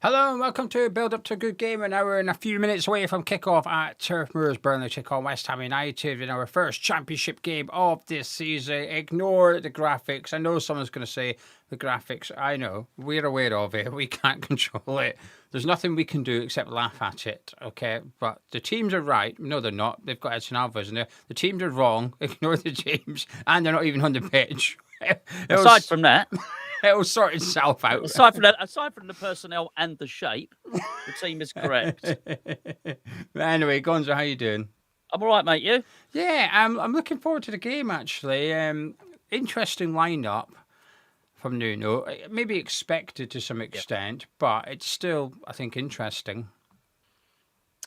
Hello and welcome to Build Up to a Good Game. And now we're in a few minutes away from kickoff at Turf Moor. Burnley take on West Ham United in our first championship game of this season. Ignore the graphics. I know someone's going to say the graphics. I know. We're aware of it. We can't control it. There's nothing we can do except laugh at it, okay? But the teams are right. No, they're not. They've got Edson Alvarez in there. The teams are wrong. Ignore the teams. And they're not even on the pitch. Aside from that... It'll sort itself out. Aside from the personnel and the shape, the team is correct. Anyway, Gonzo, how you doing? I'm all right, mate. You? Yeah, I'm looking forward to the game, actually. Interesting lineup from Nuno. Maybe expected to some extent, but it's still, I think, interesting.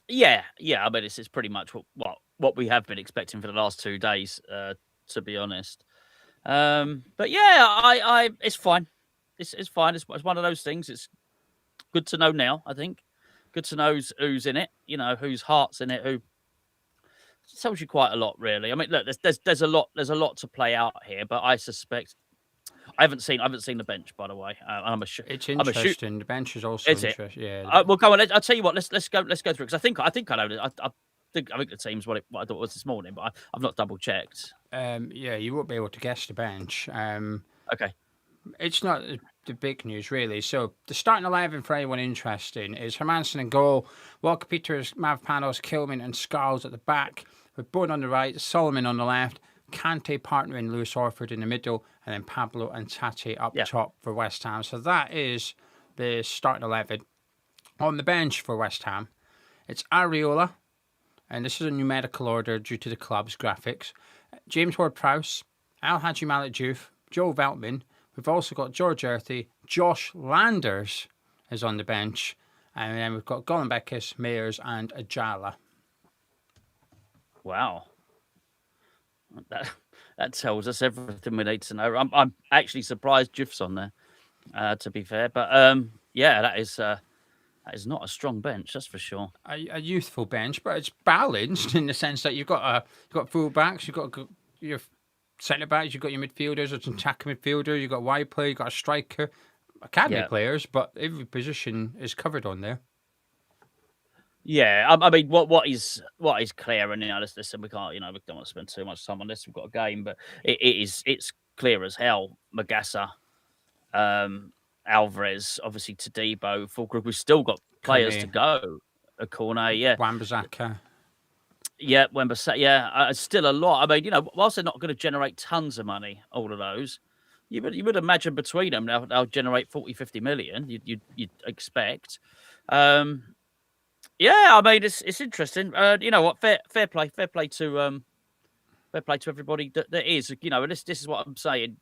Yeah. I mean, it's pretty much what we have been expecting for the last 2 days, to be honest. But yeah, it's fine. It's fine. It's one of those things. It's good to know now. I think good to know who's in it. You know, whose heart's in it. Who tells you quite a lot, really. I mean, look, there's a lot to play out here. But I suspect I haven't seen the bench, by the way. It's interesting. The bench is also interesting. Yeah. Well, go on. I'll tell you what. Let's go through because I think I know. I think the team's what I thought it was this morning, but I've not double checked. Yeah, you won't be able to guess the bench. Okay. It's not the big news, really. So the starting 11 for anyone interesting is Hermansen in goal, Walker Peters, Mavpanos, Kilman and Scarles at the back, with Bowen on the right, Solomon on the left, Kante partnering Lewis Orford in the middle, and then Pablo and Tati up top for West Ham. So that is the starting 11. On the bench for West Ham, it's Areola, and this is a numerical order due to the club's graphics. James Ward-Prowse, Al Hadji Malik Diouf, Joe Veltman. We've also got George Earthy, Josh Landers is on the bench, and then we've got Golombekis, Mayers, and Ajala. Wow, that tells us everything we need to know. I'm actually surprised Diouf's on there, to be fair, but yeah, that is not a strong bench, that's for sure. A youthful bench, but it's balanced in the sense that you've got full backs, you've got your centre backs, you've got your midfielders, it's an attacking midfielder, you've got wide player, you've got a striker, academy players, but every position is covered on there. Yeah, I mean, what is clear, and listen, we can't, we don't want to spend too much time on this. We've got a game, but it's clear as hell. Magassa, Alvarez, obviously Todibo, full group. We've still got players to go. A corner, Wan-Bissaka. Yeah, Wan-Bissaka. Yeah, still a lot. I mean, whilst they're not going to generate tons of money, all of those, you would imagine between them they'll generate 40-50 million. You'd expect. Yeah, I mean it's interesting. You know what? Fair play to everybody that is. This is what I'm saying.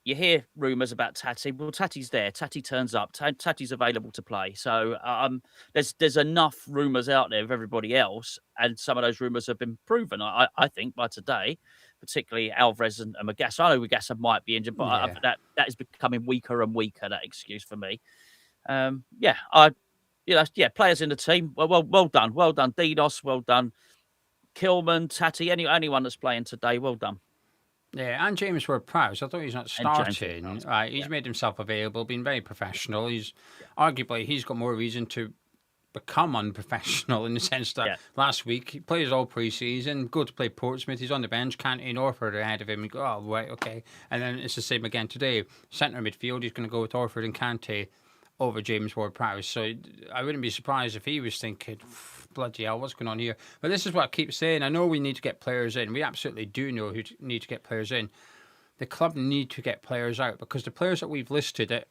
You hear rumours about Tati. Well, Tati's there. Tati turns up. Tati's available to play. So there's enough rumours out there of everybody else, and some of those rumours have been proven. I think by today, particularly Alvarez and Magassa. I know Magassa might be injured, but that is becoming weaker and weaker. That excuse for me. Players in the team. Well done. Dinos, well done. Kilman, Tati, anyone that's playing today, well done. Yeah, and James Ward-Prowse. I thought he's not starting. He's made himself available, been very professional. He's arguably he's got more reason to become unprofessional in the sense that last week he plays all pre-season, go to play Portsmouth, he's on the bench, Kante and Orford ahead of him. You go, oh right, okay, and then it's the same again today. Centre midfield, he's going to go with Orford and Kante over James Ward-Prowse. So I wouldn't be surprised if he was thinking, bloody hell, what's going on here? But this is what I keep saying. I know we need to get players in. We absolutely do know who need to get players in. The club need to get players out because the players that we've listed it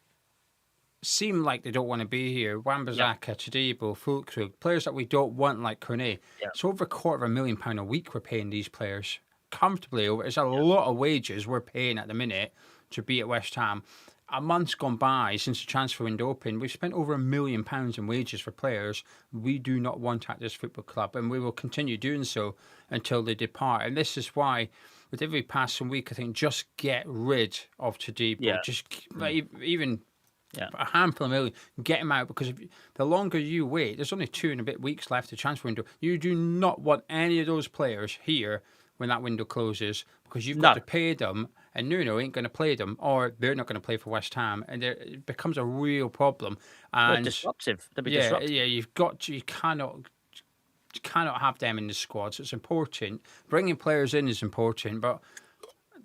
seem like they don't want to be here. Wan-Bissaka, Todibo, Fulkrug, players that we don't want like Cornet. It's over £250,000 a week we're paying these players comfortably. It's a lot of wages we're paying at the minute to be at West Ham. A month's gone by since the transfer window opened. We've spent over £1 million in wages for players we do not want at this football club, and we will continue doing so until they depart. And this is why, with every passing week, I think just get rid of Todibo. Even a handful of million, get him out, because the longer you wait, there's only 2 and a bit weeks left to transfer window. You do not want any of those players here when that window closes because you've got to pay them, and Nuno ain't going to play them, or they're not going to play for West Ham, and it becomes a real problem. And disruptive. They'll be disruptive. Yeah, you cannot have them in the squad. So it's important. Bringing players in is important, but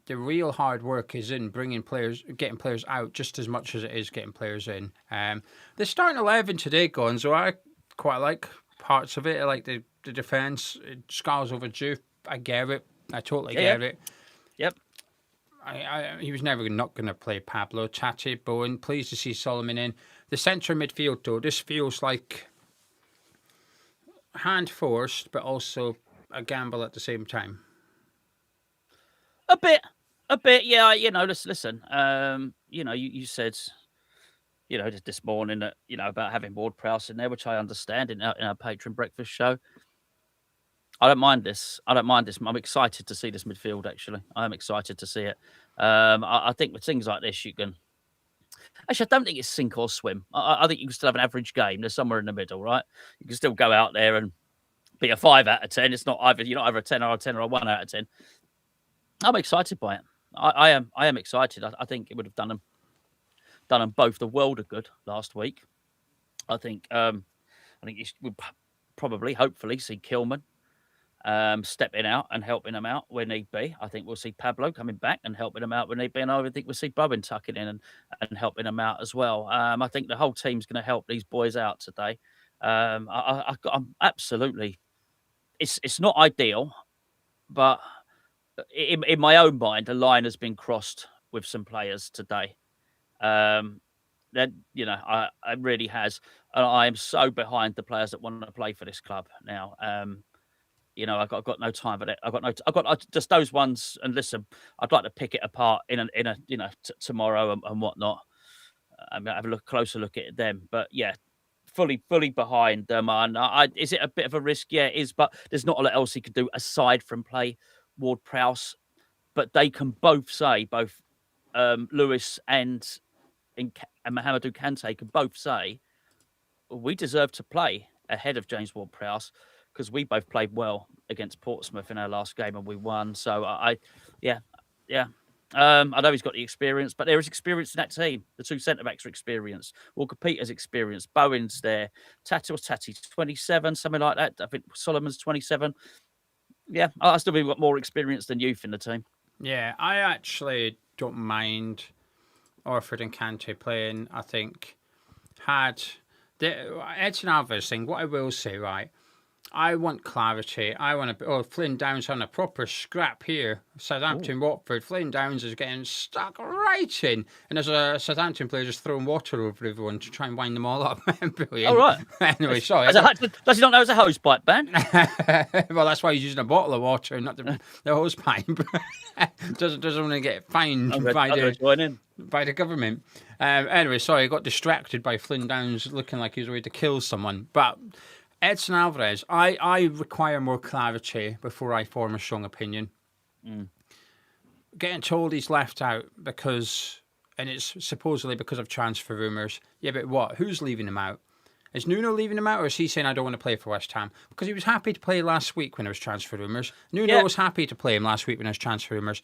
the real hard work is in getting players out just as much as it is getting players in. The starting 11 today, Gonzo, I quite like parts of it. I like the defence. Scar's overdue. I get it. I totally get it. Yep. He was never not going to play Pablo, Tati, Bowen. Pleased to see Solomon in. The centre midfield, though, this feels like hand forced, but also a gamble at the same time. A bit, yeah. Listen. You said, this morning that about having Ward-Prowse in there, which I understand in our patron breakfast show. I don't mind this. I'm excited to see this midfield. Actually, I am excited to see it. I think with things like this, you can. Actually, I don't think it's sink or swim. I think you can still have an average game. There's somewhere in the middle, right? You can still go out there and be a 5 out of 10. It's not either you're not either a 10 or a 1 out of 10. I'm excited by it. I am excited. I think it would have done them both the world of good last week. I think you would probably, hopefully, see Kilman stepping out and helping them out where need be. I think we'll see Pablo coming back and helping them out where need be, and I think we'll see Bowen tucking in and helping them out as well. I think the whole team's going to help these boys out today. I'm absolutely. It's not ideal, but in my own mind, a line has been crossed with some players today. That it really has, and I am so behind the players that want to play for this club now. I've got no time for that. I've got just those ones. And listen, I'd like to pick it apart in a tomorrow and whatnot. I'm gonna have a closer look at them. But yeah, fully behind them. And is it a bit of a risk? Yeah, it is. But there's not a lot else he could do aside from play Ward-Prowse. But they can both say, both Lewis and Mohamedou Kante can both say, we deserve to play ahead of James Ward-Prowse because we both played well against Portsmouth in our last game and we won. So I know he's got the experience, but there is experience in that team. The two centre-backs are experienced. Walker Peters experienced. Bowen's there. Tati's 27, something like that. I think Solomon's 27. Yeah, I still think we've got more experience than youth in the team. Yeah, I actually don't mind Orford and Kante playing. I think had the Edson Alvarez thing, what I will say, right, I want clarity. I want to. Flynn Downs on a proper scrap here. Southampton, Watford. Flynn Downs is getting stuck right in, and there's a Southampton player just throwing water over everyone to try and wind them all up. Brilliant. Oh, right. Anyway, sorry. Does he not know it's a hose pipe, Ben? Well, that's why he's using a bottle of water, not the hose pipe. doesn't want to get fined by the government. Anyway, sorry, I got distracted by Flynn Downs looking like he was ready to kill someone, but. Edson Alvarez, I require more clarity before I form a strong opinion. Getting told he's left out and it's supposedly because of transfer rumours. Yeah, but what? Who's leaving him out? Is Nuno leaving him out, or is he saying I don't want to play for West Ham? Because he was happy to play last week when there was transfer rumours. Nuno was happy to play him last week when there was transfer rumours.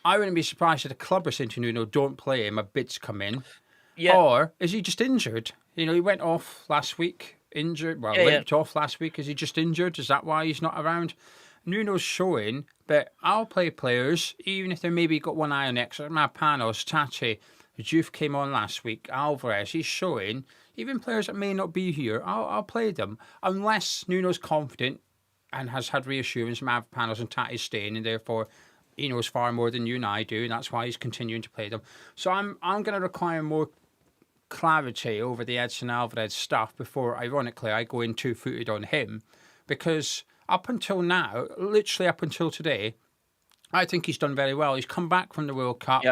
I wouldn't be surprised if the club were saying to Nuno, don't play him, a bid's come in. Yeah. Or is he just injured? He went off last week. Injured, limped off last week. Is he just injured? Is that why he's not around? Nuno's showing that I'll play players, even if they maybe got one eye on extra. Panos, Tati, Juve came on last week. Alvarez, he's showing, even players that may not be here, I'll play them. Unless Nuno's confident and has had reassurance from Panos and Tati staying, and therefore he knows far more than you and I do, and that's why he's continuing to play them. So I'm going to require more clarity over the Edson Alvarez stuff before, ironically, I go in two-footed on him, because up until now, literally up until today, I think he's done very well. He's come back from the World Cup,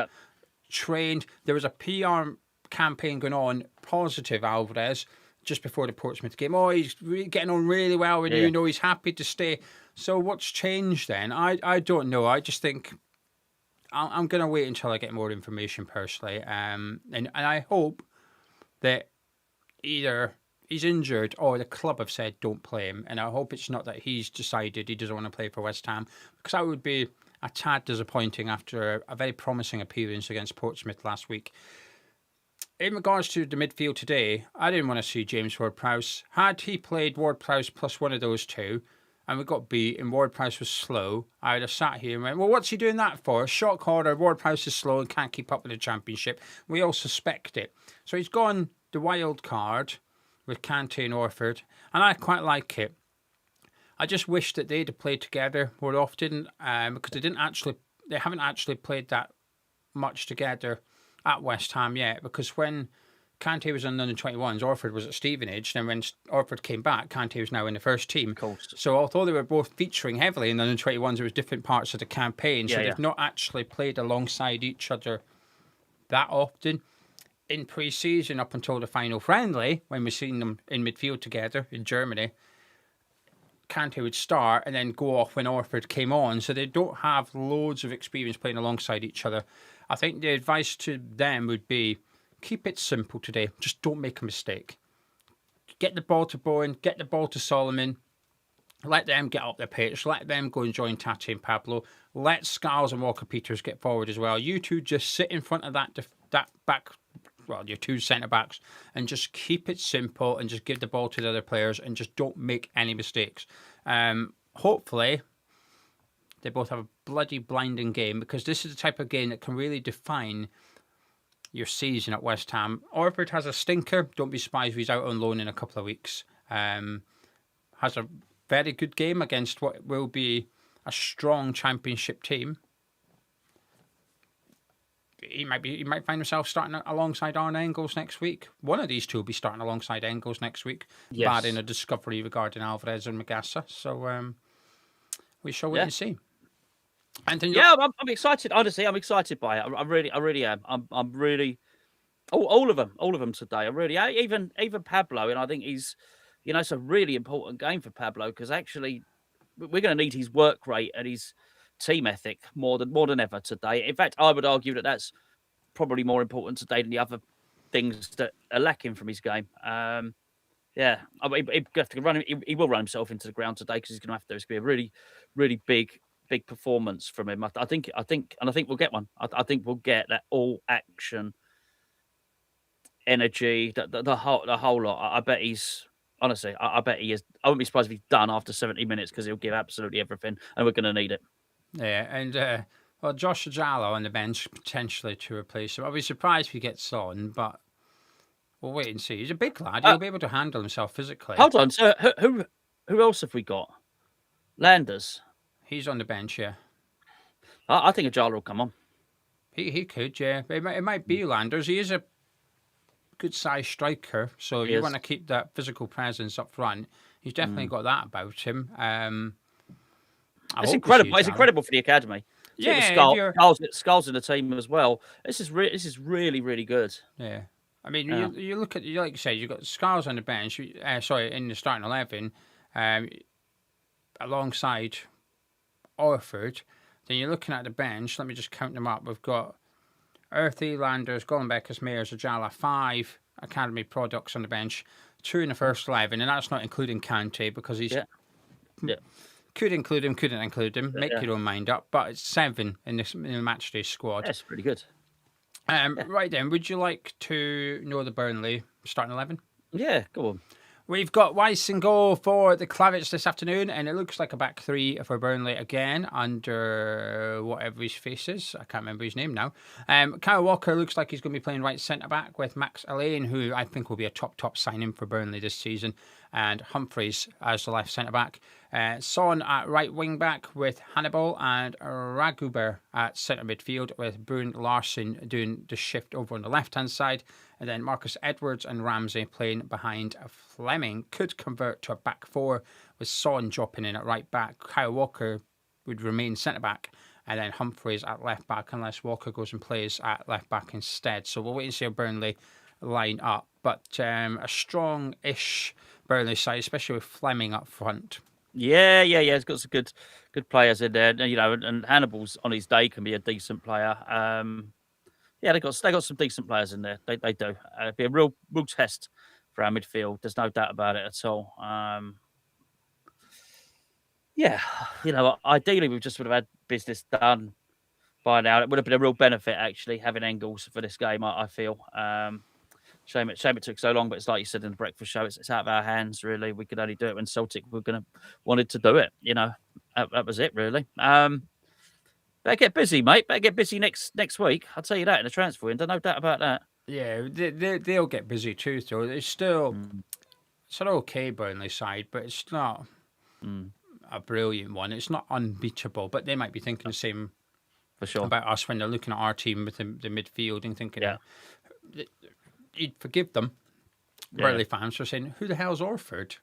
trained. There was a PR campaign going on, positive Alvarez, just before the Portsmouth game. He's getting on really well with Nuno. He's happy to stay. So what's changed then? I don't know. I just think I'm going to wait until I get more information personally. And I hope that either he's injured or the club have said don't play him. And I hope it's not that he's decided he doesn't want to play for West Ham, because that would be a tad disappointing after a very promising appearance against Portsmouth last week. In regards to the midfield today, I didn't want to see James Ward-Prowse. Had he played Ward-Prowse plus one of those two, and we got beat, and Ward-Prowse was slow, I would have sat here and went, well, what's he doing that for? Shot corner, Ward-Prowse is slow and can't keep up with the Championship. We all suspect it. So he's gone the wild card with Kante and Orford, and I quite like it. I just wish that they'd have played together more often, because they haven't actually played that much together at West Ham yet, because when Kante was on under-21s, Orford was at Stevenage. Then when Orford came back, Kante was now in the first team. Of course. So although they were both featuring heavily in the under-21s, there was different parts of the campaign. So they've not actually played alongside each other that often. In pre-season, up until the final friendly, when we've seen them in midfield together in Germany, Kante would start and then go off when Orford came on. So they don't have loads of experience playing alongside each other. I think the advice to them would be, keep it simple today. Just don't make a mistake. Get the ball to Bowen, get the ball to Solomon. Let them get up the pitch. Let them go and join Tati and Pablo. Let Scarles and Walker-Peters get forward as well. You two just sit in front of that back, well, your two centre-backs, and just keep it simple and just give the ball to the other players and just don't make any mistakes. Hopefully, they both have a bloody blinding game, because this is the type of game that can really define your season at West Ham. Orford has a stinker. Don't be surprised if he's out on loan in a couple of weeks. Has a very good game against what will be a strong Championship team. He might find himself starting alongside Arne Engels next week. One of these two will be starting alongside Engels next week, barring a discovery regarding Alvarez and Magassa. So we shall wait and see. Anthony, I'm excited. Honestly, I'm excited by it. I really am. I'm really all of them today. I really, even Pablo, and I think he's, it's a really important game for Pablo, because actually we're going to need his work rate and his team ethic more than ever today. In fact, I would argue that that's probably more important today than the other things that are lacking from his game. He will run himself into the ground today, because he's going to have to. It's going to be a really, really big performance from him. I think we'll get one. I think we'll get that all action, energy, the whole lot. I bet he's. Honestly, I bet he is. I wouldn't be surprised if he's done after 70 minutes, because he'll give absolutely everything, and we're going to need it. Yeah, and Josh Ajala on the bench potentially to replace him. I'll be surprised if he gets on, but we'll wait and see. He's a big lad. He'll be able to handle himself physically. Hold on. So who else have we got? Landers. He's on the bench, yeah. I think Ajala will come on. He could, yeah. It might be Landers. He is a good-sized striker, so if you want to keep that physical presence up front, he's definitely got that about him. It's incredible. It's incredible for the academy. Scarles in the team as well. This is really, really good. Yeah. I mean, you look at, like you said, you've got Scarles on the bench, in the starting 11, alongside Orford. Then you're looking at the bench. Let me just count them up. We've got Earthy, Landers, Gollenbeckers, Mayers, Ajala, 5 academy products on the bench, 2 in the first 11, and that's not including Kante, because he's could include him, couldn't include him. Make your own mind up. But it's 7 in the matchday squad. That's pretty good. Right then, would you like to know the Burnley starting 11? Yeah, go on. We've got Weiss in goal for the Klavets this afternoon, and it looks like a back 3 for Burnley again under whatever his face is. I can't remember his name now. Kyle Walker looks like he's going to be playing right centre-back with Max Elaine, who I think will be a top signing for Burnley this season, and Humphreys as the left centre-back. Son at right wing-back with Hannibal, and Raguber at centre midfield with Boone Larson doing the shift over on the left-hand side. And then Marcus Edwards and Ramsey playing behind Fleming. Could convert to a back 4 with Son dropping in at right back. Kyle Walker would remain centre-back. And then Humphreys at left back, unless Walker goes and plays at left back instead. So we'll wait and see how Burnley line up. But a strong-ish Burnley side, especially with Fleming up front. Yeah. He's got some good players in there. And Hannibal's on his day can be a decent player. They got some decent players in there. They do. It'd be a real test for our midfield. There's no doubt about it at all. Yeah, ideally we just would have had business done by now. It would have been a real benefit actually having Engels for this game. I feel. Shame it took so long, but it's like you said in the breakfast show, it's out of our hands really. We could only do it when Celtic wanted to do it. That was it really. Better get busy, mate. Better get busy next week. I'll tell you that in the transfer window, no doubt about that. Yeah, they'll get busy too. Though it's still it's an okay Burnley side, but it's not a brilliant one. It's not unbeatable, but they might be thinking the same for sure about us when they're looking at our team with the midfield and thinking, you'd forgive them, Burnley fans, for saying, "Who the hell's Orford?"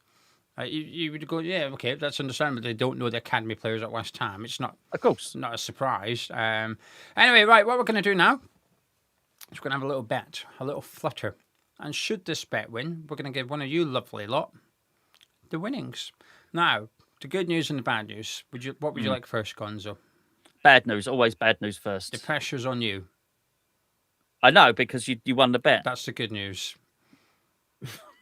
You would go, yeah, okay, that's understandable. They don't know the academy players at West Ham. It's not, of course, not a surprise. Anyway, right, what we're going to do now is we're going to have a little bet, a little flutter. And should this bet win, we're going to give one of you lovely lot the winnings. Now, the good news and the bad news. What would you like first, Gonzo? Bad news, always bad news first. The pressure's on you. I know, because you won the bet. That's the good news.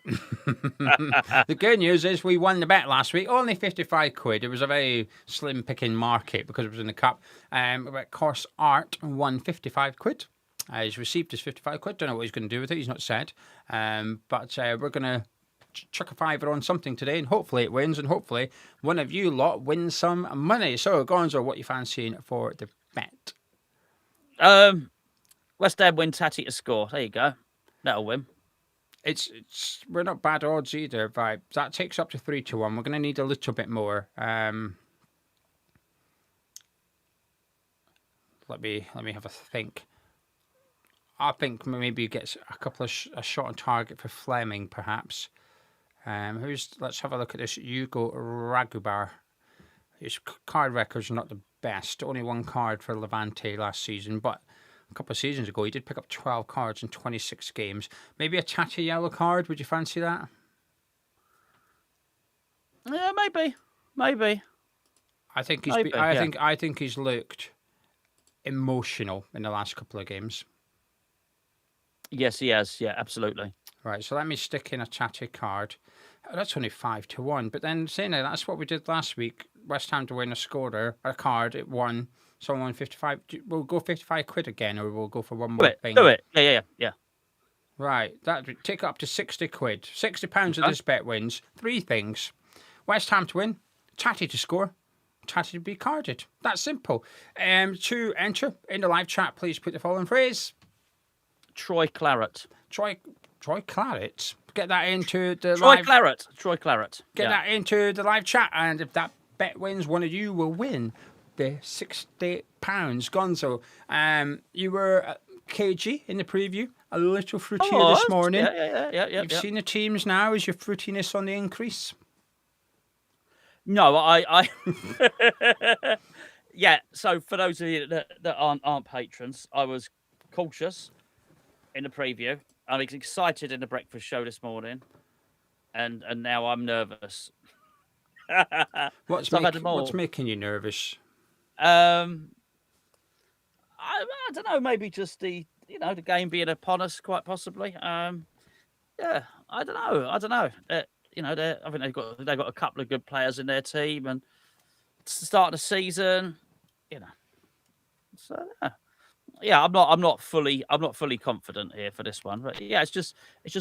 The good news is we won the bet last week. Only 55 quid. It was a very slim picking market because it was in the cup. Of course, Art won 55 quid. He's received his 55 quid. Don't know what he's going to do with it. He's not said. But we're going to chuck a fiver on something today, and hopefully it wins, and hopefully one of you lot wins some money. So, Gonzo, what are you fancying for the bet? West Ham win, Tati to score. There you go. That'll win. We're not bad odds either, right? That takes up to 3-1. We're going to need a little bit more. Let me have a think. I think maybe gets a couple of a shot on target for Fleming, perhaps. Let's have a look at this. Hugo Ragubar. His card record's not the best. Only one card for Levante last season, but a couple of seasons ago he did pick up 12 cards in 26 games. Maybe a Tati yellow card. Would you fancy that? Yeah, maybe. I think he's looked emotional in the last couple of games. Yes, he has. Yeah, absolutely. Right, so let me stick in a Tati card. That's only 5-1. But then saying that's what we did last week. West Ham to win a card. It won. Someone won 55. We'll go 55 quid again, or we'll go for one more thing. Do it. Yeah. Right, that would take up to 60 quid. £60 of this bet wins. 3 things. West Ham to win. Tati to score. Tati to be carded. That's simple. To enter in the live chat, please put the following phrase. Troy Claret. Troy Claret. Get that into the Troy Claret. Get that into the live chat, and if that bet wins, one of you will win the £60. Gonzo, you were cagey in the preview, a little fruitier this morning. Yeah. You've seen the teams now. Is your fruitiness on the increase? No, I yeah. So for those of you that aren't patrons, I was cautious in the preview. I was excited in the breakfast show this morning, and now I'm nervous. What's making you nervous? I don't know. Maybe just the game being upon us, quite possibly. Yeah, I don't know. I think they've got a couple of good players in their team, and it's the start of the season. So yeah, I'm not fully confident here for this one, but yeah, it's just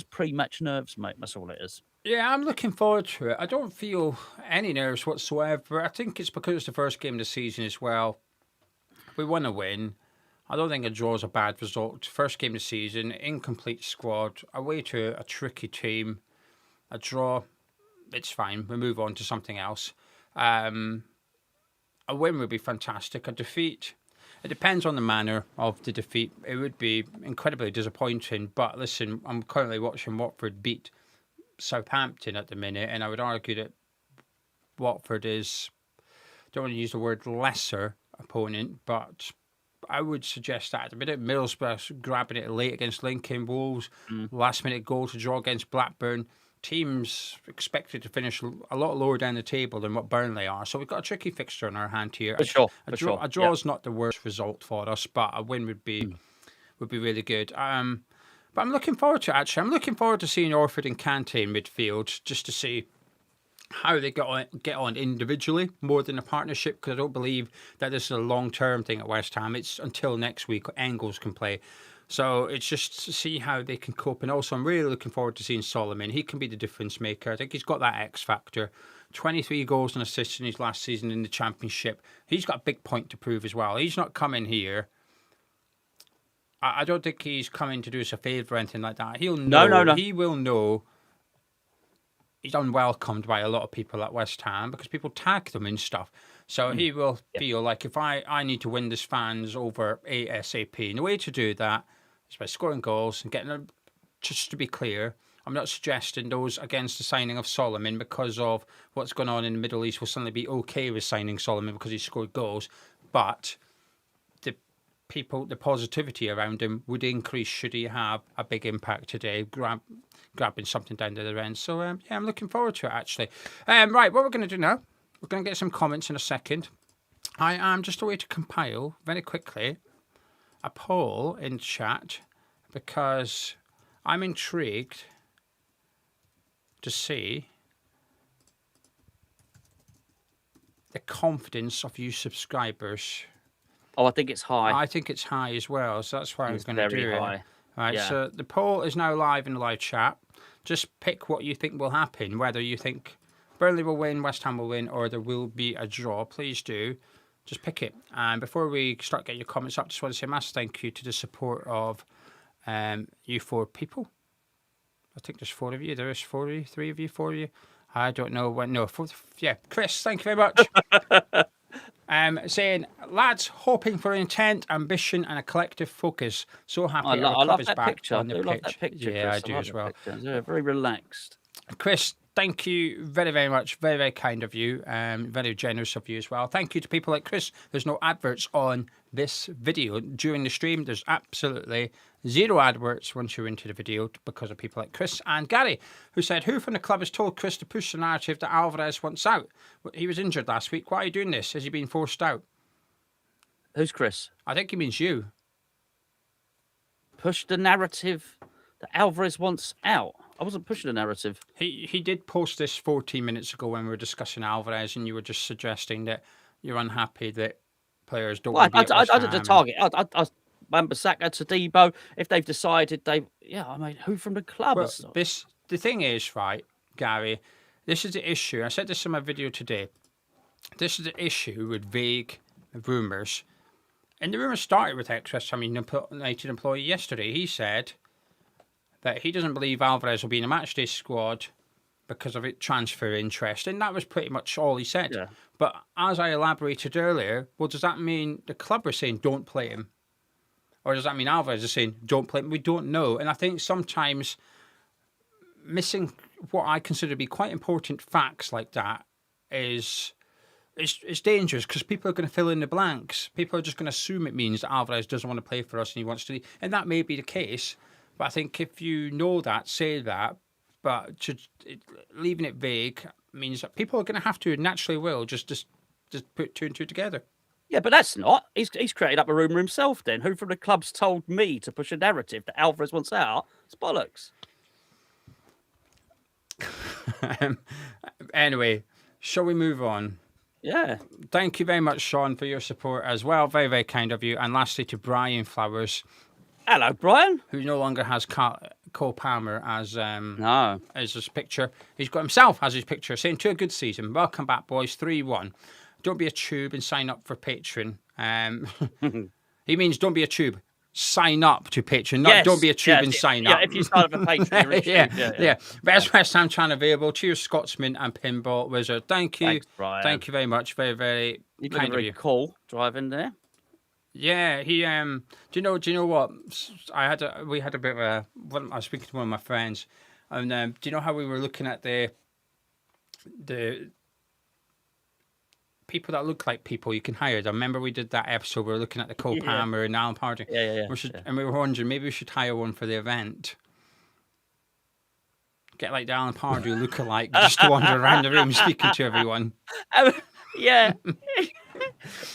pre-match nerves, mate. That's all it is. Yeah, I'm looking forward to it. I don't feel any nerves whatsoever. I think it's because it's the first game of the season as well. If we want to win, I don't think a draw is a bad result. First game of the season, incomplete squad, away to a tricky team. A draw, it's fine. We move on to something else. A win would be fantastic. A defeat, it depends on the manner of the defeat. It would be incredibly disappointing. But listen, I'm currently watching Watford beat Southampton at the minute, and I would argue that Watford is, don't want to use the word lesser opponent, but I would suggest that at the minute. Middlesbrough grabbing it late against Lincoln, Wolves, last minute goal to draw against Blackburn. Teams expected to finish a lot lower down the table than what Burnley are. So we've got a tricky fixture in our hand here. A draw is not the worst result for us, but a win would be really good. But I'm looking forward to it, actually. I'm looking forward to seeing Orford and Kante in midfield, just to see how they get on individually more than a partnership, because I don't believe that this is a long-term thing at West Ham. It's until next week Engels can play. So it's just to see how they can cope. And also, I'm really looking forward to seeing Solomon. He can be the difference maker. I think he's got that X factor. 23 goals and assists in his last season in the Championship. He's got a big point to prove as well. He's not coming here. I don't think he's coming to do us a favour or anything like that. He'll know. No. He will know he's unwelcomed by a lot of people at West Ham because people tag them and stuff. So he will feel like if I need to win this fans over ASAP. And the way to do that is by scoring goals and getting them. Just to be clear, I'm not suggesting those against the signing of Solomon because of what's going on in the Middle East will suddenly be okay with signing Solomon because he scored goals. But the positivity around him would increase should he have a big impact today, grabbing something down the other end. So, I'm looking forward to it, actually. Right, what we're going to do now, we're going to get some comments in a second. I am just a way to compile, very quickly, a poll in chat because I'm intrigued to see the confidence of you subscribers. Oh, I think it's high. I think it's high as well, so that's why I'm going to do it. High. Right, so the poll is now live in the live chat. Just pick what you think will happen, whether you think Burnley will win, West Ham will win, or there will be a draw. Please do. Just pick it. And before we start getting your comments up, just want to say a massive thank you to the support of you four people. I think there's 4 of you. There is 4 of you, 3 of you, 4 of you. I don't know when. No, 4. Yeah, Chris, thank you very much. Saying, lads, hoping for intent, ambition, and a collective focus. So happy I love that back picture. on the pitch. Love that picture. Yeah, Chris. I do as well. Yeah, very relaxed. Chris, thank you very, very much. Very, very kind of you. Very generous of you as well. Thank you to people like Chris. There's no adverts on this video. During the stream, there's absolutely 0 adverts once you're into the video because of people like Chris and Gary, who said, who from the club has told Chris to push the narrative that Alvarez wants out? He was injured last week. Why are you doing this? Has he been forced out? Who's Chris? I think he means you. Push the narrative that Alvarez wants out. I wasn't pushing the narrative. He did post this 14 minutes ago when we were discussing Alvarez, and you were just suggesting that you're unhappy that players don't want to be at West I did the Ham. target. I Wan-Bissaka, Todibo, if they've decided who from the club? Well, the thing is, right, Gary, this is the issue. I said this in my video today. This is the issue with vague rumours. And the rumours started with ex-West Ham United employee yesterday. He said that he doesn't believe Alvarez will be in a matchday squad because of it transfer interest. And that was pretty much all he said. Yeah. But as I elaborated earlier, well, does that mean the club are saying don't play him? Or does that mean Alvarez is saying don't play him? We don't know. And I think sometimes missing what I consider to be quite important facts like that is it's dangerous because people are going to fill in the blanks. People are just going to assume it means that Alvarez doesn't want to play for us and he wants to leave. And that may be the case. But I think if you know that, say that. But leaving it vague means that people are going to have to, naturally will, just put 2 and 2 together. Yeah, but that's not. He's created up a rumour himself then. Who from the club's told me to push a narrative that Alvarez wants out? It's bollocks. Anyway, shall we move on? Yeah. Thank you very much, Sean, for your support as well. Very, very kind of you. And lastly, to Brian Flowers. Hello, Brian. Who no longer has Cole Palmer as his picture. He's got himself as his picture, saying to a good season. Welcome back, boys. 3-1. Don't be a tube and sign up for Patreon. He means don't be a tube. Sign up to Patreon, not don't be a tube and sign up. Yeah, if you sign up for Patreon, you're a tube. Yeah. Best West Ham channel available. Cheers, Scotsman and Pinball Wizard. Thank you. Thanks, Brian. Thank you very much. Very, very kind of you. Cool driving there. Yeah, he. Do you know what? We had a bit of a. I was speaking to one of my friends, and do you know how we were looking at the people that look like people you can hire? I remember we did that episode. We were looking at the Cole Palmer and Alan Pardew. Yeah. And we were wondering maybe we should hire one for the event. Get like the Alan Pardew lookalike just to wander around the room speaking to everyone. Yeah.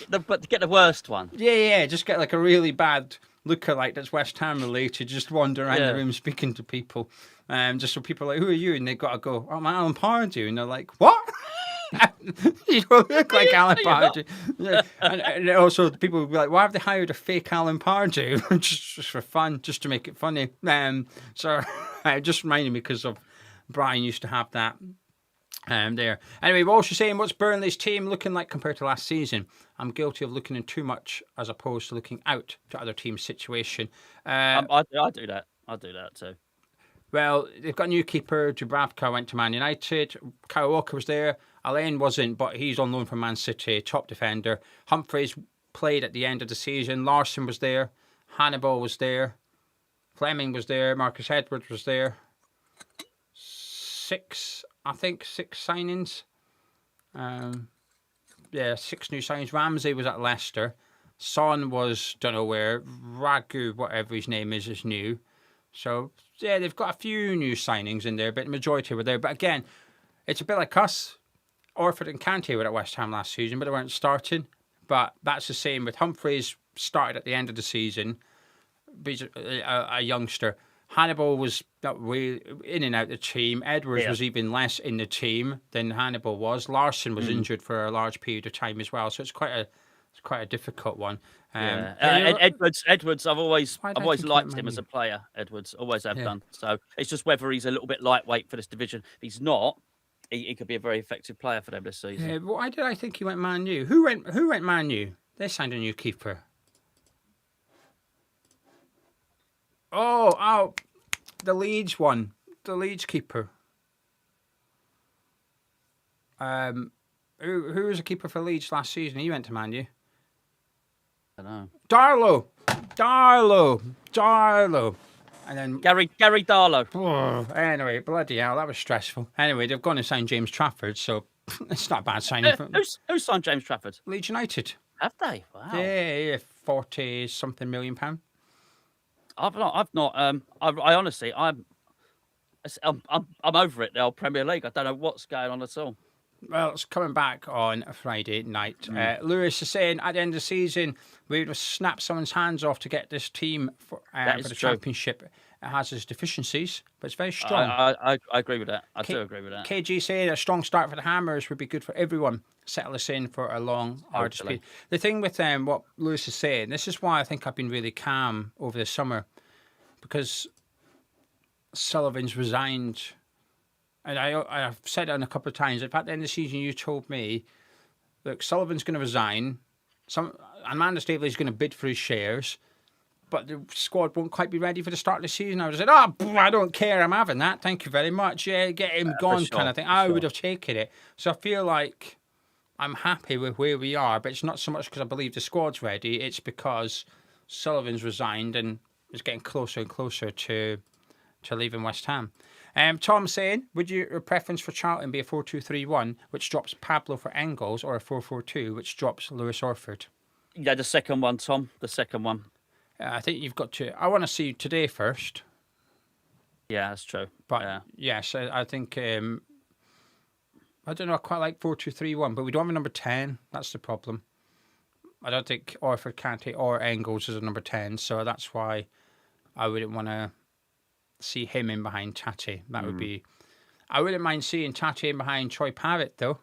But to get the worst one. Yeah. Just get like a really bad lookalike that's West Ham related, just wander around the room speaking to people. Just so people are like, who are you? And they've got to go, oh, I'm Alan Pardew. And they're like, what? You don't look like Alan Pardew. And also, people will be like, why have they hired a fake Alan Pardew? just for fun, just to make it funny. So it just reminded me because of Brian used to have that there. Anyway, Walsh is saying, what's Burnley's team looking like compared to last season? I'm guilty of looking in too much as opposed to looking out to other teams' situation. I do that. I do that too. Well, they've got a new keeper. Dubravka went to Man United. Kyle Walker was there. Alain wasn't, but he's on loan from Man City, top defender. Humphreys played at the end of the season. Larson was there. Hannibal was there. Fleming was there. Marcus Edwards was there. Six signings. 6 new signings. Ramsey was at Leicester. Son was, don't know where. Ragu, whatever his name is new. So, yeah, they've got a few new signings in there, but the majority were there. But again, it's a bit like us. Orford and Kante were at West Ham last season, but they weren't starting. But that's the same with Humphreys, started at the end of the season. He's a youngster. Hannibal was not really in and out the team. Edwards was even less in the team than Hannibal was. Larson was injured for a large period of time as well, so it's quite a difficult one. Edwards, I've always liked him as a player. Edwards, always have done. So it's just whether he's a little bit lightweight for this division. If he's not, he could be a very effective player for them this season. Yeah, why did I think he went Man U? Who went Man U? They signed a new keeper. Oh, the Leeds one. The Leeds keeper. Who was a keeper for Leeds last season? He went to Man U. I don't know. Darlow. And then Gary Darlow. Oh, anyway, bloody hell, that was stressful. Anyway, they've gone and signed James Trafford, so it's not a bad signing. Who signed James Trafford? Leeds United. Have they? Wow. Yeah, 40-something million pound. I've not. I honestly, I'm over it now. Premier League. I don't know what's going on at all. Well, it's coming back on a Friday night. Lewis is saying at the end of the season, we would have snapped someone's hands off to get this team for the Championship. It has its deficiencies, but it's very strong. I agree with that. I do agree with that. KG saying a strong start for the Hammers would be good for everyone. Settle us in for a long, hard speed. The thing with what Lewis is saying, this is why I think I've been really calm over the summer, because Sullivan's resigned. And I've said it a couple of times. At the end of the season, you told me, look, Sullivan's going to resign. Amanda Staveley's going to bid for his shares, but the squad won't quite be ready for the start of the season. I was like, I don't care. I'm having that. Thank you very much. Yeah, get him gone kind of thing. I would have taken it. So I feel like I'm happy with where we are, but it's not so much because I believe the squad's ready. It's because Sullivan's resigned and is getting closer and closer to leaving West Ham. Tom saying, would your preference for Charlton be a 4-2-3-1, which drops Pablo for Engels, or a 4-4-2, which drops Lewis Orford? Yeah, the second one, Tom. The second one. I think you've got to... I want to see today first. Yeah, that's true. But, yes, I think... I don't know, I quite like 4-2-3-1, but we don't have a number 10. That's the problem. I don't think Orford, Kante, or Engels is a number 10, so that's why I wouldn't want to see him in behind Tati. That would be... I wouldn't mind seeing Tati in behind Troy Parrott, though.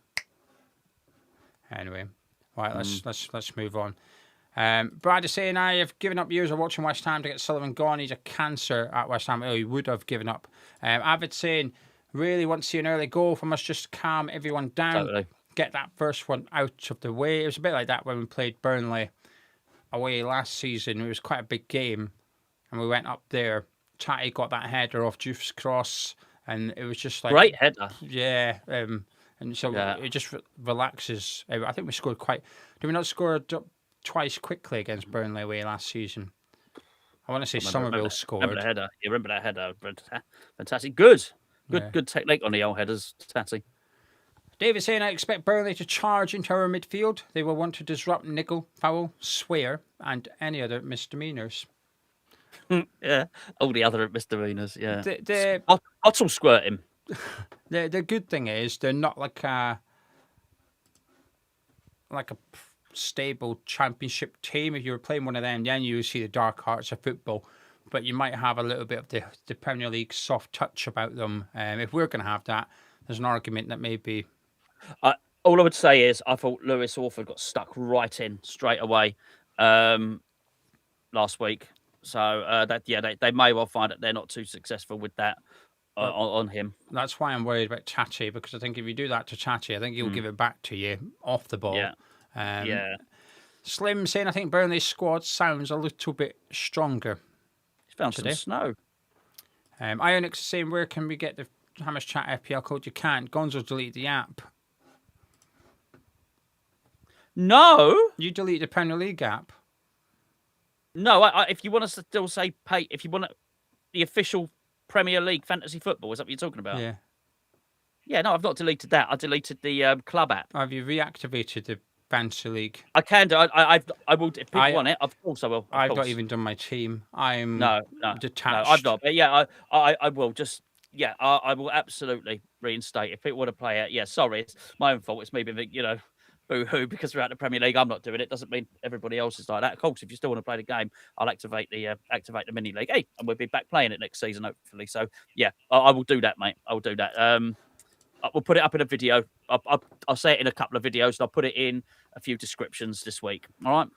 Anyway, right, let's move on. Brad is saying, I have given up years of watching West Ham to get Sullivan gone. He's a cancer at West Ham. Oh, he would have given up. Avid saying, really want to see an early goal from us, just calm everyone down. Totally. Get that first one out of the way. It was a bit like that when we played Burnley away last season. It was quite a big game, and we went up there. Tatty got that header off Juve's cross, and it was just like... Great header. Yeah, and so it just relaxes. I think we scored quite... Did we not score twice quickly against Burnley away last season? I want to say Somerville scored. Remember the header. You remember that header. Fantastic. Good technique on the old headers, Tatty. David saying, I expect Burnley to charge into our midfield. They will want to disrupt niggle, foul, swear, and any other misdemeanours. Yeah, all the other misdemeanours. Yeah, I'll squirt him. The good thing is they're not like a stable Championship team. If you were playing one of them, then you would see the dark arts of football. But you might have a little bit of the Premier League soft touch about them. If we're going to have that, there's an argument that maybe... All I would say is I thought Lewis Orford got stuck right in straight away last week. So, they may well find that they're not too successful with that on him. That's why I'm worried about Chachi, because I think if you do that to Chachi, I think he'll give it back to you off the ball. Yeah. Slim saying, I think Burnley's squad sounds a little bit stronger. He's found today. some snow. Ionix is saying, where can we get the Hammers Chat FPL code? You can't. Gonzo deleted the app. No. You delete the Premier League app. No, if you want us to still say pay, if you want the official Premier League fantasy football, is that what you're talking about? Yeah. Yeah, no, I've not deleted that. I deleted the club app. Have you reactivated the Fantasy League? I can do. I will. If people want it, of course I will. I've not even done my team. I'm detached. No, I've not. But yeah, I will just. Yeah, I will absolutely reinstate if people want to play it. Yeah, sorry, it's my own fault. It's me being, boo-hoo because we're out of the Premier League. I'm not doing it. Doesn't mean everybody else is like that. Of course, if you still want to play the game, I'll activate the mini league. Hey, and we'll be back playing it next season, hopefully. So yeah, I will do that, mate. I will do that. We'll put it up in a video. I'll say it in a couple of videos, and I'll put it in a few descriptions this week. All right.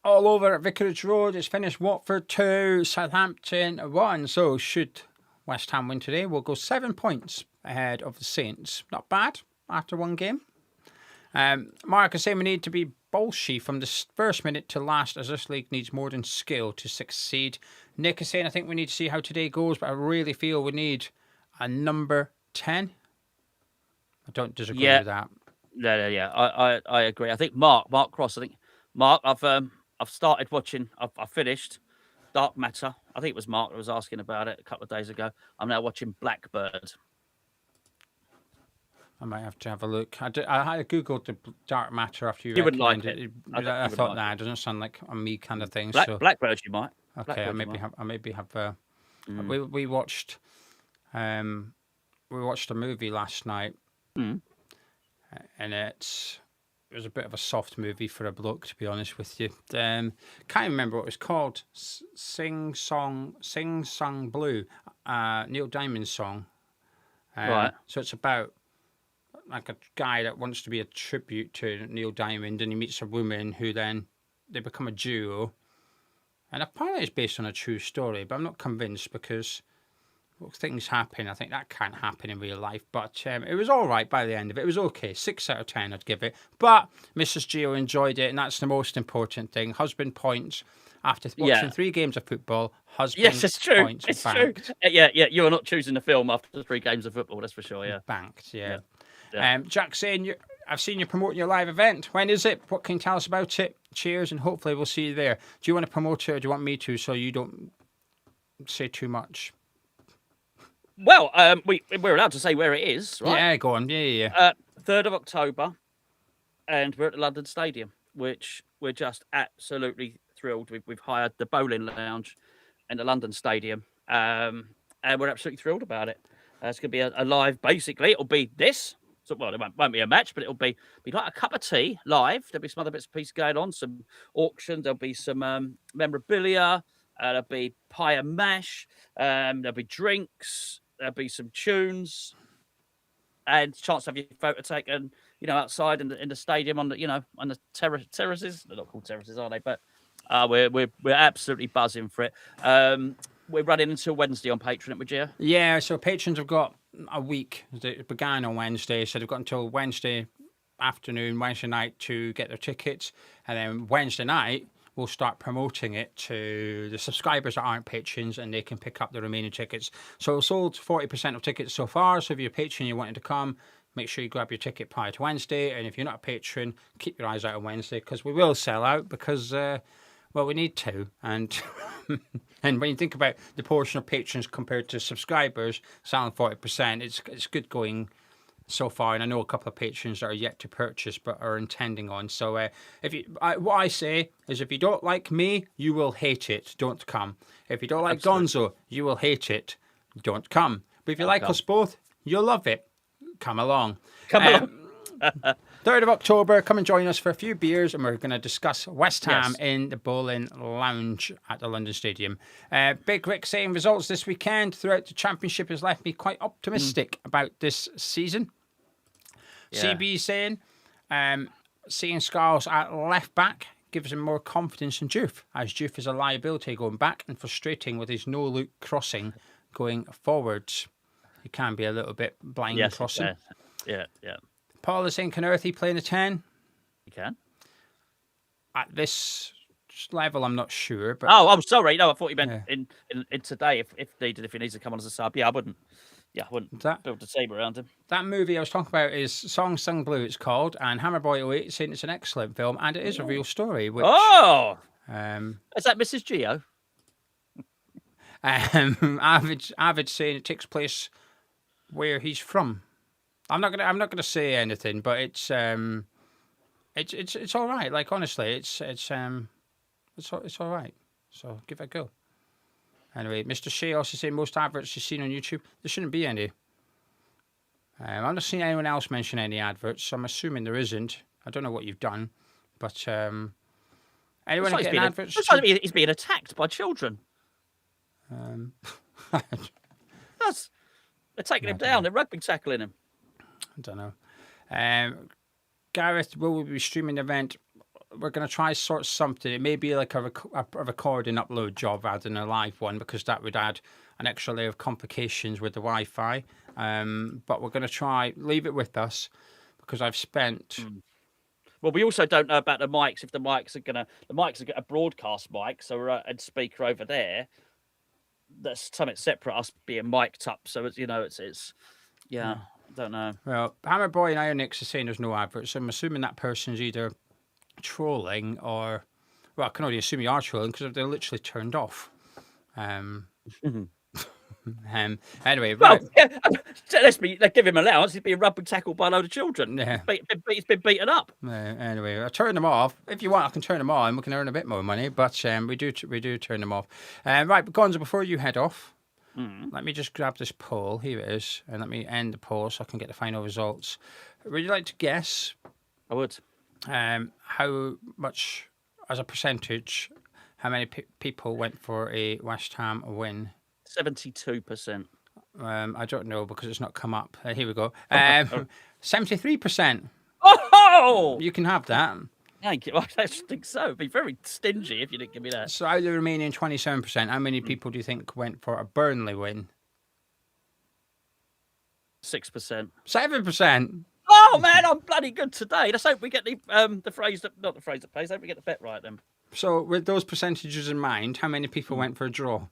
All over at Vicarage Road. It's finished Watford 2, Southampton 1. So should West Ham win today, we'll go 7 points ahead of the Saints. Not bad after one game. Mark is saying we need to be bolshy from the first minute to last, as this league needs more than skill to succeed. Nick is saying, I think we need to see how today goes, but I really feel we need a number 10. I don't disagree with that. Yeah. I agree. I think Mark Cross. I've started watching. I've finished Dark Matter. I think it was Mark that was asking about it a couple of days ago. I'm now watching Blackbird. I might have to have a look. I googled the Dark Matter after you wouldn't like it. I thought that it doesn't sound like a me kind of thing. Blackbird, you might. Okay, I maybe have. We watched. We watched a movie last night, and it was a bit of a soft movie for a bloke, to be honest with you. Can't remember what it was called. Sing Song Blue, Neil Diamond's song. Right. So it's about like a guy that wants to be a tribute to Neil Diamond, and he meets a woman who then they become a duo. And apparently it's based on a true story, but I'm not convinced because things happen. I think that can't happen in real life. But it was all right by the end of it. It was okay. 6 out of 10 I'd give it. But Mrs. Gio enjoyed it, and that's the most important thing. Husband points after watching 3 games of football. Husband yes, it's true. Points it's banked. True. Yeah. You are not choosing the film after 3 games of football. That's for sure. Yeah. Banked. Yeah. Yeah. Jack saying, I've seen you promoting your live event. When is it? What can you tell us about it? Cheers, and hopefully we'll see you there. Do you want to promote it, or do you want me to, so you don't say too much? Well, we're allowed to say where it is, right? Yeah, go on. Yeah. 3rd of October, and we're at the London Stadium, which we're just absolutely thrilled. We've hired the bowling lounge in the London Stadium, and we're absolutely thrilled about it. It's going to be a live, basically. It'll be this. So, well, it won't be a match, but it'll be like a cup of tea live. There'll be some other bits and pieces going on, some auctions. There'll be some memorabilia. There'll be pie and mash. There'll be drinks. There'll be some tunes. And chance to have your photo taken, outside in the stadium on the terraces. They're not called terraces, are they? But we're absolutely buzzing for it. We're running until Wednesday on Patreon at Magia. Yeah, so patrons have got a week. It began on Wednesday, so they've got until Wednesday afternoon, Wednesday night to get their tickets. And then Wednesday night, we'll start promoting it to the subscribers that aren't patrons, and they can pick up the remaining tickets. So we've sold 40% of tickets so far. So if you're a patron and you wanted to come, make sure you grab your ticket prior to Wednesday. And if you're not a patron, keep your eyes out on Wednesday, because we will sell out because... we need to, and and when you think about the portion of patrons compared to subscribers, selling 40%, it's good going so far. And I know a couple of patrons that are yet to purchase but are intending on. So what I say is, if you don't like me, you will hate it. Don't come. If you don't like Gonzo, you will hate it. Don't come. But if you like us both, you'll love it. Come along. Come along. 3rd of October, come and join us for a few beers and we're going to discuss West Ham in the Bowling Lounge at the London Stadium. Big Rick saying results this weekend throughout the Championship has left me quite optimistic about this season. Yeah. CB saying, seeing Scarles at left back gives him more confidence in Diouf, as Diouf is a liability going back and frustrating with his no-look crossing going forwards. He can be a little bit blind crossing. Yeah. Paul is saying, can Earthy play in a 10? He can. At this level, I'm not sure. But I'm sorry. No, I thought you meant in today, if needed, if he needs to come on as a sub. Yeah, I wouldn't build a team around him. That movie I was talking about is Song Sung Blue, it's called, and Hammerboy 08 is saying it's an excellent film, and it is a real story. Which, is that Mrs. Geo? Avid saying it takes place where he's from. I'm not gonna say anything, but it's all right. Like honestly, it's all right. So give it a go. Anyway, Mr. Shea also saying most adverts you've seen on YouTube, there shouldn't be any. I've not seen anyone else mention any adverts, so I'm assuming there isn't. I don't know what you've done, but anyone getting adverts? He's being attacked by children. They're taking him down. They're rugby tackling him. I don't know. Gareth, will we be streaming the event? We're going to try sort something. It may be like a recording upload job rather than a live one, because that would add an extra layer of complications with the Wi-Fi. But we're going to try, leave it with us, because I've spent... Well, we also don't know about the mics. If the mics are a broadcast mic, so we're a speaker over there. That's something separate, us being mic'd up. So it's I don't know. Well, Hammerboy and Ironix are saying there's no adverts. So I'm assuming that person's either trolling or, well, I can only assume you are trolling because they're literally turned off. Anyway, right. Let's give him allowance. He's being rugby tackled by a load of children. Yeah. He's been beaten up. Anyway, I turn them off. If you want, I can turn them on. We can earn a bit more money, but we do turn them off. Right, Gonzo, before you head off, let me just grab this poll. Here it is, and let me end the poll so I can get the final results. Would you like to guess? I would. How much, as a percentage, how many people went for a West Ham win? 72%. I don't know because it's not come up. Here we go. 73%. Oh! You can have that. Thank you. I don't think so. It'd be very stingy if you didn't give me that. So out of the remaining 27%, how many people do you think went for a Burnley win? 6%. 7%. Oh man, I'm bloody good today. Let's hope we get the phrase that not the phrase that plays. Hope we get the bet right then. So with those percentages in mind, how many people went for a draw?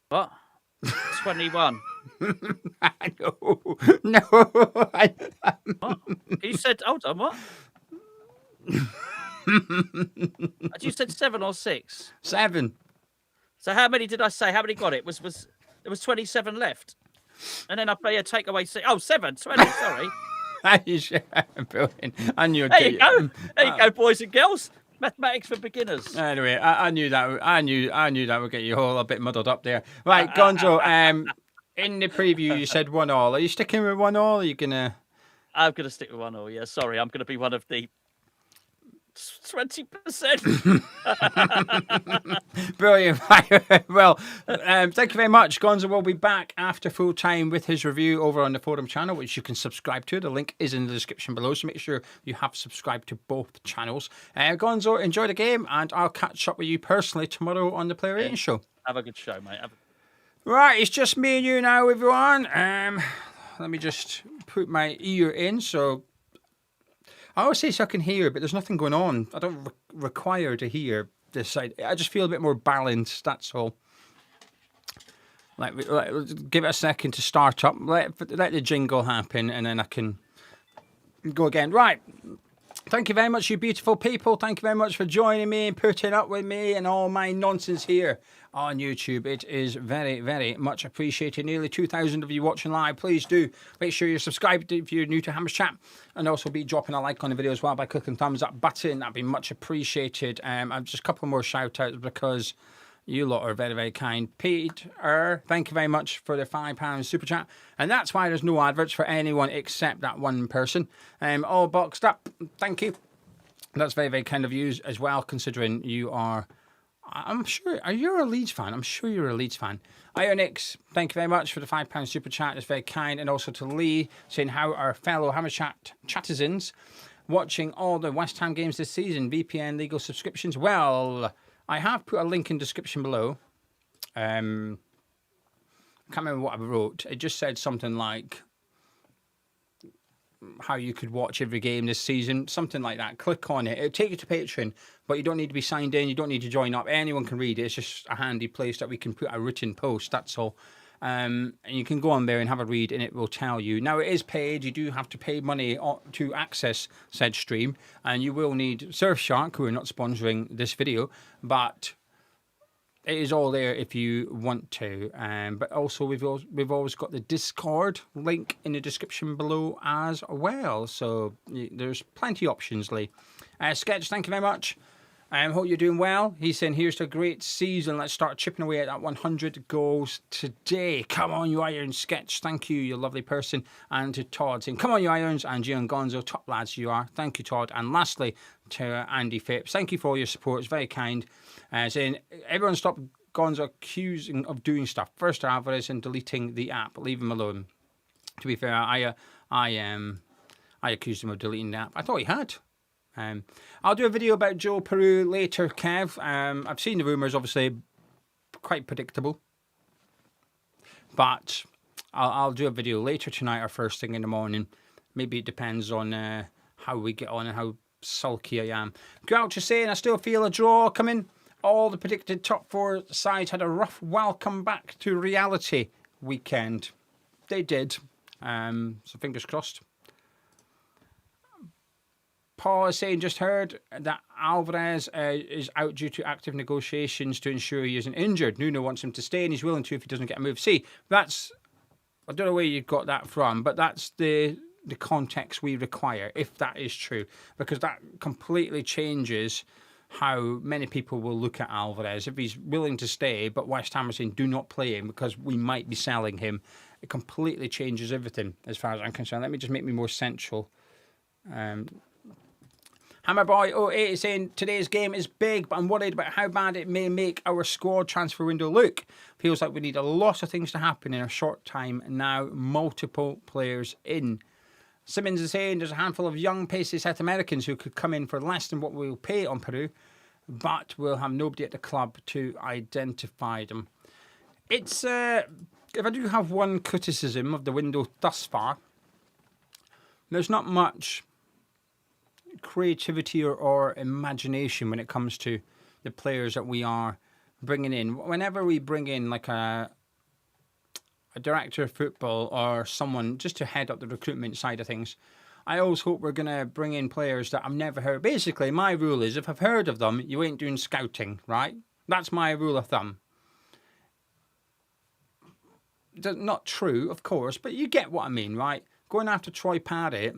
What? 21. No. What? You said, hold on, what? You said 7 or 6? 7. So how many did I say? How many got it? There was 27 left. And then I play a takeaway 6. Oh, 7, 20, sorry. Brilliant. I knew there you go. There you go, boys and girls. Mathematics for beginners. Anyway, I knew that. I knew that would get you all a bit muddled up there. Right, Gonzo. In the preview, you said 1-1. Are you sticking with 1-1? Or are you gonna? I'm gonna stick with 1-1. Yeah, sorry, I'm gonna be one of the 20%. Brilliant. Well, thank you very much. Gonzo will be back after full time with his review over on the forum channel, which you can subscribe to. The link is in the description below, so make sure you have subscribed to both channels. Gonzo, enjoy the game, and I'll catch up with you personally tomorrow on the Player Rating Show. Have a good show, mate. Right, it's just me and you now, everyone. Let me just put my ear in so... I always say so I can hear, but there's nothing going on. I don't require to hear this side. I just feel a bit more balanced, that's all. Like give it a second to start up. Let the jingle happen, and then I can go again. Right. Thank you very much, you beautiful people. Thank you very much for joining me and putting up with me and all my nonsense here on YouTube. It is very, very much appreciated. Nearly 2,000 of you watching live. Please do make sure you're subscribed if you're new to Hammers Chat, and also be dropping a like on the video as well by clicking the thumbs up button. That'd be much appreciated. I've just a couple more shout outs because You lot are very, very kind. Peter, thank you very much for the £5 super chat. And that's why there's no adverts for anyone except that one person. All boxed up. Thank you. That's very, very kind of you as well, considering you are... I'm sure... Are you a Leeds fan? I'm sure you're a Leeds fan. Ionix, thank you very much for the £5 super chat. It's very kind. And also to Lee, saying how our fellow Hammer Chat chatizens watching all the West Ham games this season. VPN legal subscriptions. Well... I have put a link in the description below. I can't remember what I wrote. It just said something like how you could watch every game this season, something like that. Click on it. It'll take you to Patreon, but you don't need to be signed in. You don't need to join up. Anyone can read it. It's just a handy place that we can put a written post. That's all. And you can go on there and have a read, and it will tell you. Now, it is paid. You do have to pay money to access said stream, and you will need Surfshark, who are not sponsoring this video, but it is all there if you want to. But also, we've always got the Discord link in the description below as well. So there's plenty of options, Lee. Sketch, thank you very much. I hope you're doing well. He's saying, here's to a great season. Let's start chipping away at that 100 goals today. Come on, you Irons. Sketch, thank you, you lovely person. And to Todd saying, come on, you Irons. And Gian Gonzo, top lads you are. Thank you, Todd. And lastly, to Andy Phipps, thank you for all your support. It's very kind. Saying, everyone stop Gonzo accusing of doing stuff. First Alvarez and deleting the app. Leave him alone. To be fair, I accused him of deleting the app. I thought he had. I'll do a video about Joe Peru later, Kev. I've seen the rumours, obviously, quite predictable. But I'll do a video later tonight or first thing in the morning. Maybe it depends on how we get on and how sulky I am. Grouch is saying, I still feel a draw coming. All the predicted top four sides had a rough welcome back to reality weekend. They did. So fingers crossed. Paul is saying, just heard that Alvarez is out due to active negotiations to ensure he isn't injured. Nuno wants him to stay and he's willing to if he doesn't get a move. See, that's, I don't know where you got that from, but that's the context we require, if that is true, because that completely changes how many people will look at Alvarez. If he's willing to stay, but West Ham are saying, do not play him because we might be selling him, it completely changes everything as far as I'm concerned. Let me just make me more central. Hammerboy 08 is saying, today's game is big, but I'm worried about how bad it may make our squad transfer window look. Feels like we need a lot of things to happen in a short time now. Multiple players in. Simmons is saying there's a handful of young, pacey South Americans who could come in for less than what we'll pay on Peru, but we'll have nobody at the club to identify them. It's, if I do have one criticism of the window thus far, there's not much creativity or imagination when it comes to the players that we are bringing in. Whenever we bring in like a director of football or someone just to head up the recruitment side of things, I always hope we're going to bring in players that I've never heard. Basically, my rule is if I've heard of them, you ain't doing scouting, right? That's my rule of thumb. Not true, of course, but you get what I mean, right? Going after Troy Parrott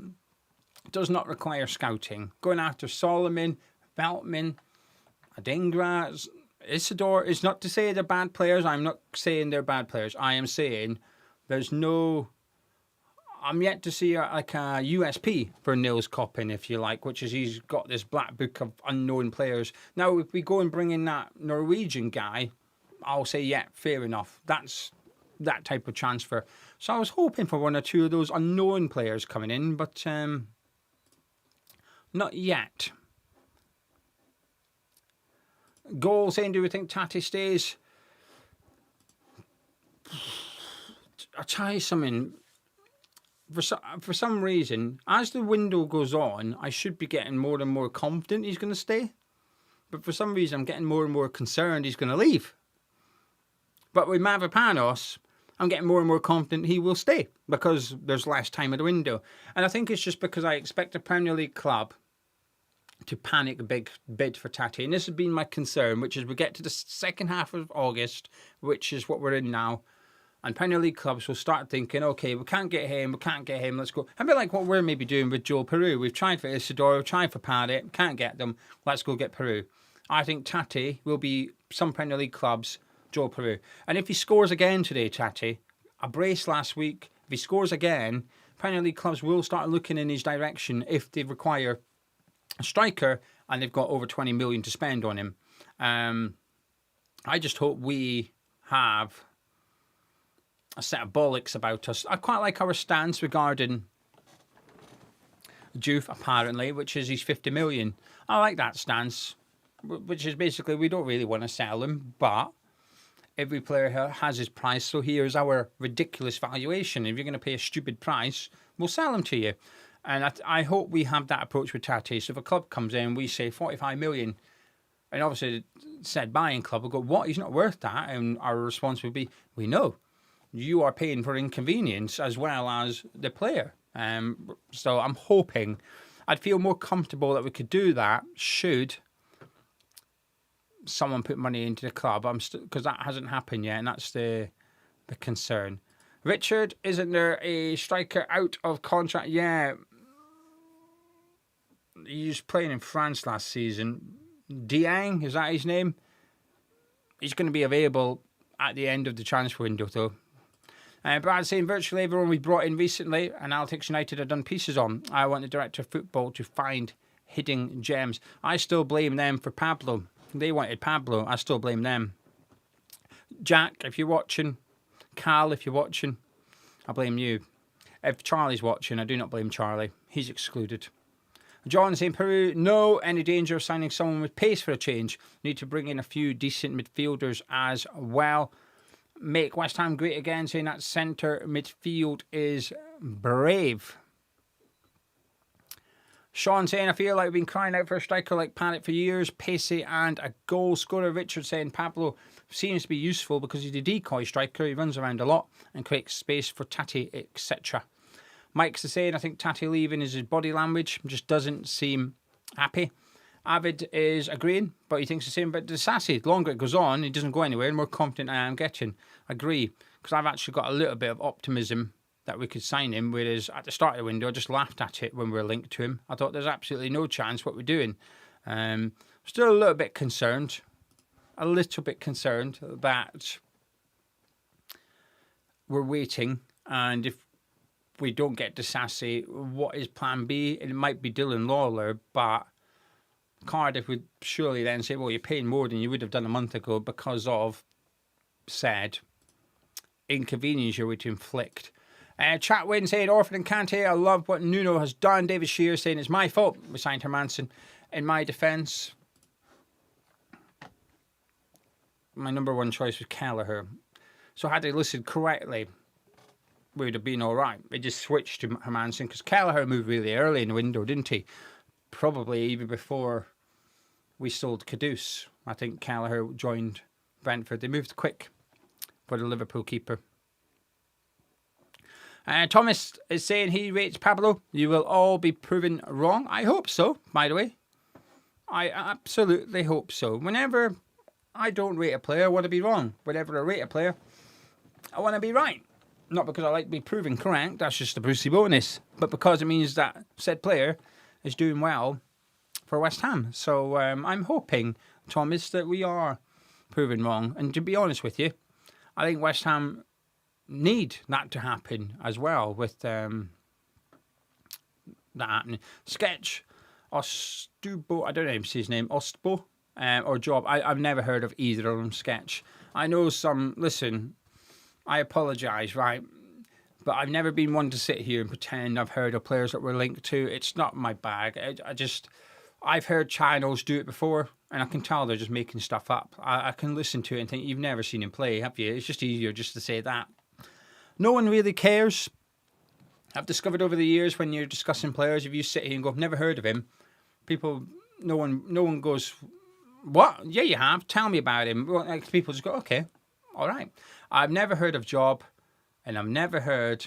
does not require scouting. Going after Solomon, Veltman, Adingra, Isidore is not to say they're bad players. I'm not saying they're bad players. I am saying there's no... I'm yet to see a USP for Nils Koppen, if you like, which is he's got this black book of unknown players. Now, if we go and bring in that Norwegian guy, I'll say, yeah, fair enough. That's that type of transfer. So I was hoping for one or two of those unknown players coming in, but... not yet. Goal saying, do we think Tati stays? I'll tell you something. For some reason, as the window goes on, I should be getting more and more confident he's going to stay. But for some reason, I'm getting more and more concerned he's going to leave. But with Mavropanos, I'm getting more and more confident he will stay because there's less time at the window. And I think it's just because I expect a Premier League club to panic a big bid for Tati. And this has been my concern, which is we get to the second half of August, which is what we're in now, and Premier League clubs will start thinking, okay, we can't get him, let's go. A bit like what we're maybe doing with Joe Peru. We've tried for Isidore, we've tried for Parrott, can't get them, let's go get Peru. I think Tati will be some Premier League clubs, Joe Peru. And if he scores again today, Tati, a brace last week, if he scores again, Premier League clubs will start looking in his direction if they require a striker and they've got over 20 million to spend on him. I just hope we have a set of bollocks about us. I quite like our stance regarding Juve, apparently, which is he's 50 million. I like that stance, which is basically we don't really want to sell him, but every player has his price, so here's our ridiculous valuation. If you're going to pay a stupid price, we'll sell him to you. And I hope we have that approach with Tati. So if a club comes in, we say 45 million, and obviously said buying club will go, what, he's not worth that? And our response would be, we know. You are paying for inconvenience as well as the player. So I'm hoping, I'd feel more comfortable that we could do that should someone put money into the club. Because that hasn't happened yet, and that's the concern. Richard, isn't there a striker out of contract? Yeah. He was playing in France last season. Diang, is that his name? He's going to be available at the end of the transfer window, though. Brad saying virtually everyone we brought in recently, Analytics United have done pieces on. I want the director of football to find hidden gems. I still blame them for Pablo. They wanted Pablo. I still blame them. Jack, if you're watching, Carl, if you're watching, I blame you. If Charlie's watching, I do not blame Charlie. He's excluded. John saying Peru, no any danger of signing someone with pace for a change. Need to bring in a few decent midfielders as well. Make West Ham great again, saying that centre midfield is brave. Sean saying, I feel like we've been crying out for a striker like Paddock for years, pacey and a goal scorer. Richard saying Pablo seems to be useful because he's a decoy striker. He runs around a lot and creates space for Tati, etc. Mike's saying, I think Tati leaving is his body language, just doesn't seem happy. Avid is agreeing, but he thinks the same about Disasi. The longer it goes on, he doesn't go anywhere, and more confident I am getting. Agree, because I've actually got a little bit of optimism that we could sign him, whereas at the start of the window, I just laughed at it when we were linked to him. I thought there's absolutely no chance what we're doing. Still a little bit concerned that we're waiting, and if we don't get Disasi, what is plan B? It might be Dylan Lawler, but Cardiff would surely then say, well, you're paying more than you would have done a month ago because of said inconvenience you're going to inflict. Chatwin saying, Orphan and Kante, I love what Nuno has done. David Shearer saying, it's my fault we signed Hermanson. In my defence, my number one choice was Kelleher. So had they listened correctly, we would have been all right. They just switched to Hermanson because Kelleher moved really early in the window, didn't he? Probably even before we sold Caduce. I think Kelleher joined Brentford. They moved quick for the Liverpool keeper. Thomas is saying he rates Pablo. You will all be proven wrong. I hope so, by the way. I absolutely hope so. Whenever I don't rate a player, I want to be wrong. Whenever I rate a player, I want to be right. Not because I like to be proven correct, that's just a Brucey bonus, but because it means that said player is doing well for West Ham. So I'm hoping, Thomas, that we are proven wrong. And to be honest with you, I think West Ham need that to happen as well with that happening. Sketch Ostubo, I don't know how to say his name, Ostbo or Job. I've never heard of either of them, Sketch. I know some, listen, I apologise, right? But I've never been one to sit here and pretend I've heard of players that we're linked to. It's not my bag. I've heard channels do it before, and I can tell they're just making stuff up. I can listen to it and think, you've never seen him play, have you? It's just easier just to say that. No one really cares. I've discovered over the years when you're discussing players, if you sit here and go, I've never heard of him, no one goes, what? Yeah, you have. Tell me about him. Well, people just go, okay, all right. I've never heard of Job, and I've never heard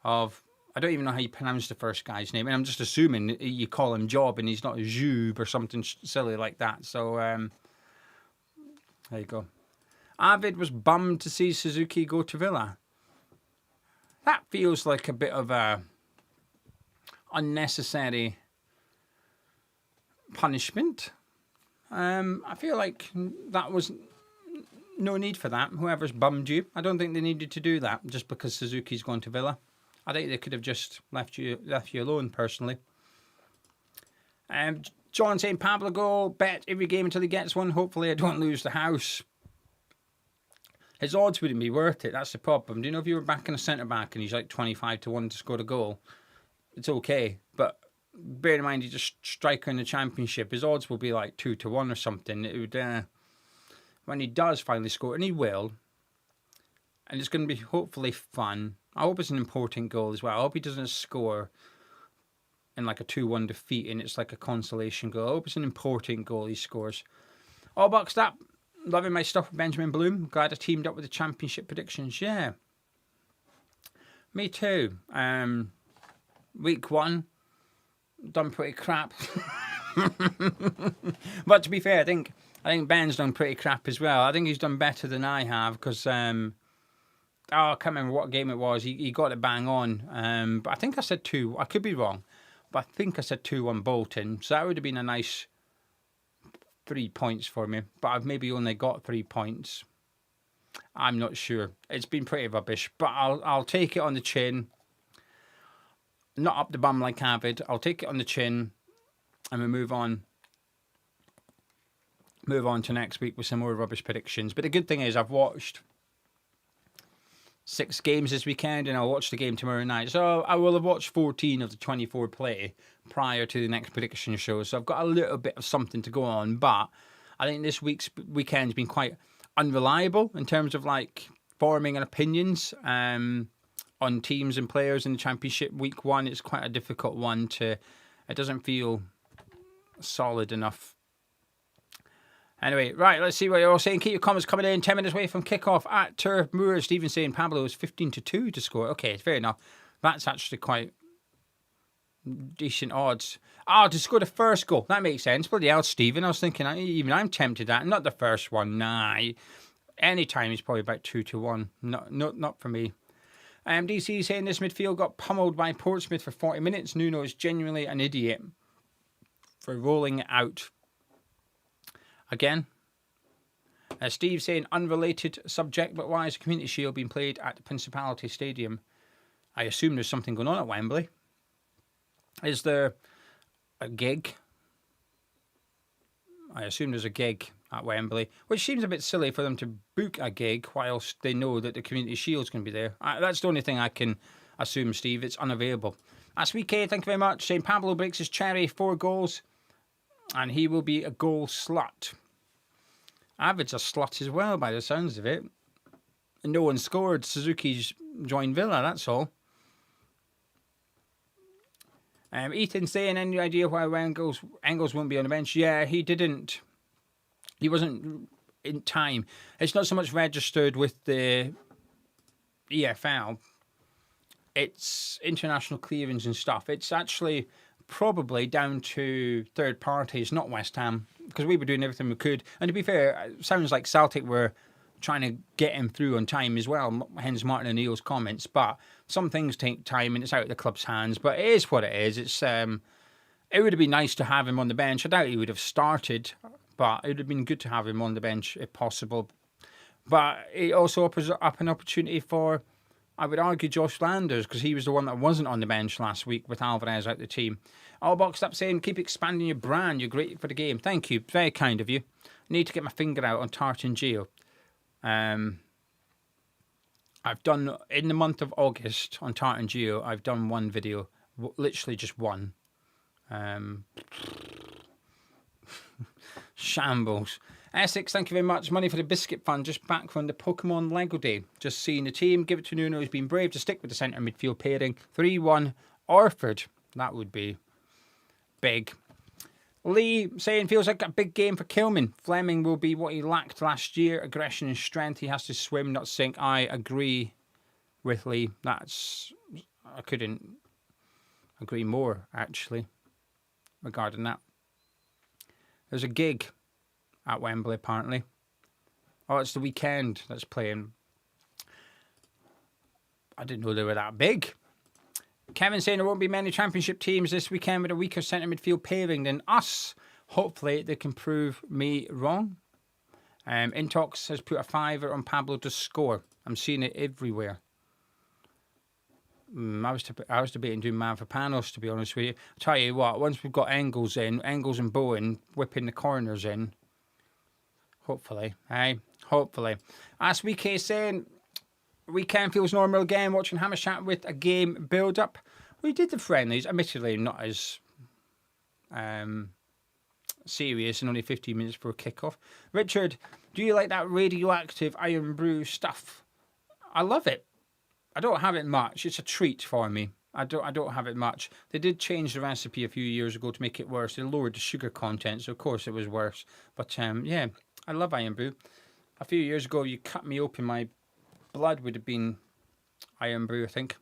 of, I don't even know how you pronounce the first guy's name, and I'm just assuming you call him Job and he's not Jube or something silly like that. So, there you go. Avid was bummed to see Suzuki go to Villa. That feels like a bit of a unnecessary punishment. I feel like that was no need for that. Whoever's bummed you, I don't think they needed to do that just because Suzuki's gone to Villa. I think they could have just left you alone, personally. John saying Pablo goal, bet every game until he gets one. Hopefully I don't lose the house. His odds wouldn't be worth it. That's the problem. Do you know if you were backing a centre-back and he's like 25-1 to score a goal, it's okay. But bear in mind, he's a striker in the Championship. His odds will be like 2-1 or something. It would, when he does finally score, and he will, and it's going to be hopefully fun. I hope it's an important goal as well. I hope he doesn't score in like a 2-1 defeat and it's like a consolation goal. I hope it's an important goal he scores. All boxed up. Loving my stuff with Benjamin Bloom. Glad I teamed up with the Championship predictions. Yeah. Me too. Week 1. Done pretty crap. But to be fair, I think Ben's done pretty crap as well. I think he's done better than I have because... I can't remember what game it was. He got it bang on. But I think I said 2. I could be wrong. But I think I said 2-1 Bolton. So that would have been a nice 3 points for me. But I've maybe only got 3 points. I'm not sure. It's been pretty rubbish. But I'll take it on the chin. Not up the bum like Avid. I'll take it on the chin. And we move on. Move on to next week with some more rubbish predictions. But the good thing is I've watched 6 games this weekend, and I'll watch the game tomorrow night. So I will have watched 14 of the 24 play prior to the next prediction show. So I've got a little bit of something to go on. But I think this weekend's been quite unreliable in terms of like forming an opinions on teams and players in the Championship. Week 1 is quite a difficult one to. It doesn't feel solid enough. Anyway, right, let's see what you're all saying. Keep your comments coming in. 10 minutes away from kickoff at Turf Moor. Stephen saying Pablo is 15-2 to score. Okay, fair enough. That's actually quite decent odds. To score the first goal. That makes sense. Bloody hell, Stephen. I was thinking, even I'm tempted at. Not the first one. Nah. Anytime he's probably about 2-1. Not for me. DC saying this midfield got pummeled by Portsmouth for 40 minutes. Nuno is genuinely an idiot for rolling it out. Again, Steve saying unrelated subject, but why is the Community Shield being played at the Principality Stadium? I assume there's something going on at Wembley. Is there a gig? I assume there's a gig at Wembley, which seems a bit silly for them to book a gig whilst they know that the Community Shield's going to be there. That's the only thing I can assume, Steve. It's unavailable. That's VK, thank you very much. Saying Pablo breaks his cherry, 4 goals, and he will be a goal slut. Avid's a slut as well, by the sounds of it. And no one scored. Suzuki's joined Villa, that's all. Ethan saying, any idea why Engels won't be on the bench? Yeah, he didn't. He wasn't in time. It's not so much registered with the EFL. It's international clearance and stuff. It's actually probably down to third parties, not West Ham, because we were doing everything we could. And to be fair, it sounds like Celtic were trying to get him through on time as well, hence Martin O'Neill's comments. But some things take time and it's out of the club's hands. But it is what it is. It's it would have been nice to have him on the bench. I doubt he would have started, but it would have been good to have him on the bench if possible. But it also opens up an opportunity for, I would argue, Josh Landers, because he was the one that wasn't on the bench last week with Alvarez out the team. All boxed up saying, keep expanding your brand. You're great for the game. Thank you. Very kind of you. Need to get my finger out on Tartan Geo. I've done, in the month of August on Tartan Geo, I've done one video. Literally just one. Shambles. Essex, thank you very much. Money for the biscuit fund, just back from the Pokemon Lego Day. Just seeing the team. Give it to Nuno, who's been brave to stick with the centre midfield pairing. 3-1 Orford. That would be big. Lee saying, feels like a big game for Kilman. Fleming will be what he lacked last year. Aggression and strength. He has to swim, not sink. I agree with Lee. I couldn't agree more, actually, regarding that. There's a gig at Wembley, apparently. Oh, it's the weekend that's playing. I didn't know they were that big. Kevin saying there won't be many Championship teams this weekend with a weaker centre midfield pairing than us. Hopefully, they can prove me wrong. Intox has put a fiver on Pablo to score. I'm seeing it everywhere. I was debating doing Mavropanos, to be honest with you. I'll tell you what, once we've got Engels and Bowen whipping the corners in, hopefully, hopefully. As WK saying, weekend feels normal again, watching Hammershat with a game build-up. We did the friendlies, admittedly not as serious and only 15 minutes for a kick-off. Richard, do you like that radioactive Iron Brew stuff? I love it. I don't have it much. It's a treat for me. I don't have it much. They did change the recipe a few years ago to make it worse. They lowered the sugar content, so of course it was worse. But yeah, I love Iron Brew. A few years ago, you cut me open, my blood would have been Iron Brew, I think.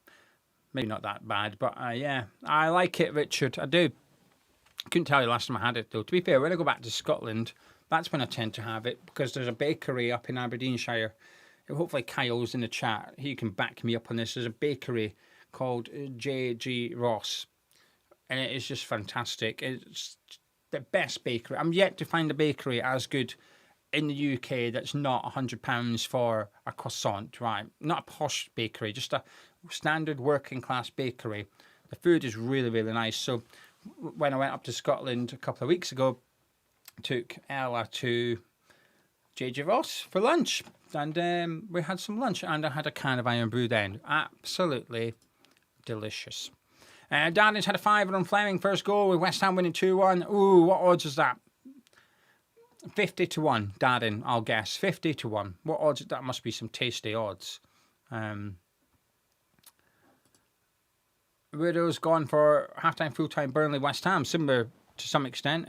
Maybe not that bad, but yeah, I like it, Richard. I do. Couldn't tell you last time I had it, though. To be fair, when I go back to Scotland, that's when I tend to have it, because there's a bakery up in Aberdeenshire. Hopefully Kyle's in the chat. He can back me up on this. There's a bakery called J.G. Ross, and it is just fantastic. It's the best bakery. I'm yet to find a bakery as good in the UK that's not £100 for a croissant, right? Not a posh bakery, just a standard working class bakery. The food is really, really nice. So when I went up to Scotland a couple of weeks ago, took Ella to J.J. Ross for lunch, and we had some lunch, and I had a can of Iron Brew then. Absolutely delicious. Darden's had a fiver on Fleming, first goal with West Ham winning 2-1. Ooh, what odds is that? 50 to 1, Darden, I'll guess. 50 to 1. What odds? That must be some tasty odds. Widow's gone for half-time, full-time Burnley, West Ham, similar to some extent,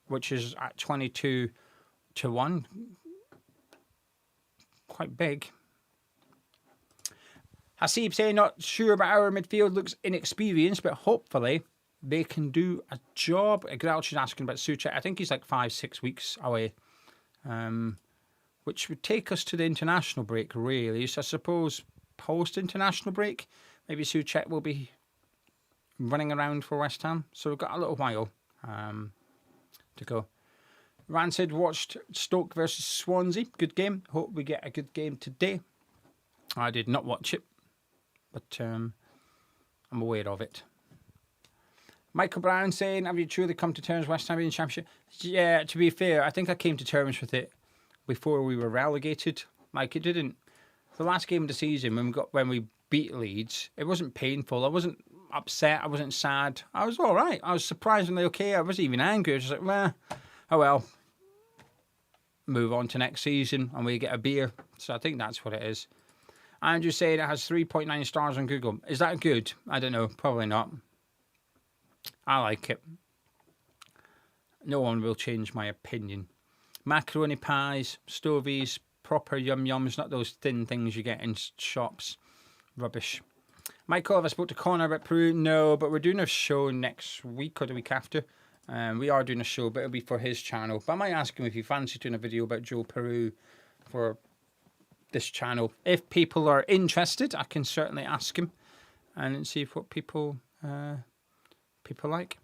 which is at 22 to 1. Quite big. Hasib saying not sure about our midfield, looks inexperienced, but hopefully they can do a job. Grouch is asking about Souček. I think he's like 5-6 weeks away, which would take us to the international break, really. So I suppose post-international break, maybe Souček will be running around for West Ham. So we've got a little while to go. Rancid watched Stoke versus Swansea. Good game. Hope we get a good game today. I did not watch it, but I'm aware of it. Michael Brown saying, have you truly come to terms with West Ham being Championship? Yeah, to be fair, I think I came to terms with it before we were relegated. Like, it didn't... The last game of the season, when we beat Leeds, it wasn't painful. I wasn't upset. I wasn't sad. I was all right. I was surprisingly okay. I wasn't even angry. I was just like, well, oh well. Move on to next season and we get a beer. So I think that's what it is. Andrew said it has 3.9 stars on Google. Is that good? I don't know. Probably not. I like it. No one will change my opinion. Macaroni pies, stovies, proper yum-yums, not those thin things you get in shops. Rubbish. Michael, have I spoke to Connor about Peru? No, but we're doing a show next week or the week after. We are doing a show, but it'll be for his channel. But I might ask him if he fancies doing a video about Joe Peru for this channel. If people are interested, I can certainly ask him and see what people like.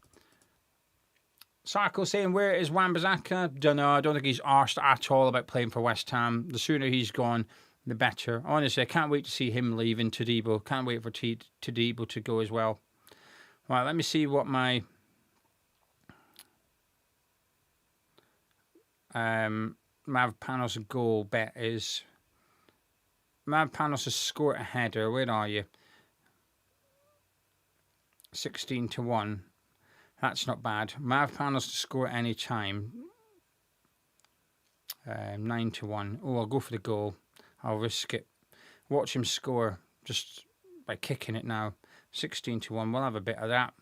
Sarko saying, where is Wan-Bissaka? Don't know. I don't think he's arsed at all about playing for West Ham. The sooner he's gone, the better. Honestly, I can't wait to see him leaving Todibo. Can't wait for Todibo to go as well. Right, let me see what my... Mavropanos' goal bet is. Mavropanos has scored a header. Where are you? 16 to 1. That's not bad. Mavropanos to score at any time. 9 to 1. Oh, I'll go for the goal. I'll risk it. Watch him score just by kicking it now. 16 to 1. We'll have a bit of that.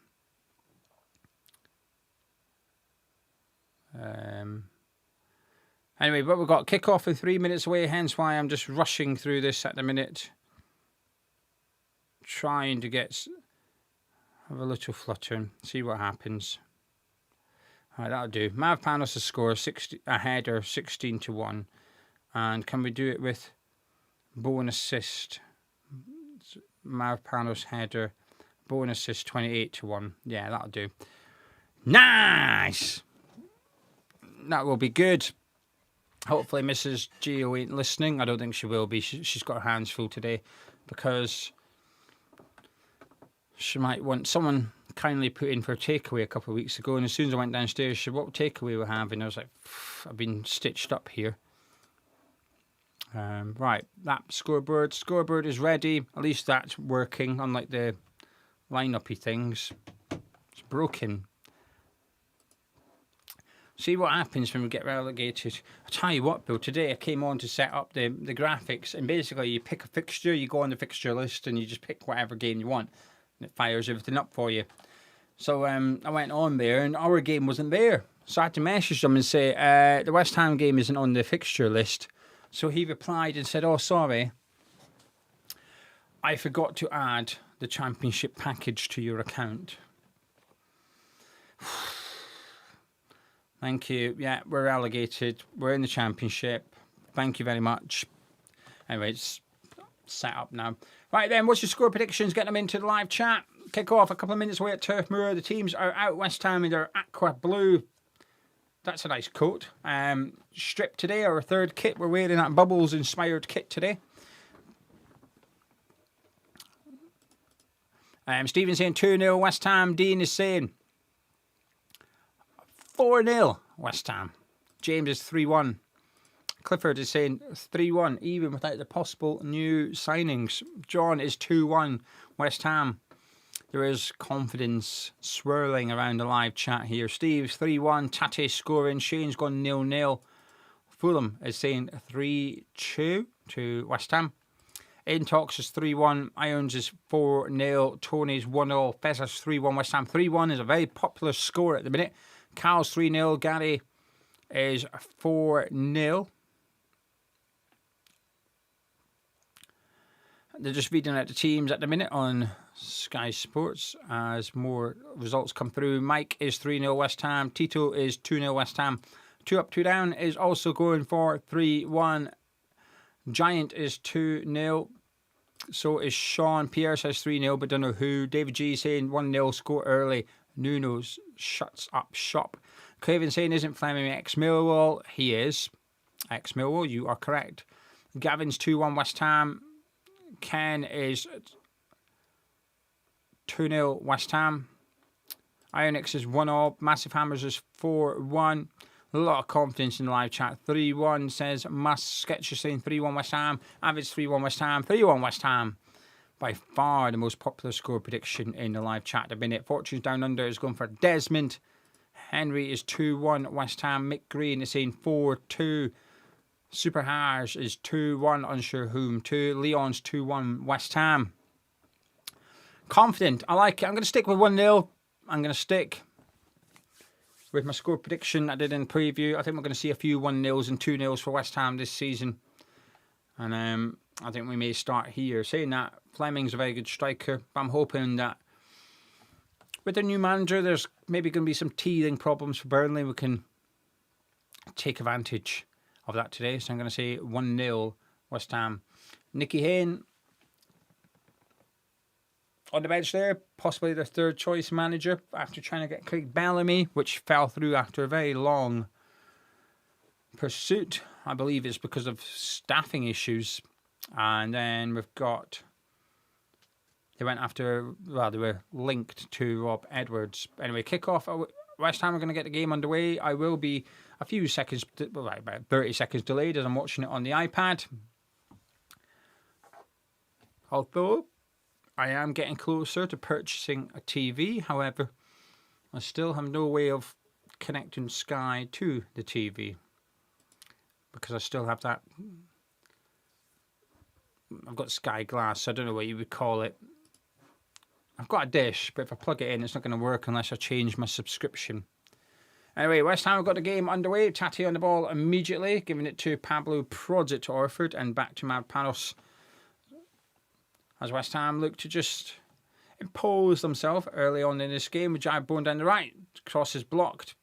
Anyway, but we've got kick-off in 3 minutes away, hence why I'm just rushing through this at the minute. Trying to have a little flutter, see what happens. All right, that'll do. Mavropanos has scored a header, 16 to 1. And can we do it with Bowen assist? Mavropanos header, Bowen assist, 28 to 1. Yeah, that'll do. Nice! That will be good. Hopefully Mrs. Gio ain't listening. I don't think she will be. She's got her hands full today because she might want someone kindly put in for a takeaway a couple of weeks ago. And as soon as I went downstairs, she said, what takeaway we're having? I was like, I've been stitched up here. Right, that scoreboard is ready. At least that's working, unlike the line-uppy things. It's broken. See what happens when we get relegated. I tell you what, Bill, today I came on to set up the graphics, and basically you pick a fixture, you go on the fixture list, and you just pick whatever game you want, and it fires everything up for you. So I went on there, and our game wasn't there. So I had to message them and say, the West Ham game isn't on the fixture list. So he replied and said, oh, sorry, I forgot to add the Championship package to your account. Thank you. Yeah, we're relegated. We're in the Championship. Thank you very much. Anyway, it's set up now. Right then, what's your score predictions? Get them into the live chat. Kick off a couple of minutes away at Turf Moor. The teams are out. West Ham in their aqua blue. That's a nice coat. Strip today, our third kit. We're wearing that Bubbles-inspired kit today. Stephen saying 2-0 West Ham. Dean is saying 4-0 West Ham. James is 3-1. Clifford is saying 3-1, even without the possible new signings. John is 2-1 West Ham. There is confidence swirling around the live chat here. Steve's 3-1. Tate scoring. Shane's gone 0-0. Fulham is saying 3-2 to West Ham. Intox is 3-1. Irons is 4-0. Tony's 1-0. Fezza's 3-1. West Ham 3-1 is a very popular score at the minute. Cal's 3-0. Gary is 4-0. They're just reading out the teams at the minute on Sky Sports as more results come through. Mike is 3-0 West Ham. Tito is 2-0 West Ham. 2 up, 2 down is also going for 3-1. Giant is 2-0. So is Sean. Pierre says 3-0, but don't know who. David G saying 1-0, score early. Nuno's shuts up shop. Craven saying, isn't Fleming ex-Millwall? He is. Ex-Millwall, you are correct. Gavin's 2-1 West Ham. Ken is 2-0 West Ham. Ionix is 1-0. Massive Hammers is 4-1. A lot of confidence in the live chat. 3-1 says Mass Sketch is saying 3-1 West Ham. Avid's 3-1 West Ham. 3-1 West Ham. By far the most popular score prediction in the live chat at the minute. Fortunes Down Under is going for Desmond. Henry is 2-1 West Ham. Mick Green is saying 4-2. Super Harsh is 2-1, unsure whom 2. Leon's 2-1 West Ham. Confident. I like it. I'm going to stick with 1-0. I'm going to stick with my score prediction I did in preview. I think we're going to see a few 1-0s and 2-0s for West Ham this season. And I think we may start here. Saying that, Fleming's a very good striker. But I'm hoping that with the new manager, there's maybe going to be some teething problems for Burnley. We can take advantage of that today. So I'm going to say 1-0 West Ham. Nicky Hayne on the bench there, possibly their third choice manager after trying to get Craig Bellamy, which fell through after a very long pursuit. I believe it's because of staffing issues. And then we've got, they went after, well, they were linked to Rob Edwards. Anyway, kickoff. West Ham are going to get the game underway. I will be a few seconds, well, about 30 seconds delayed as I'm watching it on the iPad. Although I am getting closer to purchasing a TV. However, I still have no way of connecting Sky to the TV because I still have that. I've got Sky Glass, so I don't know what you would call it. I've got a dish, but if I plug it in, it's not going to work unless I change my subscription. Anyway, West Ham have got the game underway. Tati on the ball immediately, giving it to Pablo, prods it to Orford, and back to Mavpanos. As West Ham look to just impose themselves early on in this game with Jared Bourne down the right. Cross is blocked.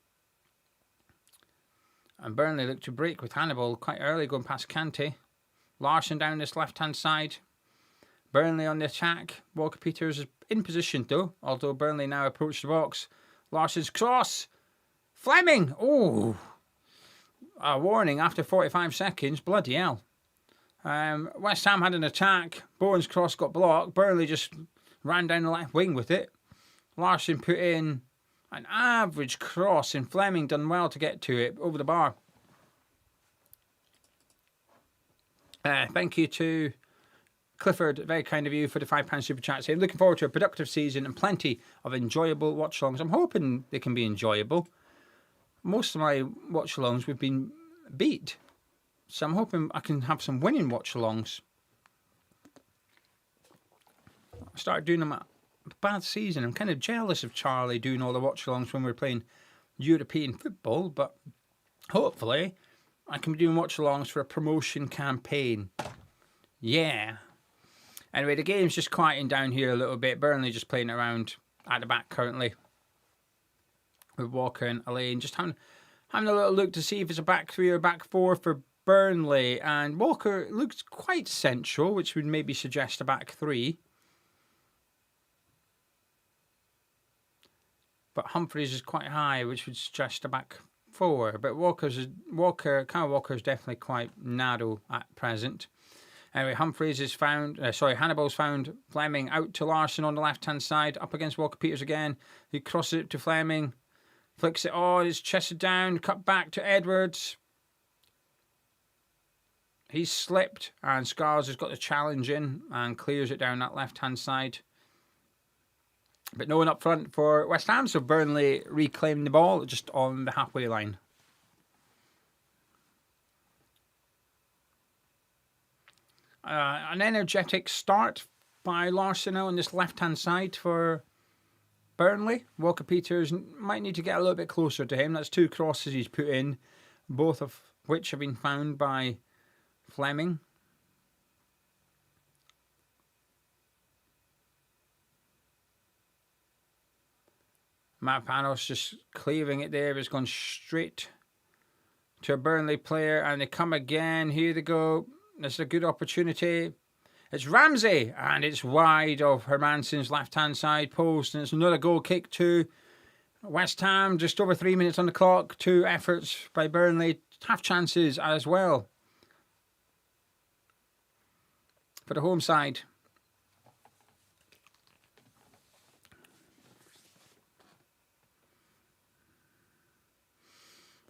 And Burnley look to break with Hannibal quite early, going past Kante. Larson down this left-hand side. Burnley on the attack. Walker Peters is in position though, although Burnley now approach the box. Larson's cross. Fleming! Oh! a warning after 45 seconds. Bloody hell. West Ham had an attack. Bowen's cross got blocked. Burnley just ran down the left wing with it. Larson put in an average cross, and Fleming done well to get to it over the bar. Thank you to Clifford, very kind of you, for the £5 super chat. Saying, looking forward to a productive season and plenty of enjoyable watch-alongs. I'm hoping they can be enjoyable. Most of my watch-alongs we've been beat, so I'm hoping I can have some winning watch-alongs. I started doing them at a bad season. I'm kind of jealous of Charlie doing all the watch-alongs when we're playing European football, but hopefully I can be doing watch-alongs for a promotion campaign. Yeah. Anyway, the game's just quieting down here a little bit. Burnley just playing around at the back currently with Walker and Elaine. Just having a little look to see if it's a back three or back four for Burnley. And Walker looks quite central, which would maybe suggest a back three. But Humphreys is quite high, which would suggest a back four. But Kyle Walker is definitely quite narrow at present. Anyway, Humphreys is found. Hannibal's found Fleming out to Larson on the left-hand side, up against Walker-Peters again. He crosses it to Fleming, flicks it on, is chested down, cut back to Edwards. He's slipped, and Scars has got the challenge in and clears it down that left-hand side. But no one up front for West Ham, so Burnley reclaiming the ball just on the halfway line. An energetic start by Larson on this left-hand side for Burnley. Walker-Peters might need to get a little bit closer to him. That's two crosses he's put in, both of which have been found by Fleming. Matt Panos just cleaving it there. It's gone straight to a Burnley player, and they come again. Here they go. This is a good opportunity. It's Ramsey, and it's wide of Hermansen's left-hand side post, and it's another goal kick to West Ham. Just over 3 minutes on the clock. Two efforts by Burnley. Half chances as well for the home side.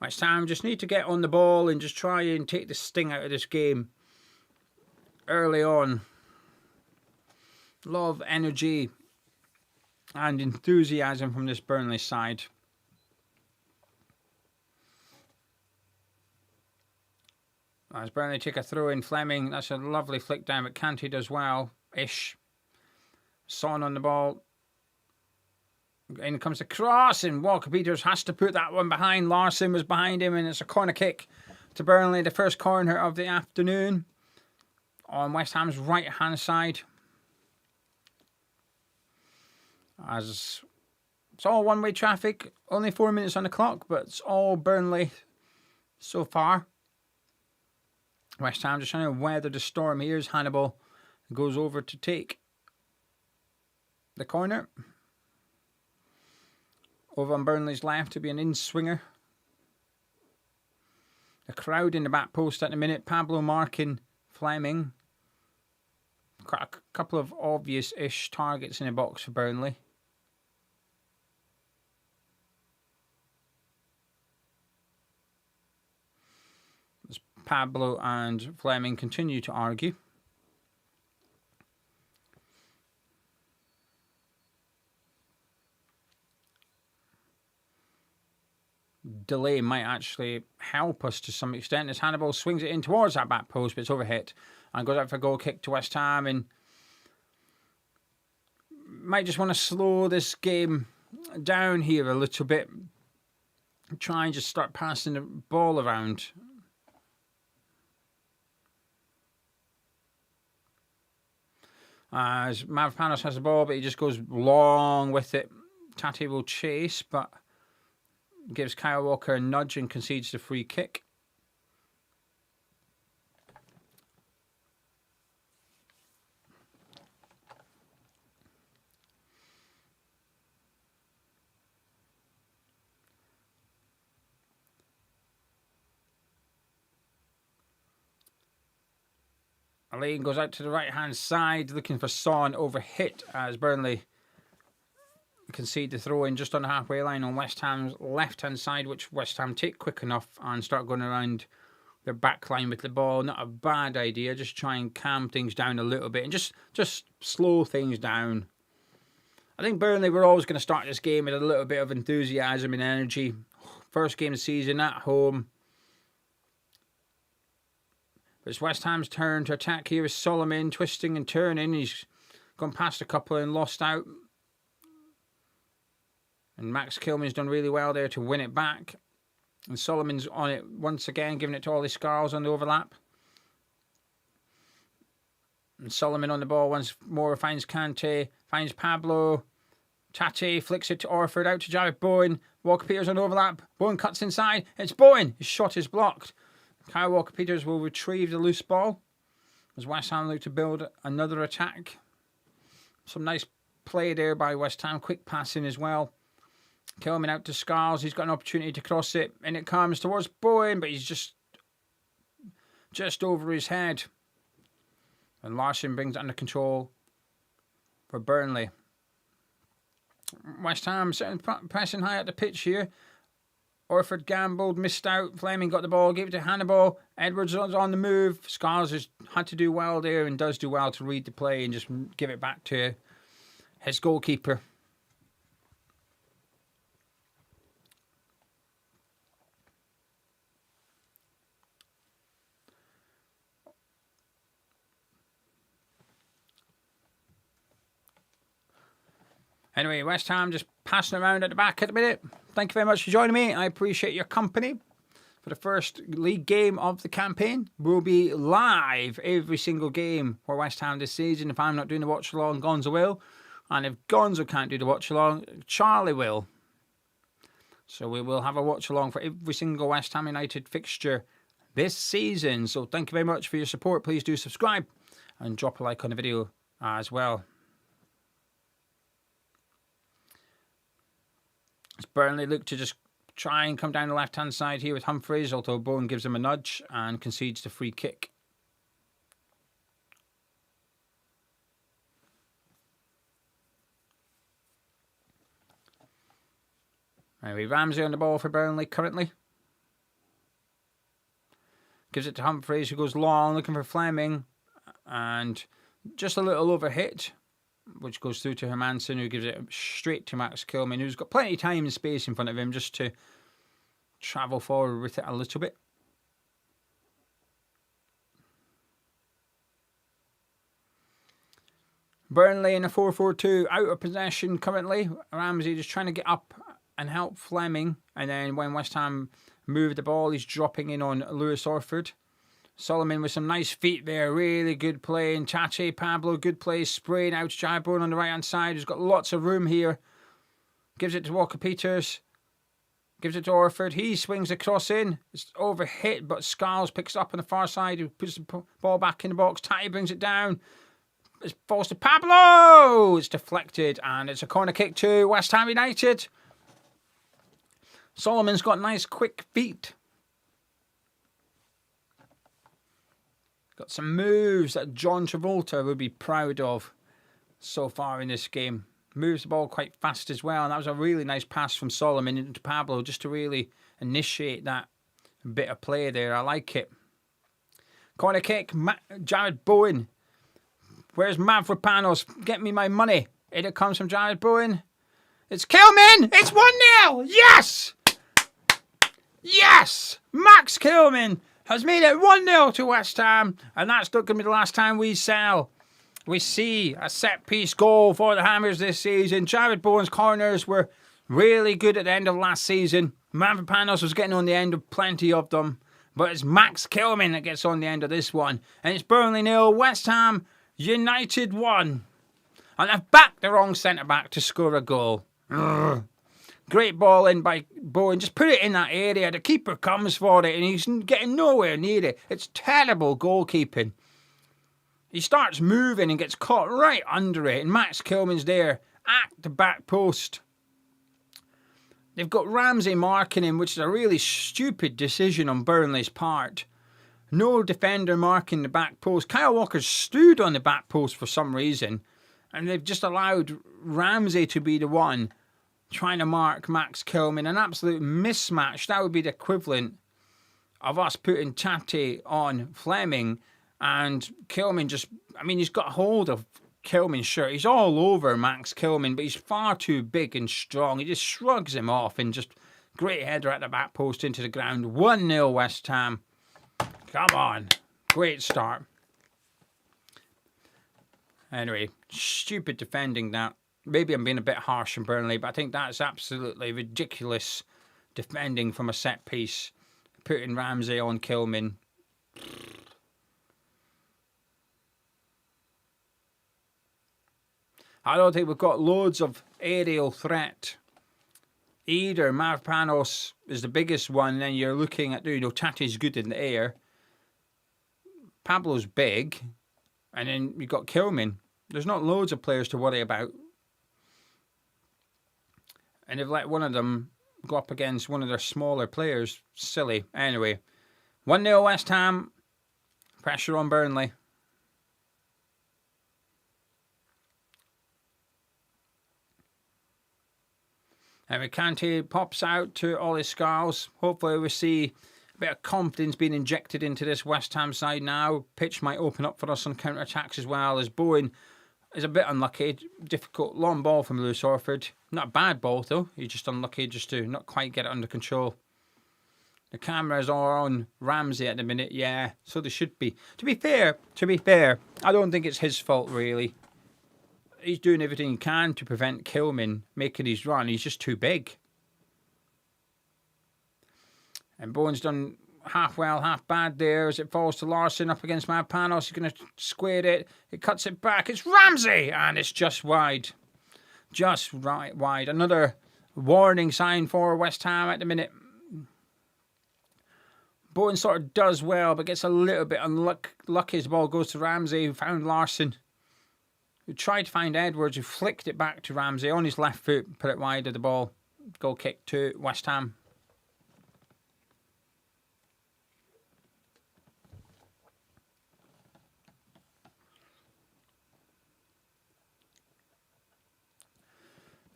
West Ham just need to get on the ball and just try and take the sting out of this game early on. A lot of energy and enthusiasm from this Burnley side. As Burnley take a throw in, Fleming, that's a lovely flick down, but Kante does well ish. Son on the ball. In comes the cross, and Walker-Peters has to put that one behind. Larson was behind him, and it's a corner kick to Burnley, the first corner of the afternoon on West Ham's right-hand side. As it's all one-way traffic, only 4 minutes on the clock, but it's all Burnley so far. West Ham just trying to weather the storm. Here's Hannibal, goes over to take the corner. Over on Burnley's left to be an in-swinger. The crowd in the back post at the minute. Pablo marking Fleming. Quite a couple of obvious-ish targets in the box for Burnley. As Pablo and Fleming continue to argue. Delay might actually help us to some extent as Hannibal swings it in towards that back post, but it's overhit and goes out for a goal kick to West Ham, and might just want to slow this game down here a little bit, try and just start passing the ball around. As Mavropanos has the ball, but he just goes long with it. Tate will chase, but gives Kyle Walker a nudge and concedes the free kick. Elaine goes out to the right-hand side, looking for Son, overhit as Burnley concede the throw-in just on the halfway line on West Ham's left-hand side, which West Ham take quick enough and start going around their back line with the ball. Not a bad idea. Just try and calm things down a little bit and just slow things down. I think Burnley were always going to start this game with a little bit of enthusiasm and energy. First game of the season at home. But it's West Ham's turn to attack here with Solomon twisting and turning. He's gone past a couple and lost out. And Max Kilman's done really well there to win it back. And Solomon's on it once again, giving it to Ollie Scarles on the overlap. And Solomon on the ball once more, finds Kante, finds Pablo. Tate flicks it to Orford, out to Jared Bowen. Walker-Peters on overlap. Bowen cuts inside. It's Bowen. His shot is blocked. Kyle Walker-Peters will retrieve the loose ball as West Ham look to build another attack. Some nice play there by West Ham. Quick passing as well. Kilman out to Scarles. He's got an opportunity to cross it. And it comes towards Bowen, but he's just over his head. And Larson brings it under control for Burnley. West Ham sitting pressing high at the pitch here. Orford gambled, missed out. Fleming got the ball, gave it to Hannibal. Edwards was on the move. Scarles has had to do well there and does do well to read the play and just give it back to his goalkeeper. Anyway, West Ham just passing around at the back at the minute. Thank you very much for joining me. I appreciate your company for the first league game of the campaign. We'll be live every single game for West Ham this season. If I'm not doing the watch-along, Gonzo will. And if Gonzo can't do the watch-along, Charlie will. So we will have a watch-along for every single West Ham United fixture this season. So thank you very much for your support. Please do subscribe and drop a like on the video as well. Burnley look to just try and come down the left-hand side here with Humphreys, although Bowen gives him a nudge and concedes the free kick. Anyway, Ramsey on the ball for Burnley currently. Gives it to Humphreys, who goes long, looking for Fleming. And just a little overhit, which goes through to Hermansen, who gives it straight to Max Kilman, who's got plenty of time and space in front of him just to travel forward with it a little bit. Burnley in a 4-4-2, out of possession currently. Ramsey just trying to get up and help Fleming. And then when West Ham move the ball, he's dropping in on Lewis Orford. Solomon with some nice feet there. Really good play. And Tate, Pablo, good play. Spraying out to Jaiborn on the right-hand side. He's got lots of room here. Gives it to Walker-Peters. Gives it to Orford. He swings across in. It's overhit, but Scarles picks it up on the far side. He puts the ball back in the box. Tate brings it down. It's falls to Pablo. It's deflected, and it's a corner kick to West Ham United. Solomon's got nice quick feet. Got some moves that John Travolta would be proud of so far in this game. Moves the ball quite fast as well. And that was a really nice pass from Solomon into Pablo just to really initiate that bit of play there. I like it. Corner kick, Jared Bowen. Where's Mavropanos? Get me my money. And it comes from Jared Bowen. It's Kilman! It's 1-0! Yes! Yes! Max Kilman has made it 1-0 to West Ham, and that's not going to be the last time we see a set-piece goal for the Hammers this season. Jared Bowen's corners were really good at the end of last season. Mavropanos was getting on the end of plenty of them, but it's Max Kilman that gets on the end of this one. And it's Burnley 0, West Ham United 1. And I've backed the wrong centre-back to score a goal. Ugh. Great ball in by Bowen. Just put it in that area. The keeper comes for it and he's getting nowhere near it. It's terrible goalkeeping. He starts moving and gets caught right under it. And Max Kilman's there at the back post. They've got Ramsey marking him, which is a really stupid decision on Burnley's part. No defender marking the back post. Kyle Walker stood on the back post for some reason, and they've just allowed Ramsey to be the one trying to mark Max Kilman. An absolute mismatch. That would be the equivalent of us putting Tati on Fleming, and Kilman just, I mean, he's got hold of Kilman's shirt. He's all over Max Kilman, but he's far too big and strong. He just shrugs him off, and just great header at the back post into the ground. 1-0 West Ham. Come on. Great start. Anyway, stupid defending that. Maybe I'm being a bit harsh on Burnley, but I think that's absolutely ridiculous defending from a set piece. Putting Ramsey on Kilman. I don't think we've got loads of aerial threat either. Mavropanos is the biggest one. Then you're looking at, Tati's good in the air. Pablo's big. And then you've got Kilman. There's not loads of players to worry about. And they've let one of them go up against one of their smaller players. Silly. Anyway, 1-0 West Ham. Pressure on Burnley. And Kante pops out to Ollie Scarles. Hopefully we see a bit of confidence being injected into this West Ham side now. Pitch might open up for us on counter-attacks as well, as Bowen is a bit unlucky. Difficult long ball from Lewis Orford. Not a bad ball though. He's just unlucky just to not quite get it under control. The cameras are on Ramsey at the minute. Yeah, so they should be. To be fair, I don't think it's his fault really. He's doing everything he can to prevent Kilman making his run. He's just too big. And Bowen's done half well, half bad there as it falls to Larson up against Mavropanos. He's going to square it. It cuts it back. It's Ramsey! And it's just wide. Just right wide. Another warning sign for West Ham at the minute. Bowen sort of does well, but gets a little bit unlucky as the ball goes to Ramsey, who found Larson. Who tried to find Edwards, who flicked it back to Ramsey on his left foot, put it wide of the ball. Goal kick to West Ham.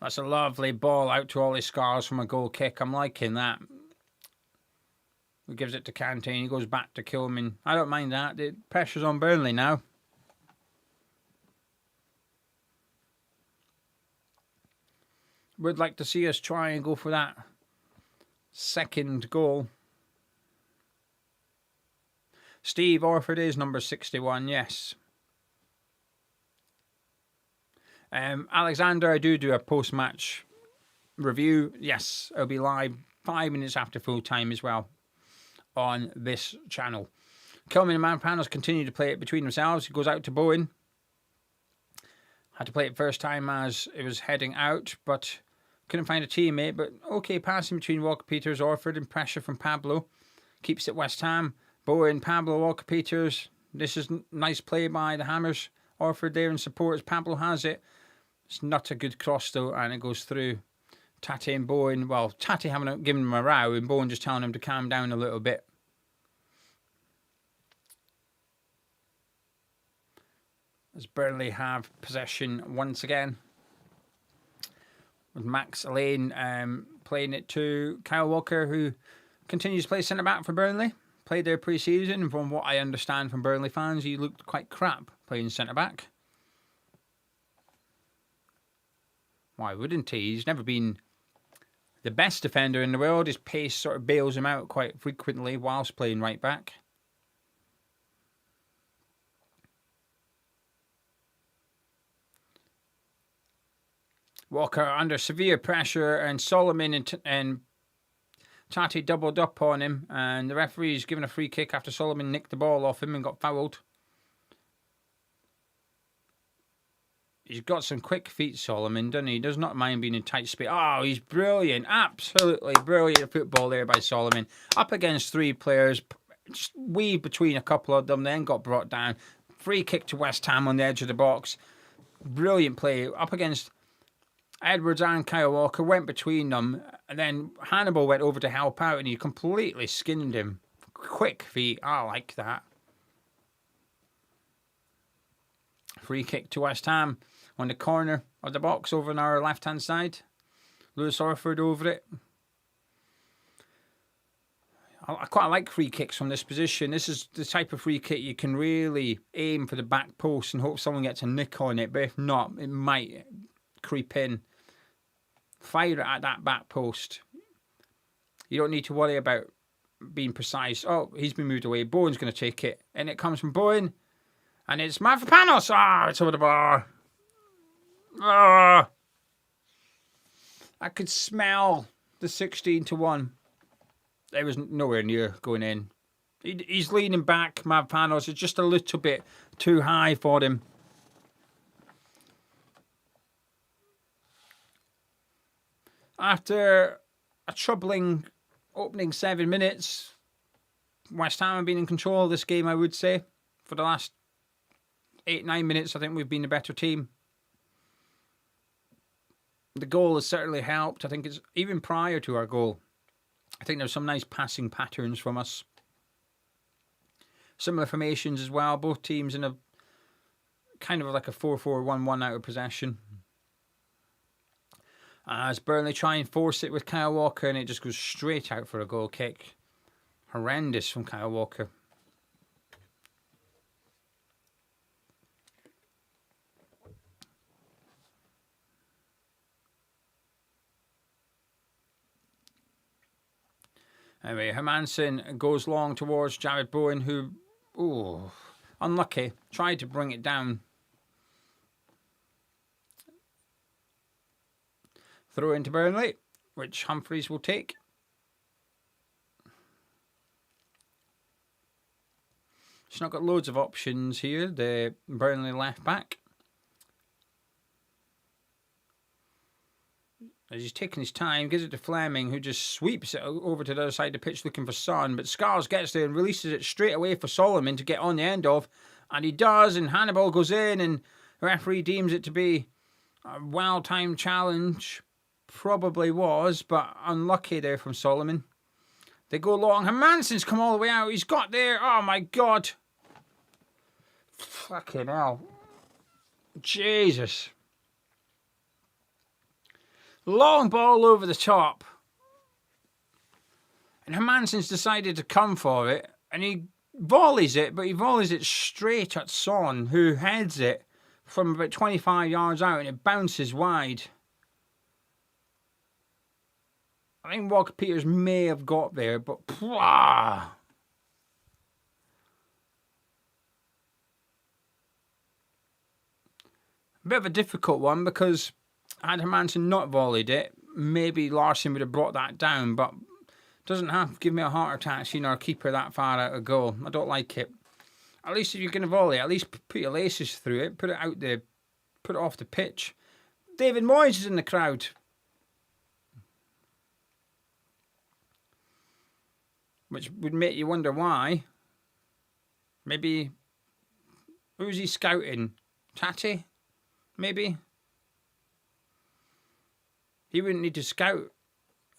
That's a lovely ball out to Ollie Scarles from a goal kick. I'm liking that. He gives it to Kante and he goes back to Kilman. I don't mind that. The pressure's on Burnley now. Would like to see us try and go for that second goal. Steve Orford is number 61, yes. Alexander, I do a post-match review. Yes, it'll be live 5 minutes after full time as well on this channel. Kilman and Mavropanos continue to play it between themselves. He goes out to Bowen. Had to play it first time as it was heading out, but couldn't find a teammate. But okay, passing between Walker-Peters, Orford, and pressure from Pablo. Keeps it West Ham. Bowen, Pablo, Walker-Peters. This is nice play by the Hammers. Orford there in support as Pablo has it. It's not a good cross though, and it goes through Tati and Bowen. Well, Tati haven't given him a row, and Bowen just telling him to calm down a little bit. As Burnley have possession once again. With Max Lane playing it to Kyle Walker, who continues to play centre-back for Burnley. Played there pre-season, and from what I understand from Burnley fans, he looked quite crap playing centre-back. Why wouldn't he? He's never been the best defender in the world. His pace sort of bails him out quite frequently whilst playing right-back. Walker under severe pressure, and Solomon and Tati doubled up on him, and the referee's given a free kick after Solomon nicked the ball off him and got fouled. He's got some quick feet, Solomon, doesn't he? He does not mind being in tight space. Oh, he's brilliant. Absolutely brilliant football there by Solomon. Up against three players, just weaved between a couple of them, then got brought down. Free kick to West Ham on the edge of the box. Brilliant play. Up against Edwards and Kyle Walker, went between them, and then Hannibal went over to help out, and he completely skinned him. quick feet. I like that. Free kick to West Ham on the corner of the box over on our left-hand side. Lewis Orford over it. I quite like free kicks from this position. This is the type of free kick you can really aim for the back post and hope someone gets a nick on it. But if not, it might creep in. Fire it at that back post. You don't need to worry about being precise. Oh, he's been moved away. Bowen's going to take it. And it comes from Bowen. And it's Mavropanos. Ah, it's over the bar. Ah. I could smell the 16-1. It was nowhere near going in. He's leaning back, Mavropanos. It's just a little bit too high for him. After a troubling opening 7 minutes, West Ham have been in control of this game, I would say. For the last 8-9 minutes, I think we've been the better team. The goal has certainly helped. I think it's even prior to our goal. I think there's some nice passing patterns from us. Similar formations as well. Both teams in a kind of like a 4-4-1-1 out of possession. As Burnley try and force it with Kyle Walker, and it just goes straight out for a goal kick. Horrendous from Kyle Walker. Anyway, Hermansen goes long towards Jared Bowen, who, unlucky, tried to bring it down. Throw into Burnley, which Humphreys will take. She's not got loads of options here, the Burnley left back. As he's taking his time, gives it to Fleming, who just sweeps it over to the other side of the pitch looking for Son. But Scars gets there and releases it straight away for Solomon to get on the end of. And he does, and Hannibal goes in, and the referee deems it to be a well-timed challenge. Probably was, but unlucky there from Solomon. They go long. Hermansen's come all the way out. He's got there. Oh, my God. Fucking hell. Jesus. Long ball over the top. And Hermansen's decided to come for it. And he volleys it, but he volleys it straight at Son, who heads it from about 25 yards out, and it bounces wide. I think Walker Peters may have got there, but a bit of a difficult one, because had Hermansen not volleyed it, maybe Larson would have brought that down, but doesn't have to give me a heart attack seeing our keeper that far out of goal. I don't like it. At least if you're going to volley, at least put your laces through it, put it out there, put it off the pitch. David Moyes is in the crowd. Which would make you wonder why. Maybe, who's he scouting? Tati? Maybe? He wouldn't need to scout,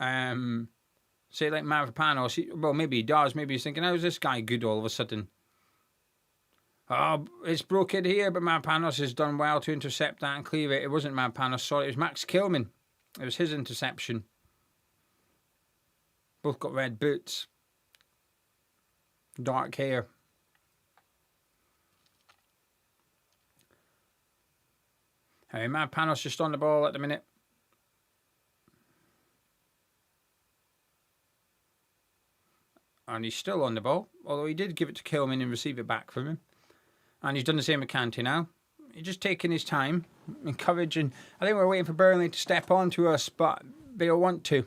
say like Mavropanos. Well, maybe he does. Maybe he's thinking, how's this guy good all of a sudden? Oh, it's broken here, but Mavropanos has done well to intercept that and clear it. It wasn't Mavropanos, sorry, it was Max Kilman. It was his interception. Both got red boots. Dark hair. Hey, Mavropanos just on the ball at the minute. And he's still on the ball, although he did give it to Kilman and receive it back from him. And he's done the same with Kante now. He's just taking his time, encouraging. I think we're waiting for Burnley to step on to us, but they don't want to.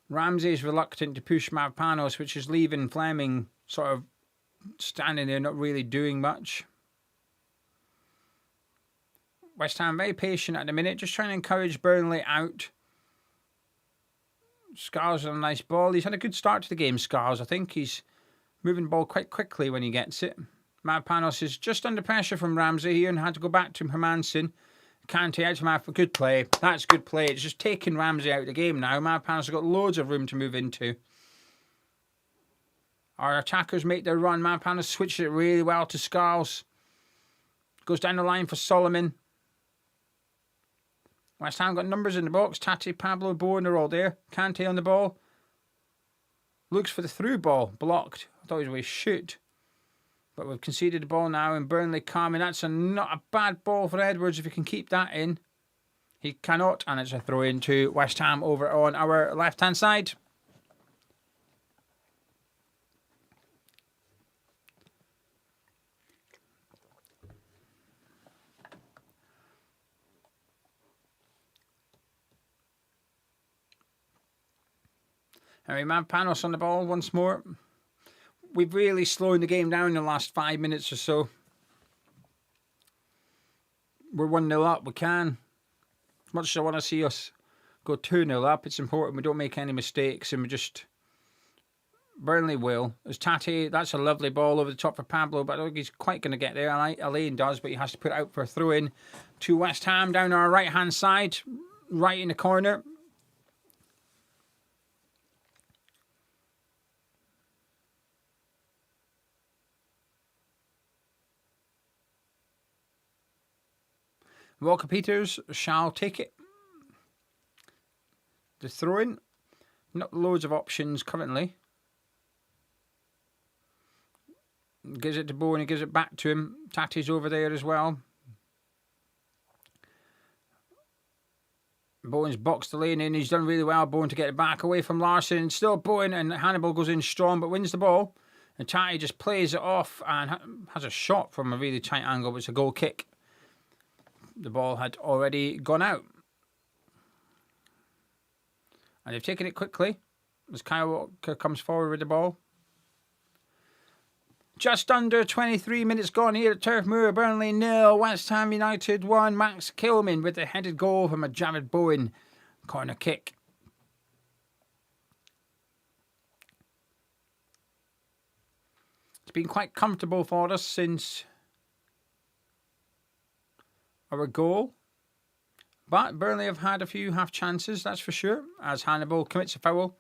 Ramsey is reluctant to push Mavropanos, which is leaving Fleming sort of standing there, not really doing much. West Ham very patient at the minute, just trying to encourage Burnley out. Scars on a nice ball. He's had a good start to the game, Scars. I think he's moving the ball quite quickly when he gets it. Mavropanos is just under pressure from Ramsey here and had to go back to Hermansen. Kante out to Mavropanos. Good play. That's good play. It's just taking Ramsey out of the game now. Mavropanos has got loads of room to move into. Our attackers make their run. Manpana switches it really well to Scarles. Goes down the line for Solomon. West Ham got numbers in the box. Tati, Pablo, Bowen are all there. Kante on the ball. Looks for the through ball. Blocked. I thought he was going to shoot. But we've conceded the ball now. And Burnley calming. That's not a bad ball for Edwards if he can keep that in. He cannot. And it's a throw in to West Ham over on our left-hand side. Harry Manpanos on the ball once more. We've really slowed the game down in the last 5 minutes or so. We're 1-0 up. We can. As much as I want to see us go 2-0 up, it's important we don't make any mistakes and we just... Burnley will. As Tati, that's a lovely ball over the top for Pablo, but I don't think he's quite going to get there. Elaine does, but he has to put it out for a throw-in to West Ham down our right-hand side, right in the corner. Walker Peters shall take it. The throw-in. Not loads of options currently. Gives it to Bowen, he gives it back to him. Tati's over there as well. Bowen's boxed the lane in. He's done really well, Bowen, to get it back away from Larson. Still Bowen, and Hannibal goes in strong but wins the ball. And Tati just plays it off and has a shot from a really tight angle, but it's a goal kick. The ball had already gone out. And they've taken it quickly as Kyle Walker comes forward with the ball. Just under 23 minutes gone here at Turf Moor. Burnley 0, West Ham United 1. Max Kilman with the headed goal from a Jared Bowen corner kick. It's been quite comfortable for us since our goal. But Burnley have had a few half chances, that's for sure, as Hannibal commits a foul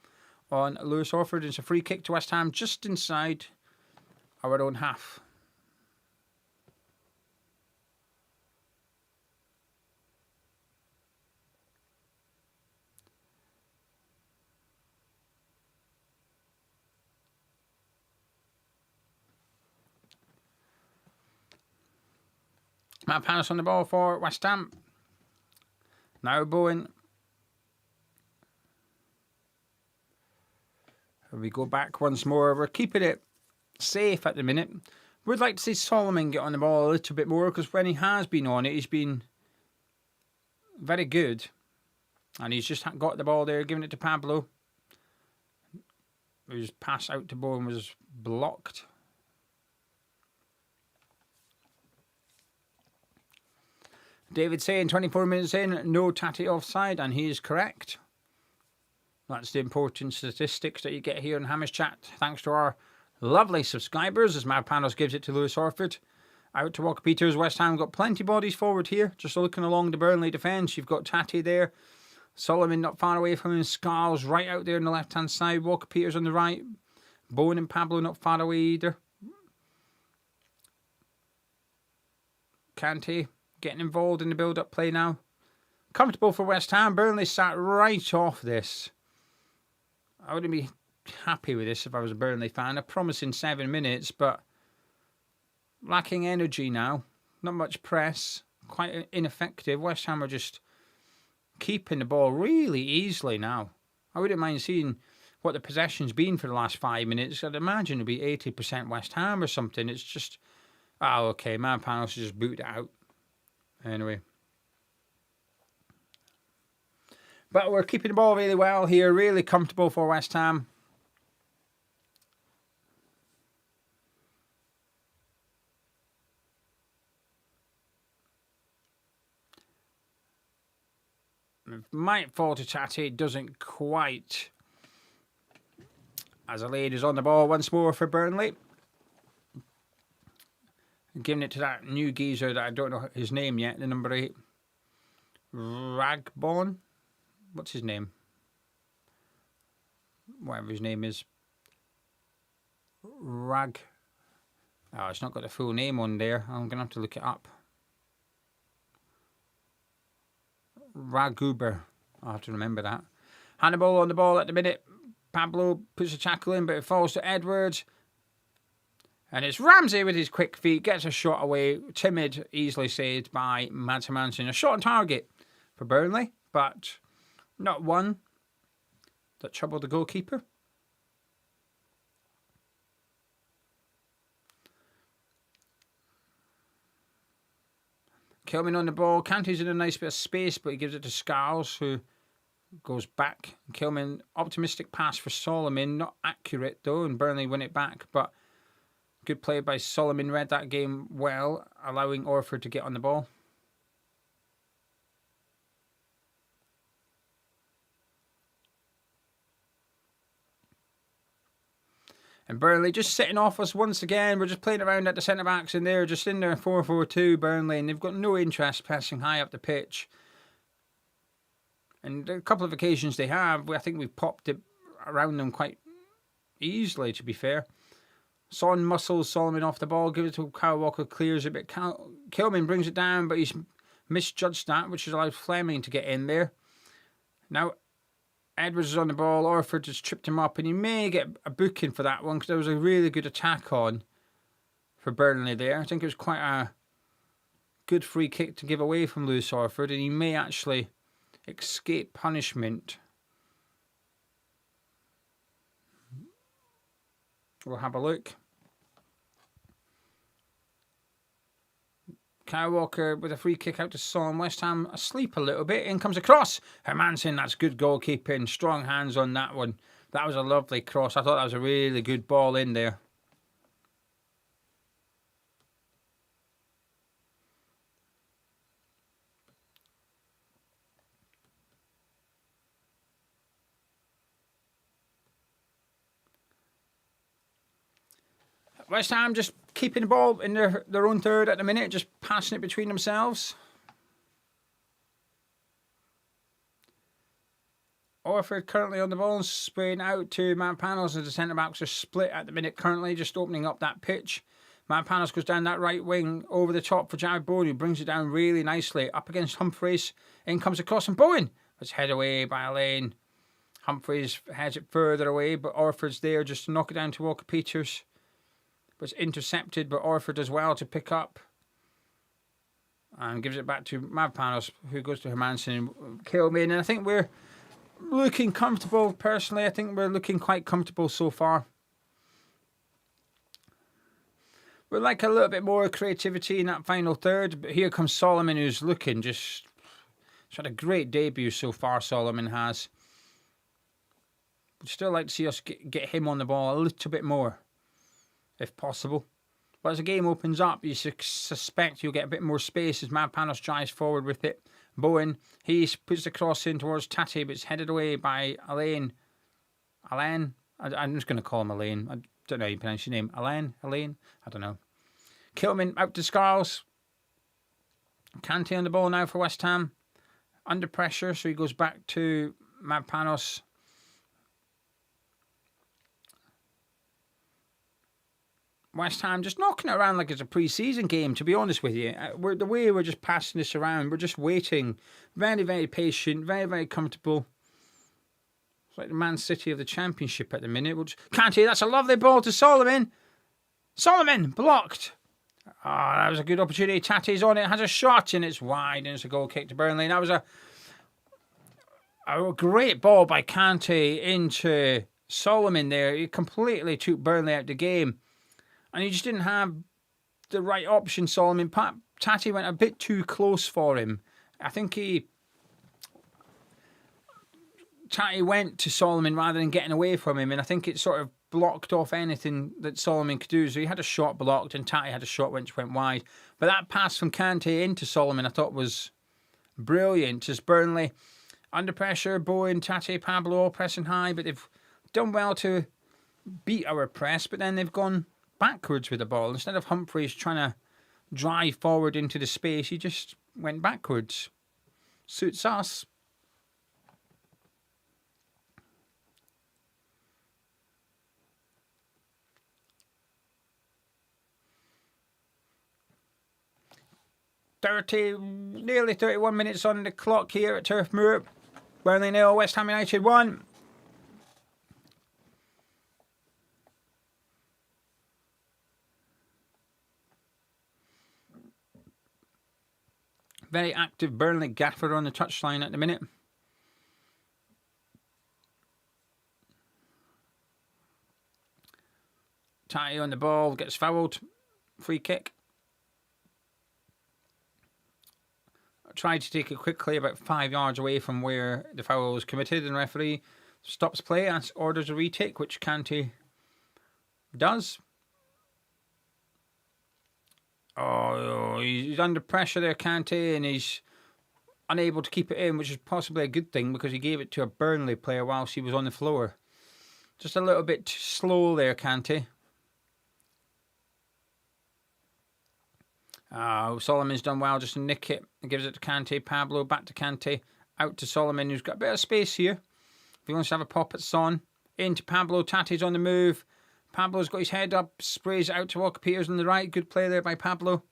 on Lewis Orford. It's a free kick to West Ham just inside our own half. Matt Panis on the ball for West Ham. Now Bowen. We go back once more. We're keeping it safe at the minute. We'd like to see Solomon get on the ball a little bit more, because when he has been on it, he's been very good. And he's just got the ball there, giving it to Pablo. His pass out to Bowen was blocked. David saying 24 minutes in, no Tati offside, and he is correct. That's the important statistics that you get here in Hamish Chat, thanks to our lovely subscribers, as Matt Panos gives it to Lewis Orford. Out to Walker Peters. West Ham got plenty bodies forward here, just looking along the Burnley defence. You've got Tati there, Solomon not far away from him, Scarles right out there on the left-hand side, Walker Peters on the right, Bowen and Pablo not far away either. Kante getting involved in the build-up play now. Comfortable for West Ham. Burnley sat right off this. I wouldn't be happy with this if I was a Burnley fan. A promising 7 minutes, but lacking energy now. Not much press. Quite ineffective. West Ham are just keeping the ball really easily now. I wouldn't mind seeing what the possession's been for the last 5 minutes. I'd imagine it'd be 80% West Ham or something. It's just... Oh, okay. Man Panos just booted it out. Anyway. But we're keeping the ball really well here. Really comfortable for West Ham. It might fall to Tati. It doesn't quite. As Elaine is on the ball once more for Burnley. Giving it to that new geezer that I don't know his name yet, the number 8. Ragbon? What's his name? Whatever his name is. Rag. Oh, it's not got the full name on there. I'm going to have to look it up. Raguber. I'll have to remember that. Hannibal on the ball at the minute. Pablo puts a tackle in, but it falls to Edwards. And it's Ramsey with his quick feet. Gets a shot away. Timid, easily saved by Mads Hermansen. A shot on target for Burnley, but not one that troubled the goalkeeper. Kilman on the ball. Kante's in a nice bit of space, but he gives it to Scarles, who goes back. Kilman, optimistic pass for Solomon. Not accurate, though, and Burnley win it back. But good play by Solomon. Read that game well, allowing Orford to get on the ball. And Burnley just sitting off us once again. We're just playing around at the centre-backs and they're just in there 4-4-2 Burnley. And they've got no interest pressing high up the pitch. And a couple of occasions they have, I think we've popped it around them quite easily, to be fair. Son muscles Solomon off the ball, gives it to Kyle Walker, clears it, but Kilman brings it down, but he's misjudged that, which has allowed Fleming to get in there. Now, Edwards is on the ball. Orford just tripped him up, and he may get a booking for that one because there was a really good attack on for Burnley there. I think it was quite a good free kick to give away from Lewis Orford, and he may actually escape punishment. We'll have a look. Kyle Walker with a free kick out to Son. West Ham asleep a little bit. In comes a cross. Hermansen, that's good goalkeeping. Strong hands on that one. That was a lovely cross. I thought that was a really good ball in there. West Ham just keeping the ball in their own third at the minute, just passing it between themselves. Orford currently on the ball and spraying out to Mavropanos as the centre-backs are split at the minute currently, just opening up that pitch. Mavropanos goes down that right wing over the top for Jared Bowen, who brings it down really nicely up against Humphreys. In comes across and Bowen. It's head away by Elaine. Humphreys heads it further away, but Orford's there just to knock it down to Walker Peters. But it's intercepted, but Orford as well to pick up. And gives it back to Mavropanos, who goes to Hermansen and Kilman. And I think we're looking comfortable, personally. I think we're looking quite comfortable so far. We'd like a little bit more creativity in that final third. But here comes Solomon, who's looking just... He's had a great debut so far, Solomon has. We'd still like to see us get him on the ball a little bit more, if possible. But as the game opens up, you suspect you'll get a bit more space as Mavropanos drives forward with it. Bowen, he puts the cross in towards Tate, but it's headed away by Elaine. Elaine? I'm just going to call him Elaine. I don't know how you pronounce your name. Elaine? I don't know. Kilman out to Scarles. Kante on the ball now for West Ham. Under pressure, so he goes back to Mavropanos. West Ham just knocking it around like it's a pre-season game, to be honest with you. The way we're just passing this around, we're just waiting. Very, very patient, very, very comfortable. It's like the Man City of the Championship at the minute. Kante, that's a lovely ball to Solomon. Solomon, blocked. Oh, that was a good opportunity. Tate's on it, has a shot, and it's wide, and it's a goal kick to Burnley. That was a great ball by Kante into Solomon there. He completely took Burnley out of the game. And he just didn't have the right option, Solomon. Tate went a bit too close for him. I think Tate went to Solomon rather than getting away from him. And I think it sort of blocked off anything that Solomon could do. So he had a shot blocked and Tate had a shot which went wide. But that pass from Kante into Solomon I thought was brilliant. Just Burnley under pressure. Bowen, Tate, Pablo all pressing high. But they've done well to beat our press. But then they've gone backwards with the ball. Instead of Humphreys trying to drive forward into the space, he just went backwards. Suits us. nearly 31 minutes on the clock here at Turf Moor. Burnley 0, West Ham United 1. Very active Burnley gaffer on the touchline at the minute. Tatty on the ball, gets fouled. Free kick. Tried to take it quickly about 5 yards away from where the foul was committed, and the referee stops play and orders a retake, which Kante does. Oh, he's under pressure there, Kante, and he's unable to keep it in, which is possibly a good thing because he gave it to a Burnley player whilst he was on the floor. Just a little bit too slow there, Kante. Solomon's done well just to nick it. He gives it to Kante. Pablo back to Kante. Out to Solomon, who's got a bit of space here. If he wants to have a pop at Son. Into Pablo. Tate's on the move. Pablo's got his head up. Sprays it out to Walker-Peters on the right. Good play there by Pablo.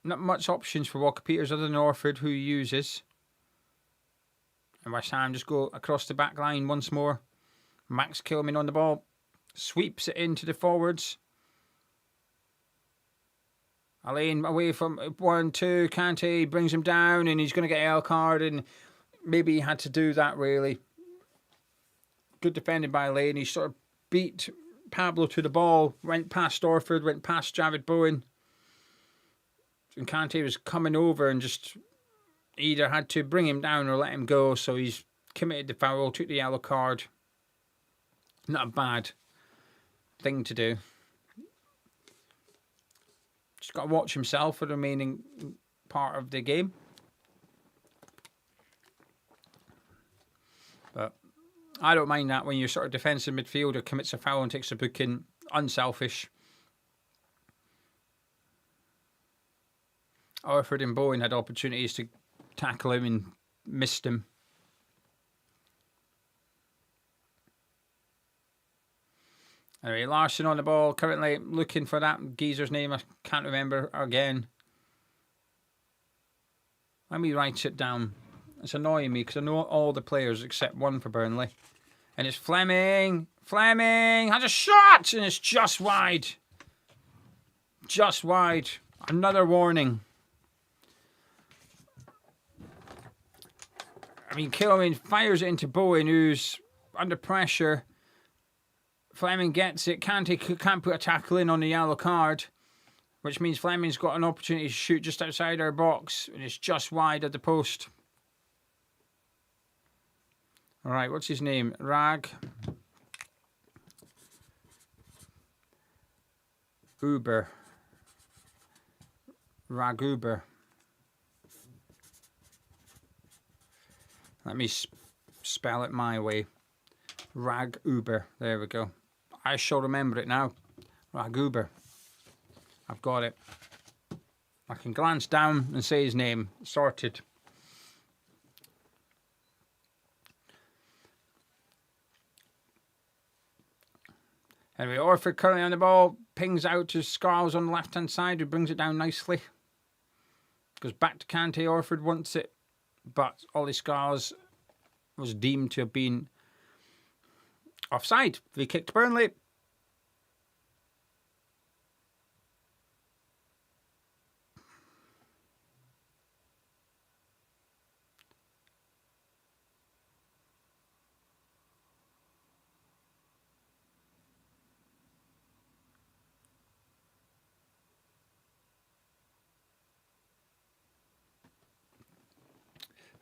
Not much options for Walker-Peters other than Orford, who he uses. And West Ham just go across the back line once more. Max Kilman on the ball. Sweeps it into the forwards. Alain away from 1-2. Kante brings him down and he's going to get a yellow card, and maybe he had to do that really. Good defending by Alain. He sort of beat Pablo to the ball, went past Orford, went past Javid Bowen. And Kante was coming over and just either had to bring him down or let him go, so he's committed the foul, took the yellow card. Not a bad thing to do. Just got to watch himself for the remaining part of the game. But I don't mind that when your sort of defensive midfielder commits a foul and takes a booking. Unselfish. Orford and Bowen had opportunities to tackle him and missed him. Anyway, Larson on the ball, currently looking for that geezer's name. I can't remember again. Let me write it down. It's annoying me because I know all the players except one for Burnley. And it's Fleming. Fleming has a shot and it's just wide. Just wide. Another warning. I mean, Kilman fires it into Bowen, who's under pressure. Fleming gets it. Kante can't put a tackle in on the yellow card, which means Fleming's got an opportunity to shoot just outside our box, and it's just wide of the post. All right, what's his name? Uber. Uber. Let me spell it my way. Uber. There we go. I shall remember it now. Uber. I've got it. I can glance down and say his name. Sorted. Anyway, Orford currently on the ball. Pings out to Scarles on the left-hand side, who brings it down nicely. Goes back to Kante. Orford wants it, but Ollie Scarles was deemed to have been offside. He kicked Burnley.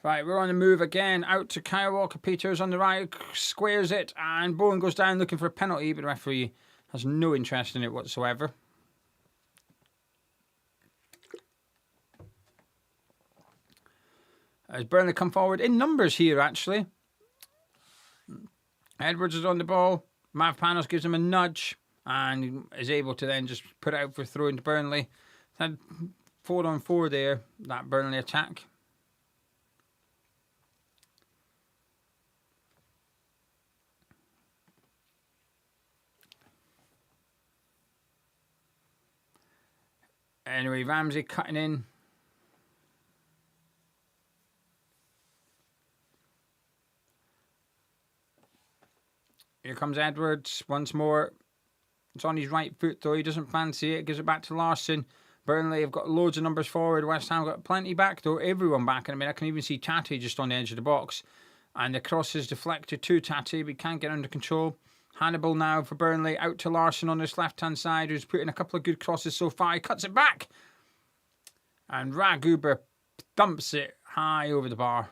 Right, we're on the move again. Out to Kyle Walker-Peters on the right. Squares it. And Bowen goes down looking for a penalty. But the referee has no interest in it whatsoever. As Burnley come forward in numbers here, actually. Edwards is on the ball. Mavpanos gives him a nudge. And is able to then just put it out for a throw into Burnley. Had 4-on-4 there, that Burnley attack. Anyway, Ramsey cutting in. Here comes Edwards once more. It's on his right foot, though. He doesn't fancy it. Gives it back to Larson. Burnley have got loads of numbers forward. West Ham got plenty back, though. Everyone back. And I mean, I can even see Tati just on the edge of the box. And the cross is deflected to Tati, but he can't get under control. Hannibal now for Burnley. Out to Larson on his left-hand side, who's put in a couple of good crosses so far. He cuts it back. And Raguber dumps it high over the bar.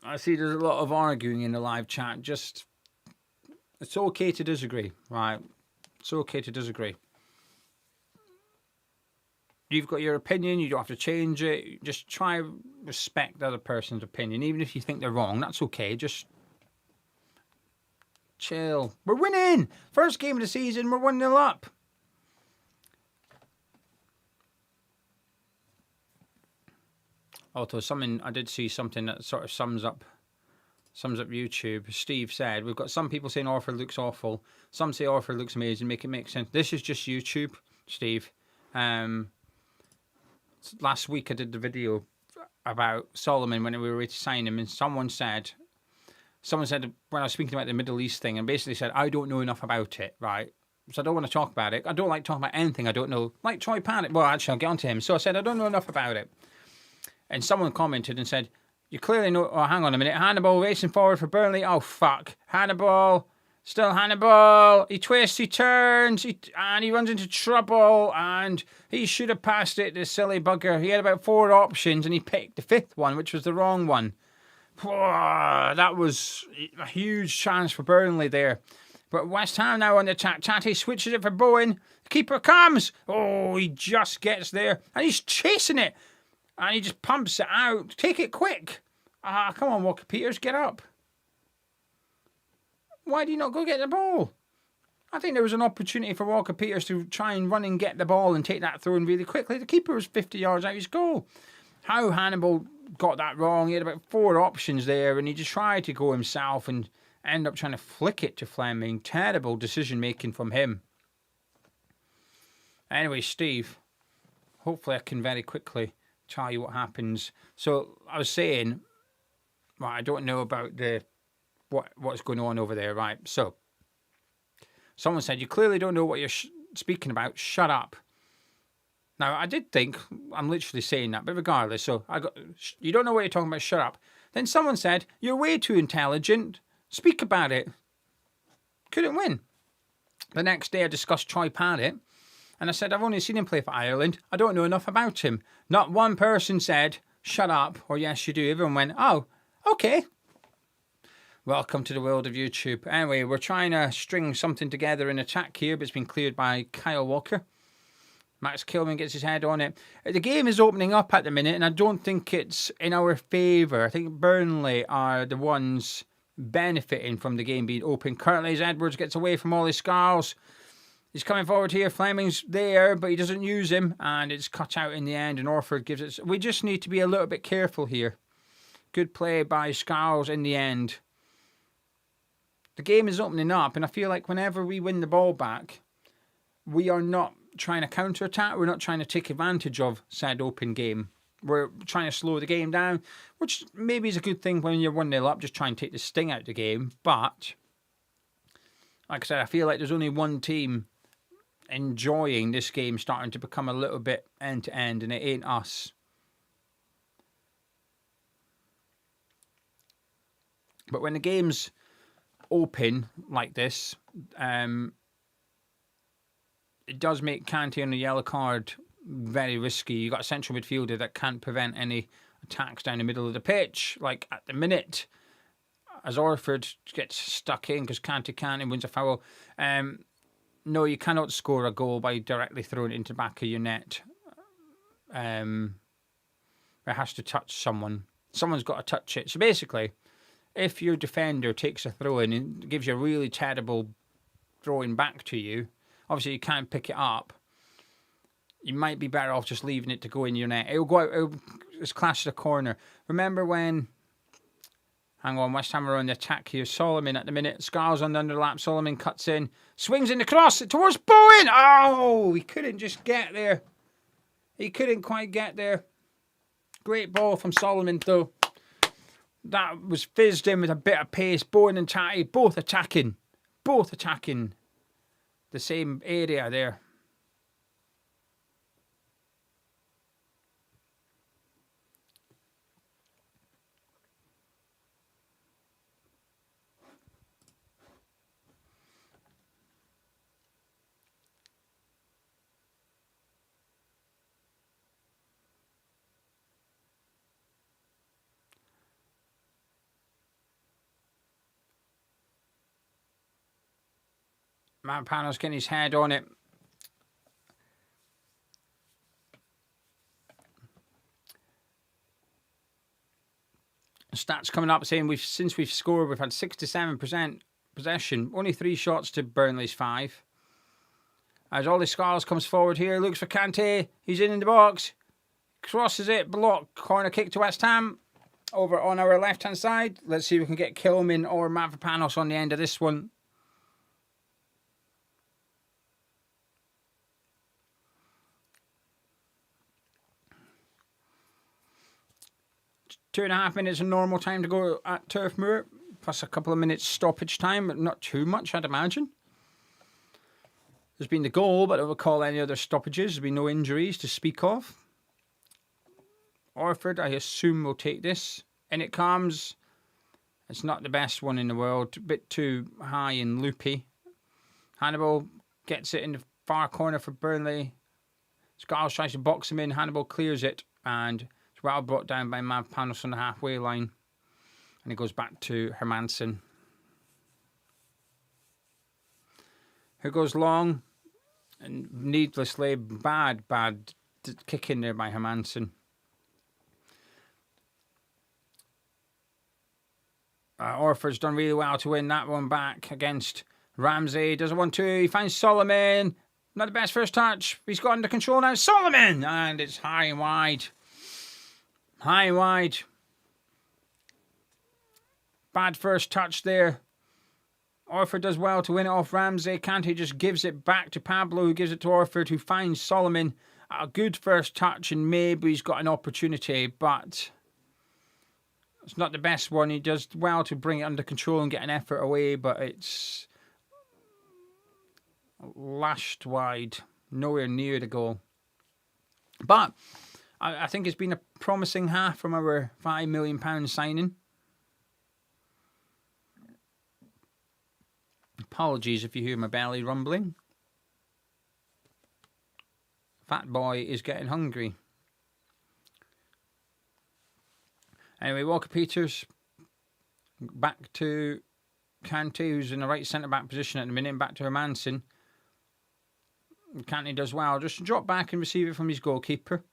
I see there's a lot of arguing in the live chat. Just, it's okay to disagree, right? It's okay to disagree. You've got your opinion. You don't have to change it. Just try respect the other person's opinion. Even if you think they're wrong, that's okay. Just chill. We're winning. First game of the season, we're 1-0 up. Although I did see something that sort of sums up YouTube. Steve said, we've got some people saying Orford looks awful. Some say Orford looks amazing. Make it make sense. This is just YouTube, Steve. Last week I did the video about Solomon when we were ready to sign him, and someone said when I was speaking about the Middle East thing, and basically said, I don't know enough about it, right? So I don't want to talk about it. I don't like talking about anything I don't know. Like Troy Paddock. Well, actually, I'll get on to him. So I said, I don't know enough about it. And someone commented and said, you clearly know... Oh, hang on a minute. Hannibal racing forward for Burnley. Oh, fuck. Hannibal. Still Hannibal. He twists, he turns, and he runs into trouble. And he should have passed it, this silly bugger. He had about 4 options, and he picked the 5th one, which was the wrong one. That was a huge chance for Burnley there. But West Ham now on the attack. Tati switches it for Bowen. The keeper comes. Oh, he just gets there. And he's chasing it. And he just pumps it out. Take it quick. Come on, Walker Peters, get up. Why do you not go get the ball? I think there was an opportunity for Walker Peters to try and run and get the ball and take that throw in really quickly. The keeper was 50 yards out of his goal. How Hannibal got that wrong. He had about 4 options there, and he just tried to go himself and end up trying to flick it to Fleming. Terrible decision-making from him. Anyway, Steve, hopefully I can very quickly tell you what happens. So I was saying, right, I don't know about what's going on over there, right? So someone said, you clearly don't know what you're speaking about. Shut up. Now, I did think, I'm literally saying that, but regardless, so you don't know what you're talking about, shut up. Then someone said, you're way too intelligent. Speak about it. Couldn't win. The next day I discussed Troy Paddock. And I said, I've only seen him play for Ireland. I don't know enough about him. Not one person said, shut up, or yes, you do. Everyone went, oh, okay. Welcome to the world of YouTube. Anyway, we're trying to string something together in attack here, but it's been cleared by Kyle Walker. Max Kilman gets his head on it. The game is opening up at the minute, and I don't think it's in our favour. I think Burnley are the ones benefiting from the game being open. Currently, as Edwards gets away from all his scars, he's coming forward here. Fleming's there, but he doesn't use him, and it's cut out in the end, and Orford gives it... We just need to be a little bit careful here. Good play by Scarles in the end. The game is opening up, and I feel like whenever we win the ball back, we are not trying to counter-attack. We're not trying to take advantage of said open game. We're trying to slow the game down, which maybe is a good thing when you're 1-0 up, just try and take the sting out of the game. But, like I said, I feel like there's only one team enjoying this game starting to become a little bit end-to-end, and it ain't us. But when the game's open like this, it does make Kante on the yellow card very risky. You've got a central midfielder that can't prevent any attacks down the middle of the pitch. Like at the minute, as Orford gets stuck in because Kante can't and wins a foul. No, you cannot score a goal by directly throwing it into the back of your net. It has to touch someone. Someone's got to touch it. So basically, if your defender takes a throw in and gives you a really terrible throwing back to you, obviously you can't pick it up. you might be better off just leaving it to go in your net. It'll go out, it's clash the corner. Remember when, hang on, West Ham are on the attack here. Solomon at the minute, Scarl's on the underlap. Solomon cuts in, swings in the cross towards Bowen. Oh, he couldn't just get there. He couldn't quite get there. Great ball from Solomon, though. That was fizzed in with a bit of pace. Bowen and Tatty both attacking the same area there. Matt Panos getting his head on it. Stats coming up saying since we've scored, we've had 67% possession. Only 3 shots to Burnley's 5. As Ollie Scarles comes forward here, looks for Kante. He's in the box. Crosses it, block. Corner kick to West Ham. Over on our left-hand side. Let's see if we can get Kilman or Mavropanos on the end of this one. Two and a half minutes of normal time to go at Turf Moor, plus a couple of minutes stoppage time, but not too much, I'd imagine. There's been the goal, but I don't recall any other stoppages. There's been no injuries to speak of. Orford, I assume, will take this. And it comes. It's not the best one in the world. A bit too high and loopy. Hannibal gets it in the far corner for Burnley. Scarles tries to box him in. Hannibal clears it. And it's well brought down by Mavropanos on the halfway line. And it goes back to Hermansen. Who goes long. And needlessly, bad kick in there by Hermansen. Orford's done really well to win that one back against Ramsey. Does a 1-2. He finds Solomon. Not the best first touch. He's got under control now. Solomon! And it's high and wide. High and wide. Bad first touch there. Orford does well to win it off Ramsey. Kante just gives it back to Pablo, who gives it to Orford, who finds Solomon. A good first touch, and maybe he's got an opportunity, but it's not the best one. He does well to bring it under control and get an effort away, but it's lashed wide, nowhere near the goal. But I think it's been a promising half from our £5 million signing. Apologies if you hear my belly rumbling. Fat boy is getting hungry. Anyway, Walker-Peters back to Kante, who's in the right centre-back position at the minute, and back to Hermansen. Kante does well. Just drop back and receive it from his goalkeeper.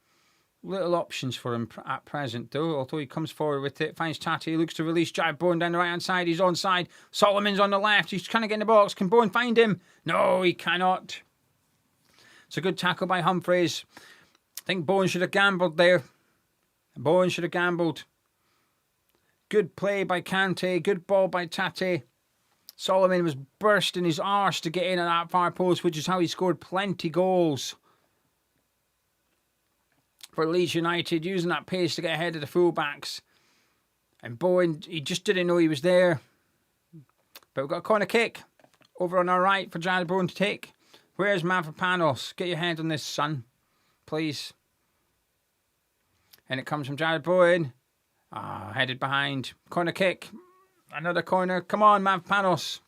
Little options for him at present, though, although he comes forward with it. Finds Tati, looks to release Jared Bowen down the right-hand side. He's onside. Solomon's on the left. He's trying to get in the box. Can Bowen find him? No, he cannot. It's a good tackle by Humphreys. I think Bowen should have gambled there. Bowen should have gambled. Good play by Kante. Good ball by Tati. Solomon was bursting his arse to get in at that far post, which is how he scored plenty goals for Leeds United, using that pace to get ahead of the fullbacks. And Bowen, he just didn't know he was there. But we've got a corner kick over on our right for Jared Bowen to take. Where's Mavropanos? Get your hand on this, son. Please. And it comes from Jared Bowen. Headed behind. Corner kick. Another corner. Come on, Mavropanos.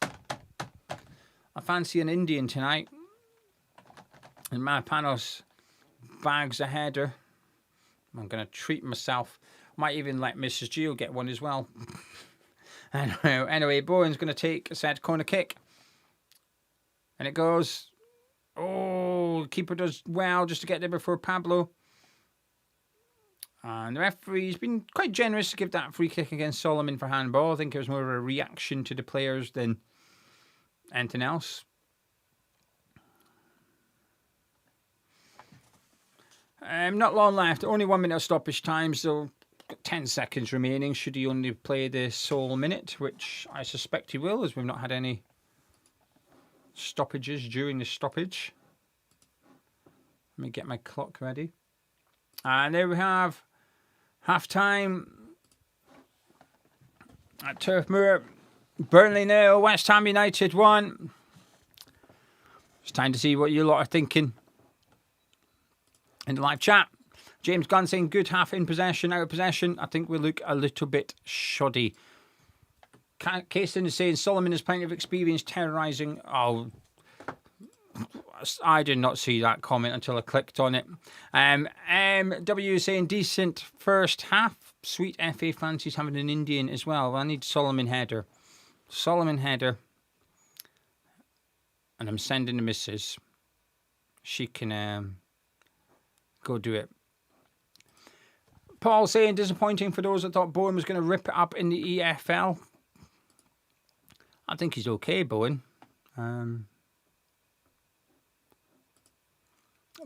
I fancy an Indian tonight. And Mavropanos bags a header. I'm going to treat myself. Might even let Mrs. Gio get one as well. Anyway, Bowen's going to take a said corner kick. And it goes. Oh, the keeper does well just to get there before Pablo. And the referee's been quite generous to give that free kick against Solomon for handball. I think it was more of a reaction to the players than anything else. Not long left. Only 1 minute of stoppage time, so 10 seconds remaining. Should he only play the sole minute, which I suspect he will, as we've not had any stoppages during the stoppage. Let me get my clock ready. And there we have half-time at Turf Moor. Burnley 0, West Ham United 1. It's time to see what you lot are thinking in the live chat. James Gunn saying good half in possession, out of possession. I think we look a little bit shoddy. Kasten is saying Solomon has plenty of experience terrorising. Oh, I did not see that comment until I clicked on it. W is saying decent first half. Sweet FA fancies having an Indian as well. I need Solomon header. Solomon header. And I'm sending the missus. She can go do it. Paul saying disappointing for those that thought Bowen was going to rip it up in the EFL. I think he's okay, Bowen.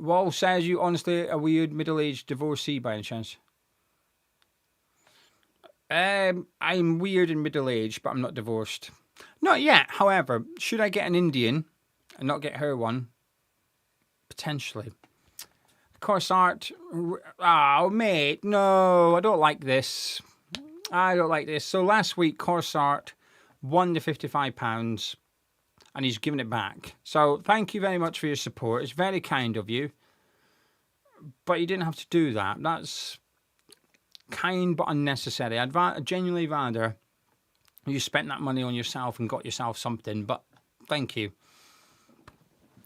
Wall says you honestly a weird middle-aged divorcee by any chance. I'm weird and middle-aged, but I'm not divorced. Not yet. However, should I get an Indian and not get her one? Potentially. Corsart. Oh, mate. No, I don't like this. I don't like this. So last week, Corsart won the £55 and he's given it back. So thank you very much for your support. It's very kind of you. But you didn't have to do that. That's kind but unnecessary. I'd genuinely rather you spent that money on yourself and got yourself something. But thank you.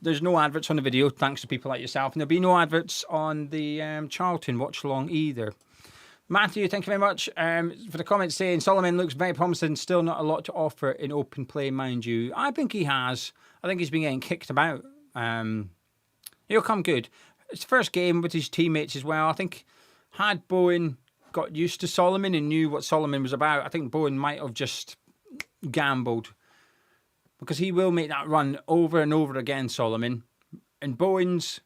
There's no adverts on the video, thanks to people like yourself. And there'll be no adverts on the Charlton watch-along either. Matthew, thank you very much for the comment saying Solomon looks very promising. Still not a lot to offer in open play, mind you. I think he has. I think he's been getting kicked about. He'll come good. It's the first game with his teammates as well. I think had Bowen got used to Solomon and knew what Solomon was about, I think Bowen might have just gambled. Because he will make that run over and over again, Solomon. And Bowen's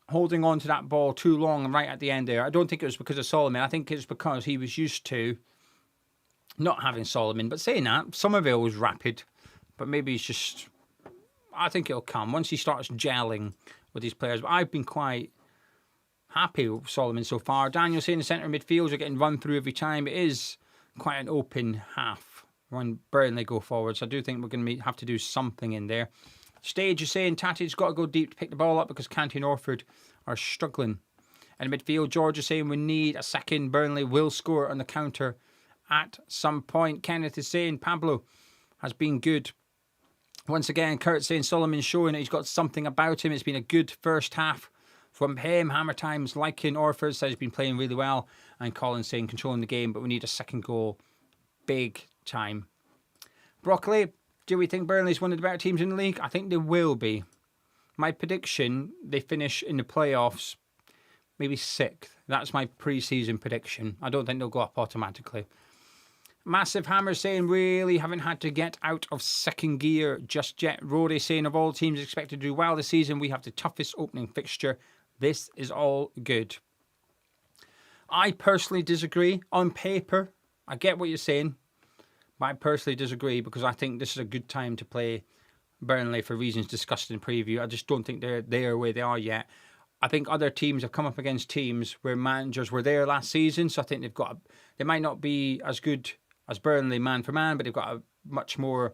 holding on to that ball too long and right at the end there. I don't think it was because of Solomon. I think it's because he was used to not having Solomon. But saying that, Somerville was rapid. But maybe he's just... I think it'll come once he starts gelling with these players. But I've been quite happy with Solomon so far. Daniel saying the centre midfielders are getting run through every time. It is quite an open half when Burnley go forward. So I do think we're going to have to do something in there. Stage is saying Tati's got to go deep to pick the ball up because Canty and Orford are struggling. And in midfield, George is saying we need a second. Burnley will score on the counter at some point. Kenneth is saying Pablo has been good. Once again, Kurt saying Solomon's showing that he's got something about him. It's been a good first half from him. Hammer Times liking Orford says he's been playing really well. And Colin saying controlling the game, but we need a second goal. Big time. Broccoli, do we think Burnley's one of the better teams in the league? I think they will be. My prediction, they finish in the playoffs maybe 6th. That's my pre-season prediction. I don't think they'll go up automatically. Massive Hammer saying really haven't had to get out of second gear just yet. Rory saying of all teams expected to do well this season, we have the toughest opening fixture. This is all good. I personally disagree. On paper, I get what you're saying. But I personally disagree because I think this is a good time to play Burnley for reasons discussed in the preview. I just don't think they're there where they are yet. I think other teams have come up against teams where managers were there last season, so I think they might not be as good as Burnley man for man, but they've got a much more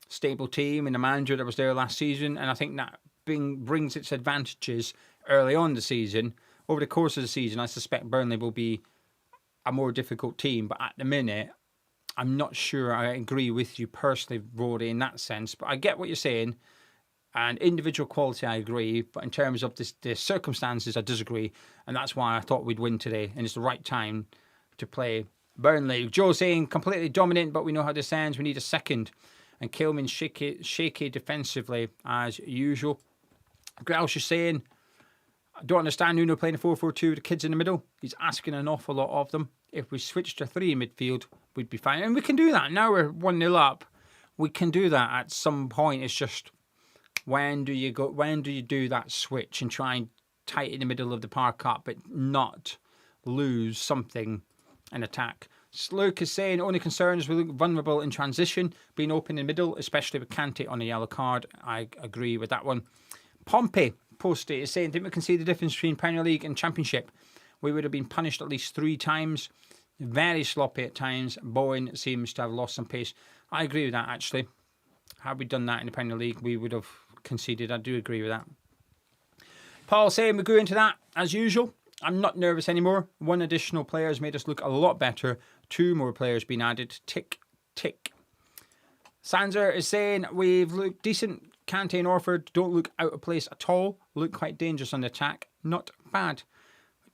stable team and a manager that was there last season, and I think that brings its advantages early on the season. Over the course of the season, I suspect Burnley will be a more difficult team, but at the minute, I'm not sure I agree with you personally, Rory, in that sense. But I get what you're saying. And individual quality, I agree. But in terms of the circumstances, I disagree. And that's why I thought we'd win today. And it's the right time to play Burnley. Joe saying completely dominant, but we know how this ends. We need a second. And Kilman shaky defensively, as usual. Grouch is saying, I don't understand Nuno playing a 4-4-2 with the kids in the middle. He's asking an awful lot of them. If we switch to 3 in midfield, we'd be fine. And we can do that. Now we're 1-0 up. We can do that at some point. It's just when do you do that switch and try and tight in the middle of the park up, but not lose something in attack. Luke is saying only concerns we look vulnerable in transition, being open in the middle, especially with Kante on a yellow card. I agree with that one. Pompey posted is saying, think we can see the difference between Premier League and Championship. We would have been punished at least 3 times. Very sloppy at times. Bowen seems to have lost some pace. I agree with that, actually. Had we done that in the Premier League, we would have conceded. I do agree with that. Paul saying we go into that as usual. I'm not nervous anymore. 1 additional player has made us look a lot better. 2 more players being added. Tick, tick. Sanser is saying we've looked decent. Kante and Orford don't look out of place at all. Look quite dangerous on the attack. Not bad.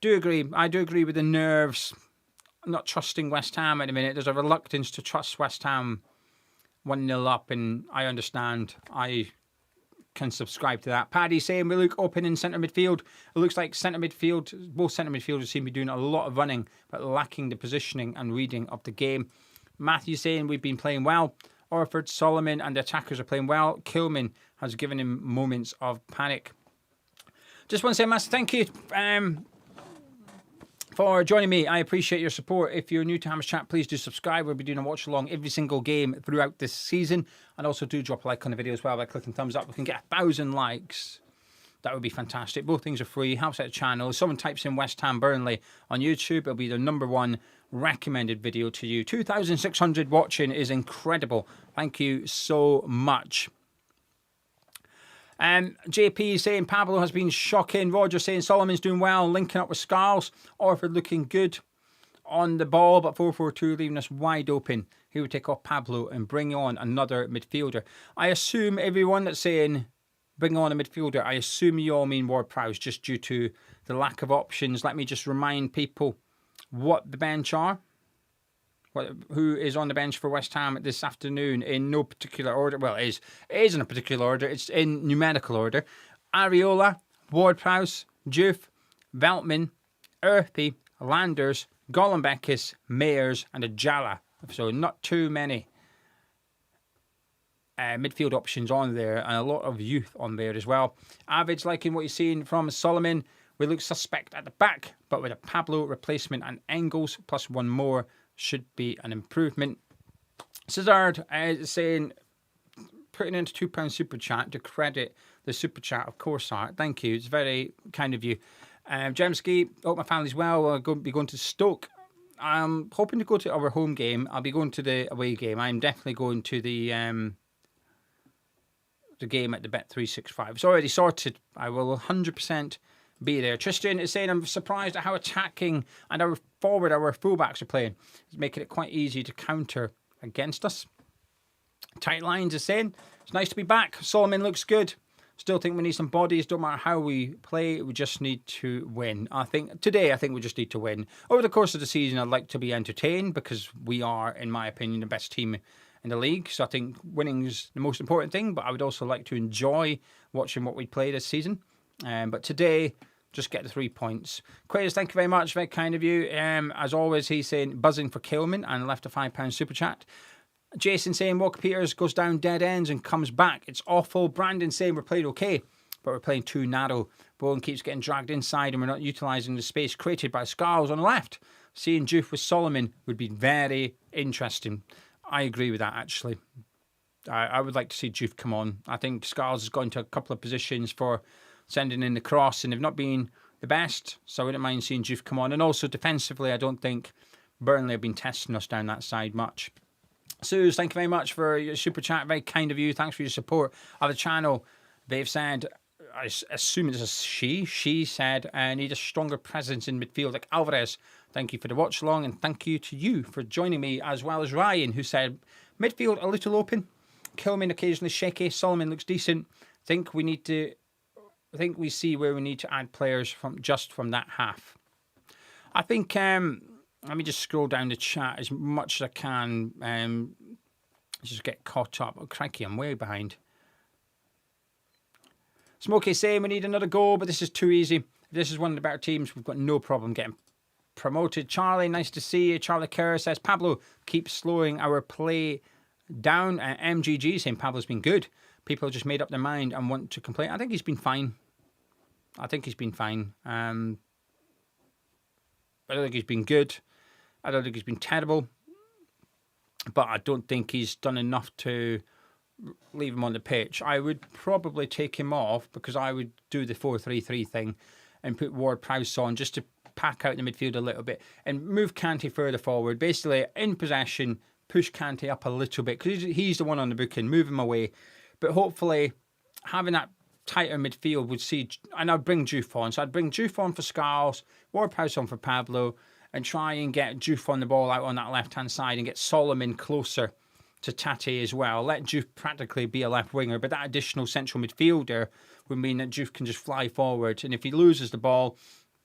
I do agree with the nerves. I'm not trusting West Ham at the minute. There's a reluctance to trust West Ham 1-0 up, and I understand. I can subscribe to that. Paddy saying we look open in centre midfield. It looks like both centre midfielders seem to be doing a lot of running, but lacking the positioning and reading of the game. Matthew saying we've been playing well. Orford, Solomon and the attackers are playing well. Kilman has given him moments of panic. Just want to say, massive thank you for joining me. I appreciate your support. If you're new to Hammers Chat, please do subscribe. We'll be doing a watch along every single game throughout this season. And also do drop a like on the video as well by clicking thumbs up. We can get 1,000 likes. That would be fantastic. Both things are free. Helps out the channel. If someone types in West Ham Burnley on YouTube, it'll be the #1 recommended video to you. 2,600 watching is incredible. Thank you so much. JP saying Pablo has been shocking. Roger saying Solomon's doing well, linking up with Scarles. Orford looking good on the ball, but 4-4-2 leaving us wide open. He would take off Pablo and bring on another midfielder. I assume everyone that's saying bring on a midfielder, I assume you all mean Ward-Prowse just due to the lack of options. Let me just remind people what the bench are. Who is on the bench for West Ham this afternoon in no particular order. Well, it is in a particular order. It's in numerical order. Areola, Ward-Prowse, Juve, Veltman, Earthy, Landers, Golombekis, Mayers and Ajala. So not too many midfield options on there, and a lot of youth on there as well. Avid's liking what you're seeing from Solomon. We look suspect at the back, but with a Pablo replacement and Engels plus 1 more should be an improvement. Cesard is saying, putting into £2 super chat to credit the super chat, of course, Art. Thank you. It's very kind of you. Jemski, hope my family's well. I'll be going to Stoke. I'm hoping to go to our home game. I'll be going to the away game. I'm definitely going to the game at the Bet365. It's already sorted. I will 100% be there. Tristan is saying, I'm surprised at how attacking and our fullbacks are playing. It's making it quite easy to counter against us. Tight Lines is saying, it's nice to be back. Solomon looks good. Still think we need some bodies. Don't matter how we play, we just need to win. I think we just need to win. Over the course of the season, I'd like to be entertained because we are, in my opinion, the best team in the league. So I think winning is the most important thing, but I would also like to enjoy watching what we play this season. But today, just get the 3 points. Quayers, thank you very much. Very kind of you. As always, he's saying buzzing for Kilman and left a £5 super chat. Jason saying Walker Peters goes down dead ends and comes back. It's awful. Brandon saying we're playing okay, but we're playing too narrow. Bowen keeps getting dragged inside and we're not utilising the space created by Scarles on the left. Seeing Juve with Solomon would be very interesting. I agree with that, actually. I would like to see Juve come on. I think Scarles has gone to a couple of positions for sending in the cross, and they've not been the best, so I wouldn't mind seeing Juve come on. And also defensively, I don't think Burnley have been testing us down that side much. Suze, thank you very much for your super chat. Very kind of you. Thanks for your support of the channel. They've said, I assume it's a she said, I need a stronger presence in midfield like Alvarez. Thank you for the watch along, and thank you to you for joining me, as well as Ryan, who said, midfield a little open, Kilman occasionally shaky, Solomon looks decent. I think we see where we need to add players from that half. I think, let me just scroll down the chat as much as I can. Just get caught up. Oh, crikey, I'm way behind. Smokey saying we need another goal, but this is too easy. If this is one of the better teams, we've got no problem getting promoted. Charlie, nice to see you. Charlie Kerr says, Pablo, keep slowing our play down. MGG saying Pablo's been good. People have just made up their mind and want to complain. I think he's been fine. I think he's been fine. I don't think he's been good. I don't think he's been terrible. But I don't think he's done enough to leave him on the pitch. I would probably take him off because I would do the 4-3-3 thing and put Ward-Prowse on just to pack out the midfield a little bit and move Kante further forward. Basically, in possession, push Kante up a little bit because he's the one on the booking, move him away. But hopefully, having that tighter midfield would see, and I'd bring Juve on. So I'd bring Juve on for Scarles, Ward-Prowse on for Pablo, and try and get Juve on the ball out on that left-hand side and get Solomon closer to Tate as well. Let Juve practically be a left winger, but that additional central midfielder would mean that Juve can just fly forward. And if he loses the ball,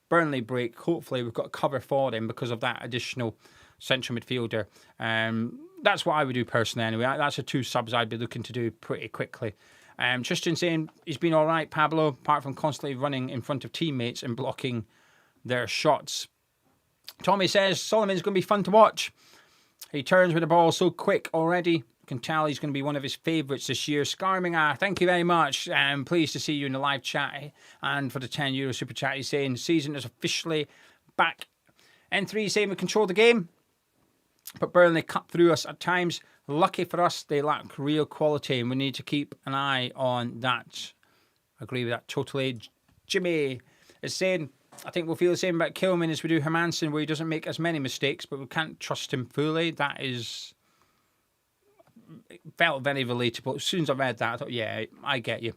Burnley break, hopefully we've got cover for him because of that additional central midfielder. That's what I would do personally anyway. That's the 2 subs I'd be looking to do pretty quickly. Tristan saying he's been all right, Pablo, apart from constantly running in front of teammates and blocking their shots. Tommy says Solomon's going to be fun to watch. He turns with the ball so quick already. You can tell he's going to be one of his favourites this year. Scarminger, thank you very much. Pleased to see you in the live chat. And for the €10 super chat, he's saying season is officially back. N3 saying we control the game, but Burnley cut through us at times. Lucky for us, they lack real quality, and we need to keep an eye on that. I agree with that totally. Jimmy is saying, I think we'll feel the same about Kilman as we do Hermansen, where he doesn't make as many mistakes, but we can't trust him fully. That is... It felt very relatable. As soon as I read that, I thought, yeah, I get you.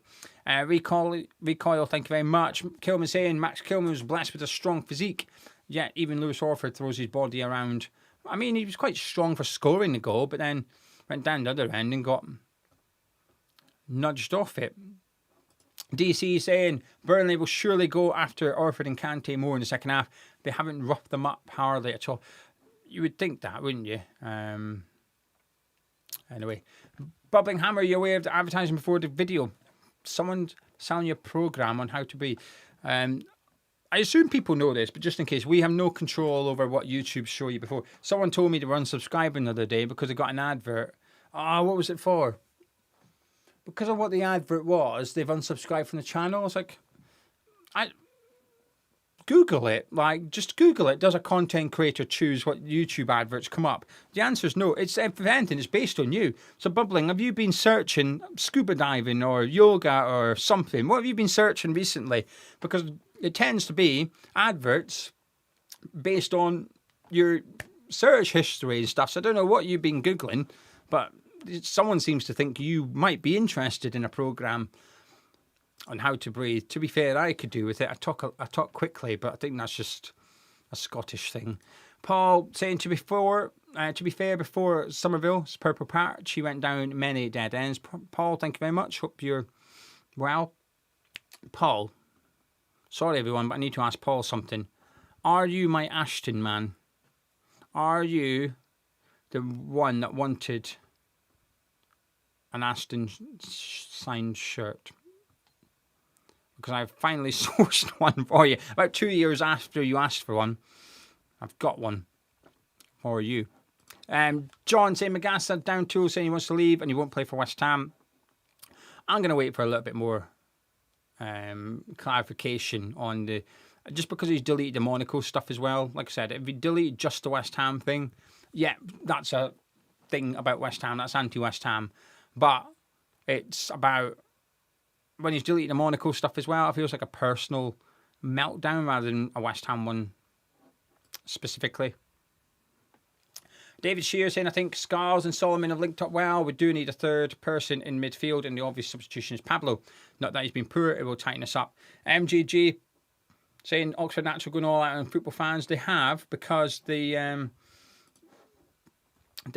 Recoil, thank you very much. Kilman saying, Max Kilman was blessed with a strong physique, yet even Lewis Orford throws his body around. I mean, he was quite strong for scoring the goal, but then went down the other end and got nudged off it. DC saying Burnley will surely go after Orford and Kante more in the second half. They haven't roughed them up hardly at all. You would think that, wouldn't you? Anyway, Bubbling Hammer, you're aware of the advertising before the video. Someone selling your program on how to be. I assume people know this, but just in case, we have no control over what YouTube show you before. Someone told me to run subscribing the other day because they got an advert. What was it for? Because of what the advert was, they've unsubscribed from the channel. I was like, Google it. Like, just Google it. Does a content creator choose what YouTube adverts come up? The answer is no. It's, if anything, it's based on you. So, Bubbling, have you been searching scuba diving or yoga or something? What have you been searching recently? Because it tends to be adverts based on your search history and stuff. So I don't know what you've been Googling, but someone seems to think you might be interested in a program on how to breathe. To be fair, I could do with it. I talk quickly, but I think that's just a Scottish thing. Paul saying to be fair, before Somerville's purple patch, he went down many dead ends. Paul, thank you very much. Hope you're well. Paul, sorry everyone, but I need to ask Paul something. Are you my Ashton man? Are you the one that wanted an Aston signed shirt? Because I've finally sourced one for you. About 2 years after you asked for one, I've got one for you. John saying Magassa down tool saying he wants to leave and he won't play for West Ham. I'm going to wait for a little bit more clarification on the... Just because he's deleted the Monaco stuff as well. Like I said, if he deleted just the West Ham thing, yeah, that's a thing about West Ham. That's anti-West Ham. But it's about... When he's deleting the Monaco stuff as well, it feels like a personal meltdown rather than a West Ham one specifically. David Shear saying, I think Scarles and Solomon have linked up well. We do need a third person in midfield, and the obvious substitution is Pablo. Not that he's been poor, it will tighten us up. MGG saying Oxford Natural going all out on football fans. They have, because the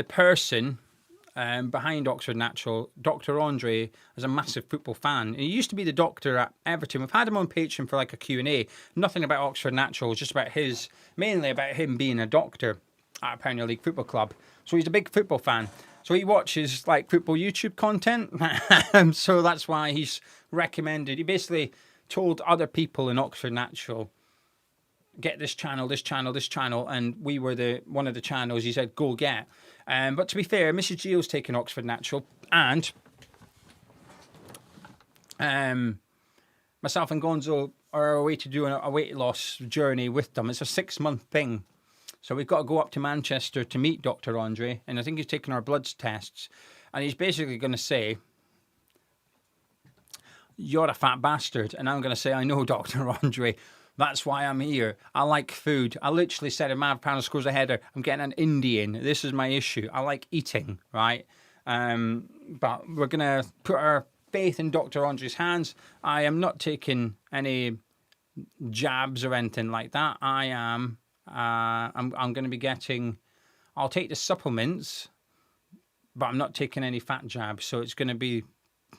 person... behind Oxford Natural, Dr. Andre, is a massive football fan. He used to be the doctor at Everton. We've had him on Patreon for like a Q&A. Nothing about Oxford Natural, just about mainly about him being a doctor at a Premier League football club. So he's a big football fan. So he watches like football YouTube content. So that's why he's recommended. He basically told other people in Oxford Natural, get this channel, and we were one of the channels he said, go get. But to be fair, Mrs. Gio's taken Oxford Natural, and myself and Gonzo are away to do a weight loss journey with them. It's a 6-month thing. So we've got to go up to Manchester to meet Dr. Andre, and I think he's taking our blood tests, and he's basically going to say, "You're a fat bastard," and I'm going to say, "I know, Dr. Andre. That's why I'm here. I like food." I literally said, if Mav Panel scores a header, I'm getting an Indian. This is my issue. I like eating, right? But we're going to put our faith in Dr. Andre's hands. I am not taking any jabs or anything like that. I'm going to be getting, I'll take the supplements, but I'm not taking any fat jabs. So it's going to be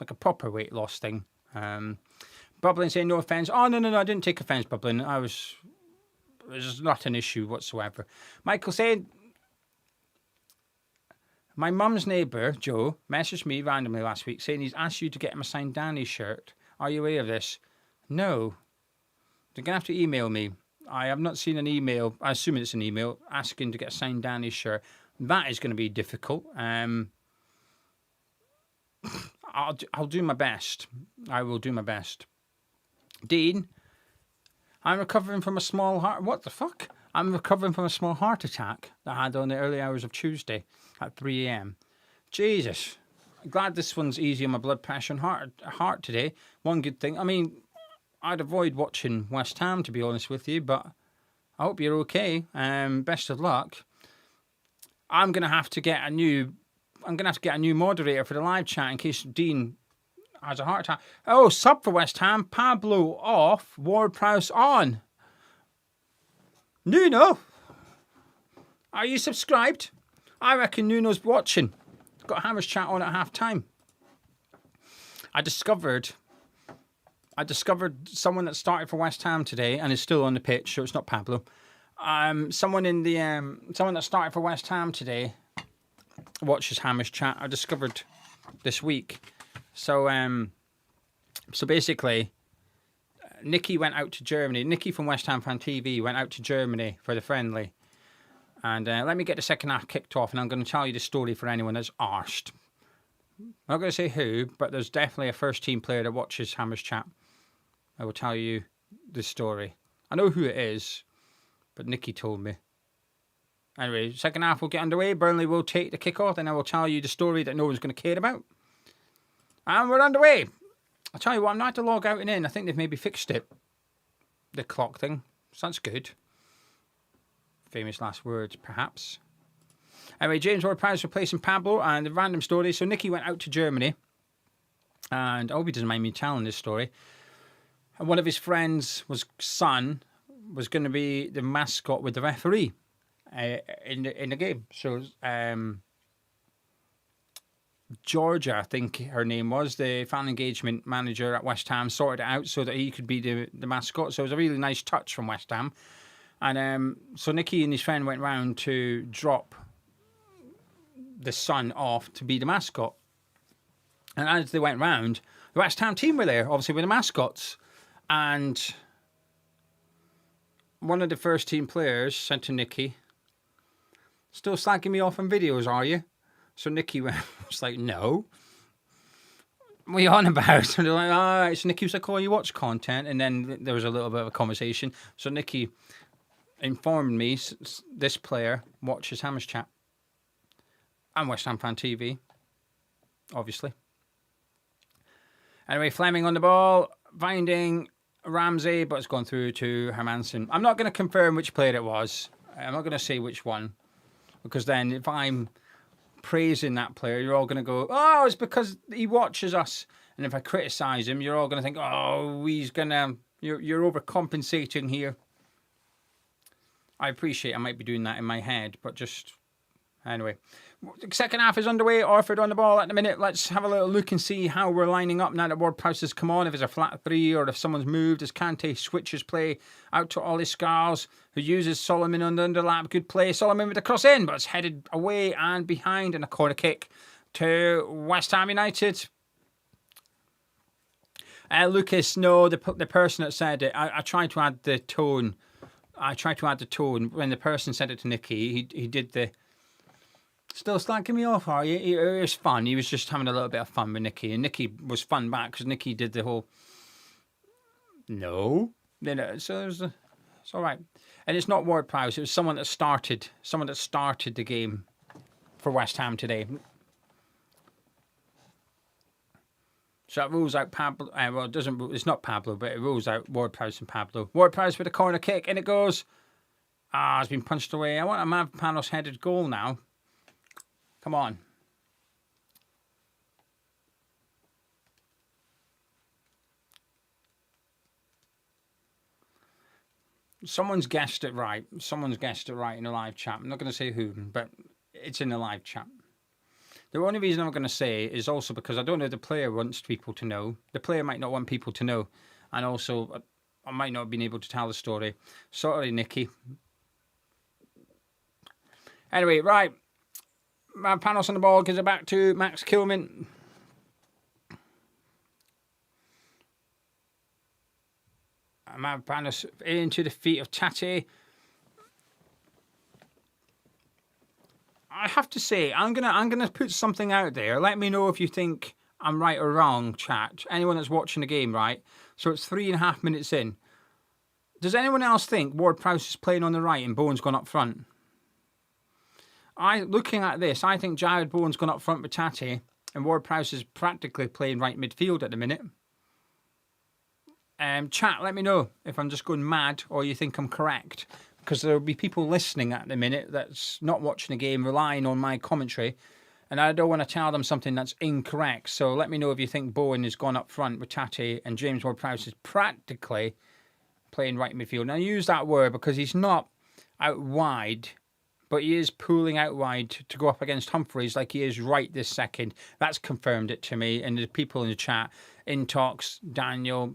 like a proper weight loss thing. Bubbling saying, "No offense." Oh, no, I didn't take offense, Bubbling. It was not an issue whatsoever. Michael saying, "My mum's neighbour, Joe, messaged me randomly last week saying he's asked you to get him a signed Danny shirt. Are you aware of this?" No. They're going to have to email me. I have not seen an email, I assume it's an email, asking to get a signed Danny shirt. That is going to be difficult. I'll do my best. I will do my best. Dean, I'm recovering from a small heart... What the fuck? I'm recovering from a small heart attack that I had on the early hours of Tuesday at 3 a.m. Jesus. Glad this one's easy on my blood pressure and heart today. One good thing. I mean, I'd avoid watching West Ham, to be honest with you, but I hope you're okay. Best of luck. I'm going to have to get a new moderator for the live chat in case Dean has a heart attack. Oh, sub for West Ham. Pablo off. Ward-Prowse on. Nuno, are you subscribed? I reckon Nuno's watching. Got Hammer's chat on at half time. I discovered someone that started for West Ham today and is still on the pitch, so it's not Pablo. Someone that started for West Ham today watches Hammer's chat. I discovered this week. So basically, Nikki went out to Germany. Nikki from West Ham Fan TV went out to Germany for the friendly. And let me get the second half kicked off, and I'm going to tell you the story for anyone that's arsed. I'm not going to say who, but there's definitely a first-team player that watches Hammer's chat. I will tell you the story. I know who it is, but Nikki told me. Anyway, second half will get underway. Burnley will take the kick-off, and I will tell you the story that no one's going to care about. And we're underway. I'll tell you what, I'm not to log out and in. I think they've maybe fixed it. The clock thing. So that's good. Famous last words, perhaps. Anyway, James Ward-Prowse replacing Pablo, and the random story. So Nicky went out to Germany, and I hope he doesn't mind me telling this story. And one of his friends' son was going to be the mascot with the referee in the game. So Georgia, I think her name was, the fan engagement manager at West Ham, sorted it out so that he could be the mascot. So it was a really nice touch from West Ham. And so Nicky and his friend went round to drop the son off to be the mascot. And as they went round, the West Ham team were there, obviously with the mascots. And one of the first team players said to Nicky, "Still slagging me off on videos, are you?" So Nicky was like, "No. What are you on about?" And they're like, "All right." So Nicky was like, "Oh, you watch content." And then there was a little bit of a conversation. So Nicky informed me this player watches Hammer's chat and West Ham Fan TV, obviously. Anyway, Fleming on the ball, finding Ramsey, but it's gone through to Hermansen. I'm not going to confirm which player it was. I'm not going to say which one, because then if I'm praising that player, you're all going to go, "Oh, it's because he watches us." And if I criticise him, you're all going to think, "Oh, you're overcompensating here." I appreciate I might be doing that in my head, but just... Anyway, second half is underway. Orford on the ball at the minute. Let's have a little look and see how we're lining up now that Ward-Prowse has come on. If it's a flat three or if someone's moved, as Kante switches play out to Ollie Scars, who uses Solomon on the underlap. Good play. Solomon with the cross in, but it's headed away and behind, and a corner kick to West Ham United. Lucas, no, the person that said it, I tried to add the tone. When the person said it to Nicky. He did the... "Still slagging me off, are you?" It was fun. He was just having a little bit of fun with Nicky. And Nicky was fun back because Nicky did the whole... "No, You know, so it's all right. And it's not Ward-Prowse. It was someone that started the game for West Ham today. So that rules out Pablo. Well, it doesn't. It's not Pablo, but it rules out Ward-Prowse and Pablo. Ward-Prowse with a corner kick, and it goes. It's been punched away. I want a Mavropanos headed goal now. Come on. Someone's guessed it right. Someone's guessed it right in the live chat. I'm not going to say who, but it's in the live chat. The only reason I'm going to say is also because I don't know if the player wants people to know. The player might not want people to know. And also, I might not have been able to tell the story. Sorry, Nicky. Anyway, right. Panos on the ball gives it back to Max Kilman. Panos into the feet of Tati. I have to say, I'm gonna put something out there. Let me know if you think I'm right or wrong, chat. Anyone that's watching the game, right? So it's 3.5 minutes in. Does anyone else think Ward-Prowse is playing on the right and Bowen's gone up front? Looking at this, I think Jared Bowen's gone up front with Tati, and Ward-Prowse is practically playing right midfield at the minute. Chat, let me know if I'm just going mad or you think I'm correct. Because there will be people listening at the minute that's not watching the game, relying on my commentary. And I don't want to tell them something that's incorrect. So let me know if you think Bowen has gone up front with Tati and James Ward-Prowse is practically playing right midfield. Now, I use that word because he's not out wide, but he is pulling out wide to go up against Humphreys like he is right this second. That's confirmed it to me. And the people in the chat, Intox, Daniel,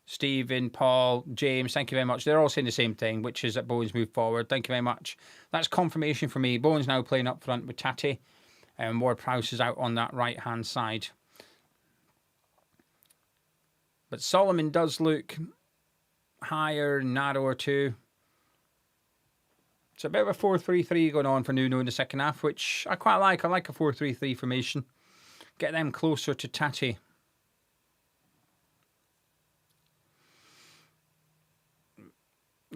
Stephen, Paul, James, thank you very much. They're all saying the same thing, which is that Bowen's moved forward. Thank you very much. That's confirmation for me. Bowen's now playing up front with Tati, and Ward-Prowse is out on that right-hand side. But Solomon does look higher, narrower too. It's a bit of a 4-3-3 going on for Nuno in the second half, which I quite like. I like a 4-3-3 formation. Get them closer to Tati.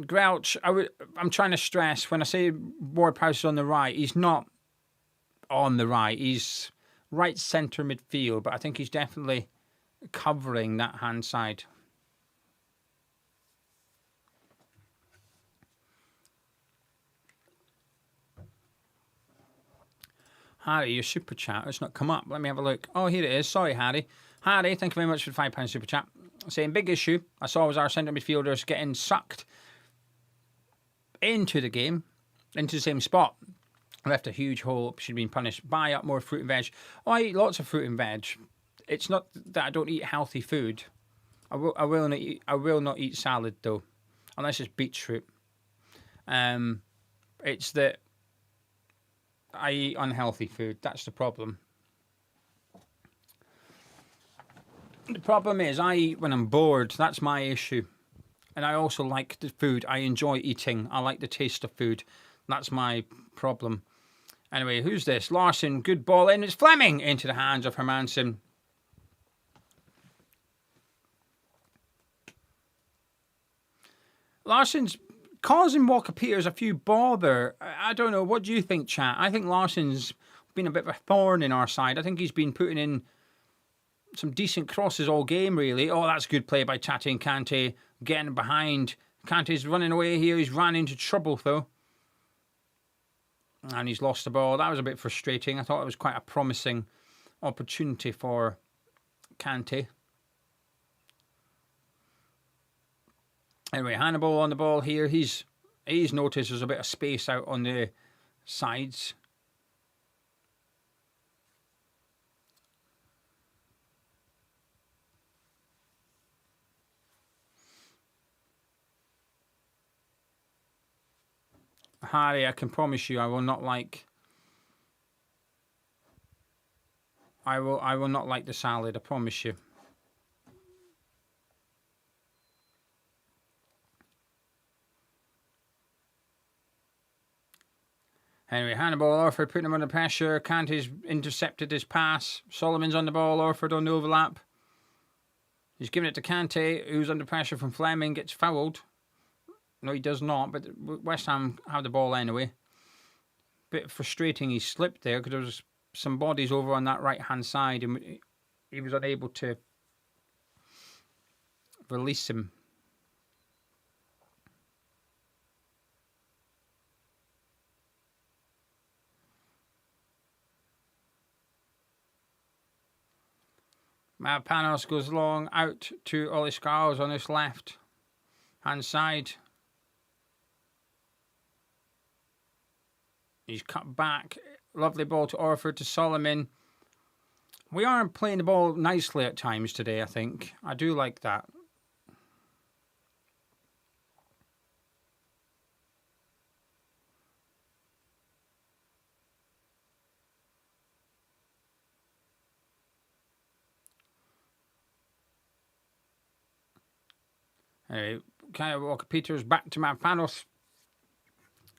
Grouch, I'm trying to stress, when I say Ward-Prowse is on the right, he's not on the right. He's right centre midfield, but I think he's definitely covering that hand side. Harry, your super chat has not come up. Let me have a look. Oh, here it is. Sorry, Harry. Harry, thank you very much for the £5 super chat. Saying, big issue I saw was our centre midfielders getting sucked into the game, into the same spot. Left a huge hole, should have been punished. Buy up more fruit and veg. Oh, I eat lots of fruit and veg. It's not that I don't eat healthy food. I will not eat salad though, unless it's beetroot. It's that I eat unhealthy food. That's the problem. The problem is I eat when I'm bored. That's my issue. And I also like the food. I enjoy eating. I like the taste of food. That's my problem. Anyway, who's this? Larson, good ball in. It's Fleming into the hands of Hermansen. Larson's causing Walker Peters a few bother. I don't know. What do you think, chat? I think Larson's been a bit of a thorn in our side. I think he's been putting in some decent crosses all game, really. Oh, that's good play by Tati and Kante. Getting behind. Kante's running away here. He's ran into trouble, though. And he's lost the ball. That was a bit frustrating. I thought it was quite a promising opportunity for Kante. Anyway, Hannibal on the ball here. He's noticed there's a bit of space out on the sides. Harry, I can promise you I will not like I will not like the salad, I promise you. Anyway, Hannibal, Orford putting him under pressure. Kante's intercepted his pass. Solomon's on the ball. Orford on the overlap. He's giving it to Kante, who's under pressure from Fleming, gets fouled. No, he does not, but West Ham have the ball anyway. Bit frustrating he slipped there because there was some bodies over on that right-hand side and he was unable to release him. Panos goes long out to Oli Scarles on his left hand side. He's cut back. Lovely ball to Orford to Solomon. We are playing the ball nicely at times today, I think. I do like that. Anyway, Kyle Walker-Peters back to Panos.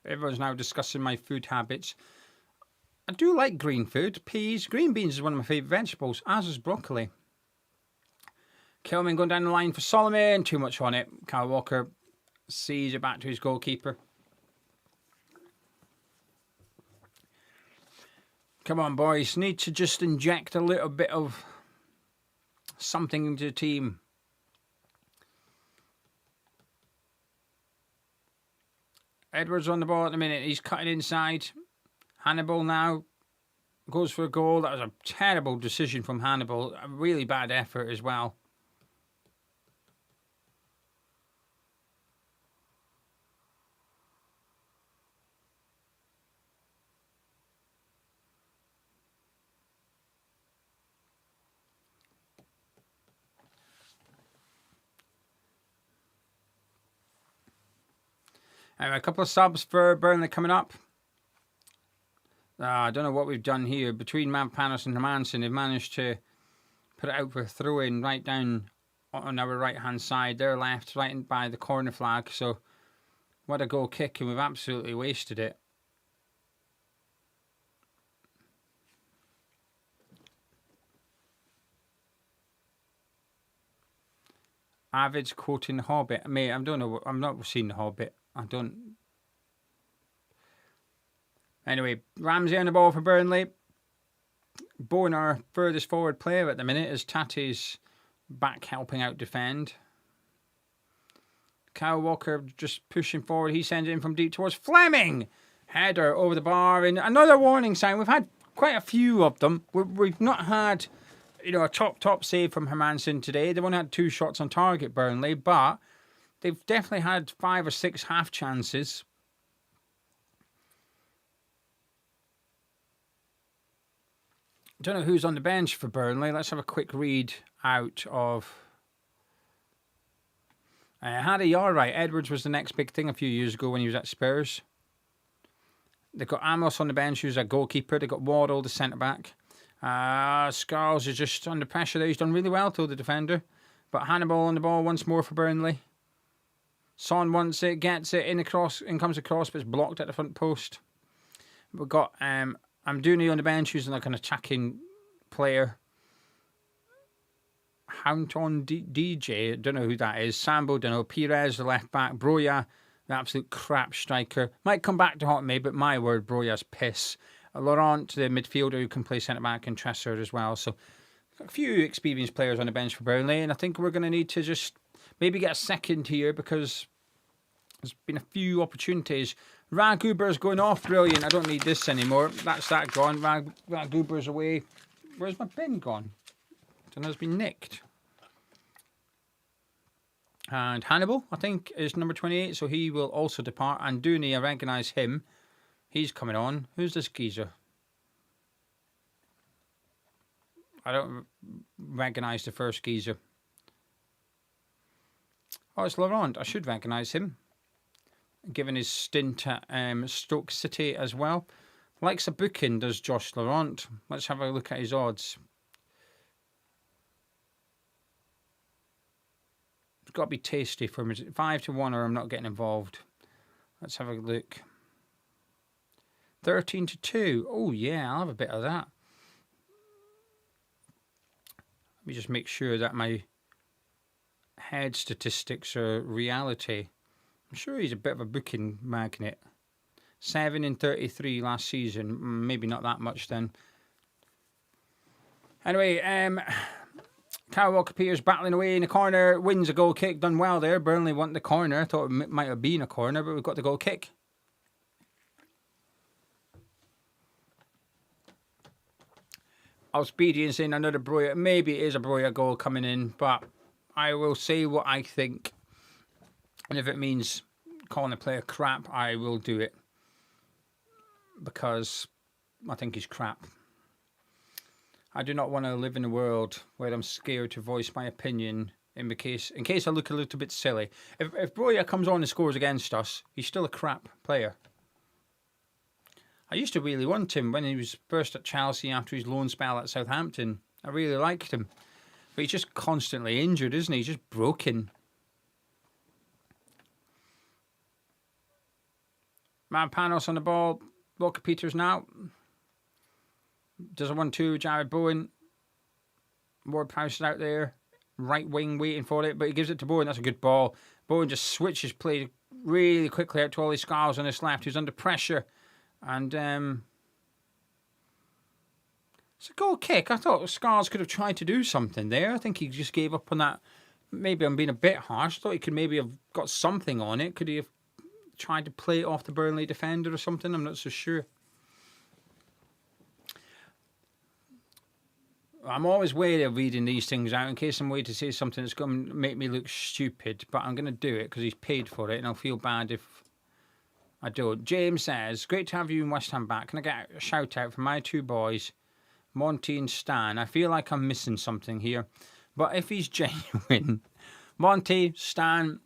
Everyone's now discussing my food habits. I do like green food. Peas, green beans is one of my favourite vegetables, as is broccoli. Kilman going down the line for Solomon. Too much on it. Kyle Walker sees it back to his goalkeeper. Come on, boys. Need to just inject a little bit of something into the team. Edwards on the ball at the minute. He's cutting inside. Hannibal now goes for a goal. That was a terrible decision from Hannibal. A really bad effort as well. A couple of subs for Burnley coming up. I don't know what we've done here. Between Panos and Hermansen, they've managed to put it out for a throw-in right down on our right-hand side. They're left, right by the corner flag. So, what a goal kick, and we've absolutely wasted it. Avid's quoting The Hobbit. Mate, I don't know. I'm not seeing The Hobbit. I don't. Anyway, Ramsey on the ball for Burnley. Bowen, our furthest forward player at the minute, as Tate's back helping out defend. Kyle Walker just pushing forward. He sends it in from deep towards Fleming. Header over the bar. And another warning sign. We've had quite a few of them. We've not had, a top save from Hermansen today. They've only had 2 shots on target, Burnley, but they've definitely had 5 or 6 half chances. Don't know who's on the bench for Burnley. Let's have a quick read out of. Harry, you're right. Edwards was the next big thing a few years ago when he was at Spurs. They've got Amos on the bench, who's a goalkeeper. They've got Wardle, the centre back. Scarles is just under pressure there. He's done really well to the defender. But Hannibal on the ball once more for Burnley. Son wants it, gets it in comes across, but it's blocked at the front post. We've got Amdouni on the bench, who's like an attacking player. Haunton DJ, don't know who that is. Sambo, don't know. Perez, the left back. Broya, the absolute crap striker. Might come back to haunt me, but my word, Broya's piss. Laurent, the midfielder who can play centre back, and Tressor as well. So a few experienced players on the bench for Burnley, and I think we're going to need to just maybe get a second here because there's been a few opportunities. Raguber's going off. Brilliant. I don't need this anymore. That's that gone. Raguber's away. Where's my bin gone? I don't know, it's been nicked. And Hannibal, I think, is number 28, so he will also depart. And Dooney, I recognise him. He's coming on. Who's this geezer? I don't recognise the first geezer. Oh, it's Laurent. I should recognise him, given his stint at Stoke City as well. Likes a booking, does Josh Laurent. Let's have a look at his odds. It's got to be tasty for him. 5-1 or I'm not getting involved. Let's have a look. 13-2. Oh, yeah, I'll have a bit of that. Let me just make sure that my head statistics are reality. I'm sure he's a bit of a booking magnet. 7 in 33 last season. Maybe not that much then. Anyway, Kyle Walker-Peters battling away in the corner. Wins a goal kick. Done well there. Burnley won the corner. I thought it might have been a corner, but we've got the goal kick. Speedy saying another Broya. Maybe it is a Broya goal coming in, but I will say what I think. And if it means calling a player crap, I will do it. Because I think he's crap. I do not want to live in a world where I'm scared to voice my opinion in case I look a little bit silly. If Broya comes on and scores against us, he's still a crap player. I used to really want him when he was first at Chelsea after his loan spell at Southampton. I really liked him. But he's just constantly injured, isn't he? He's just broken. Panos on the ball. Walker-Peters now. Does a 1-2. Jared Bowen. Ward-Prowse out there. Right wing waiting for it. But he gives it to Bowen. That's a good ball. Bowen just switches play really quickly out to Ollie Scarles on his left. Who's under pressure. And it's a goal kick. I thought Scarles could have tried to do something there. I think he just gave up on that. Maybe I'm being a bit harsh. I thought he could maybe have got something on it. Could he have tried to play it off the Burnley defender or something? I'm not so sure. I'm always wary of reading these things out in case I'm waiting to say something that's going to make me look stupid. But I'm going to do it because he's paid for it, and I'll feel bad if I don't. James says, great to have you in West Ham back. Can I get a shout out for my two boys, Monty and Stan? I feel like I'm missing something here. But if he's genuine, Monty, Stan,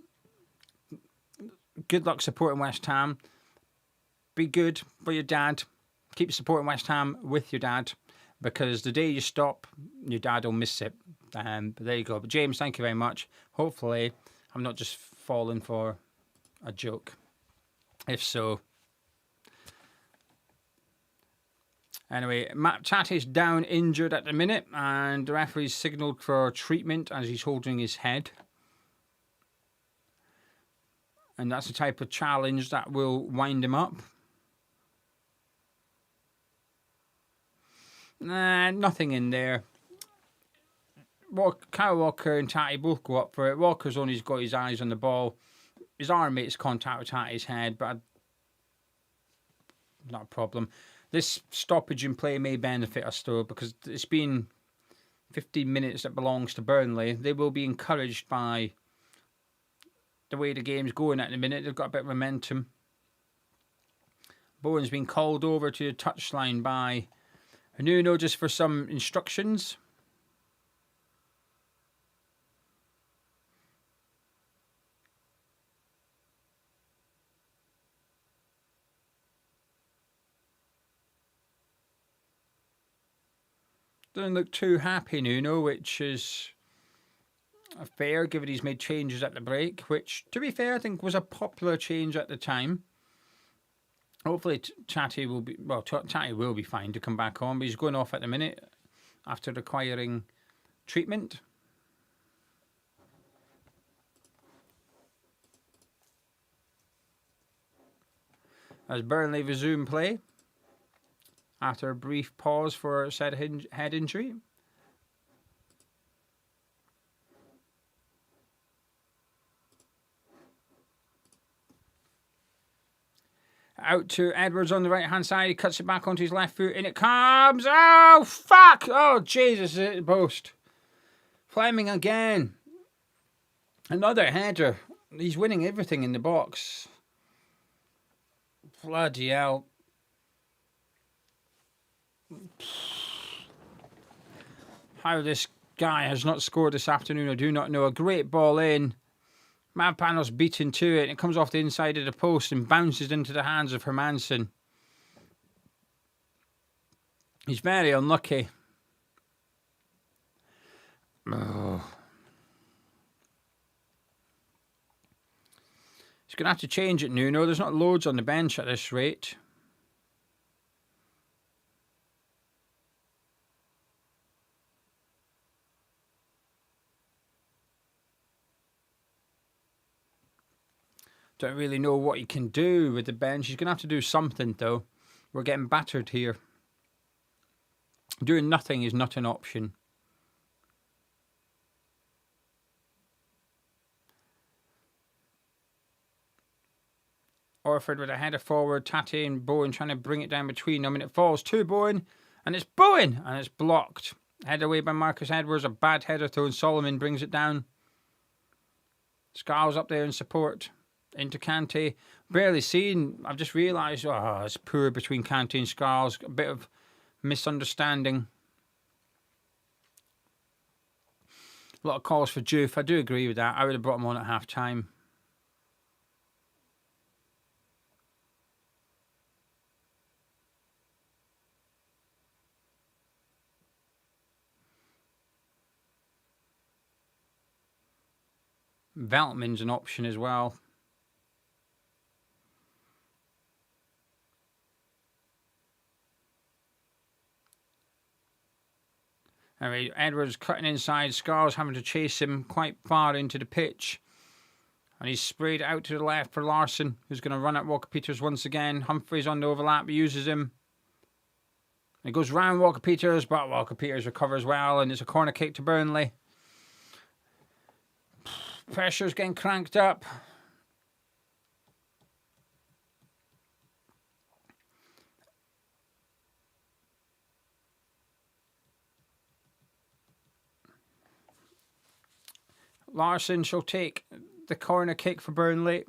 good luck supporting West Ham. Be good for your dad. Keep supporting West Ham with your dad. Because the day you stop, your dad will miss it. But there you go. But James, thank you very much. Hopefully, I'm not just falling for a joke. If so. Anyway, Matt Tat is down injured at the minute, and the referee's signalled for treatment as he's holding his head. And that's the type of challenge that will wind him up. Nah, nothing in there. Kyle Walker and Tatty both go up for it. Walker's only got his eyes on the ball. His arm makes contact with Tatty's head, but not a problem. This stoppage in play may benefit us though, because it's been 15 minutes that belongs to Burnley. They will be encouraged by the way the game's going at the minute. They've got a bit of momentum. Bowen's been called over to the touchline by Nuno just for some instructions. Doesn't look too happy, Nuno, which is fair, given he's made changes at the break, which, to be fair, I think was a popular change at the time. Hopefully, Tatty will be fine to come back on, but he's going off at the minute after requiring treatment. As Burnley resume play after a brief pause for said head injury. Out to Edwards on the right-hand side. He cuts it back onto his left foot. In it comes. Oh, fuck. Oh, Jesus. Hit the post. Fleming again. Another header. He's winning everything in the box. Bloody hell. How this guy has not scored this afternoon, I do not know. A great ball in. Magpanos beaten to it. It comes off the inside of the post and bounces into the hands of Hermansen. He's very unlucky. Oh. He's going to have to change it, Nuno. There's not loads on the bench at this rate. Don't really know what he can do with the bench. He's going to have to do something, though. We're getting battered here. Doing nothing is not an option. Orford with a header forward. Tati and Bowen trying to bring it down between them. And it falls to Bowen. And it's Bowen. And it's blocked. Head away by Marcus Edwards. A bad header throw. And Solomon brings it down. Scarles up there in support. Into Kante. Barely seen. I've just realised, oh, it's poor between Kante and Scarles. A bit of misunderstanding. A lot of calls for Juve. I do agree with that. I would have brought him on at half time. Veltman's an option as well. Anyway, Edwards cutting inside. Scarles having to chase him quite far into the pitch. And he's sprayed out to the left for Larsson, who's going to run at Walker-Peters once again. Humphreys on the overlap. He uses him. It goes round Walker-Peters, but Walker-Peters recovers well. And it's a corner kick to Burnley. Pressure's getting cranked up. Larsson shall take the corner kick for Burnley.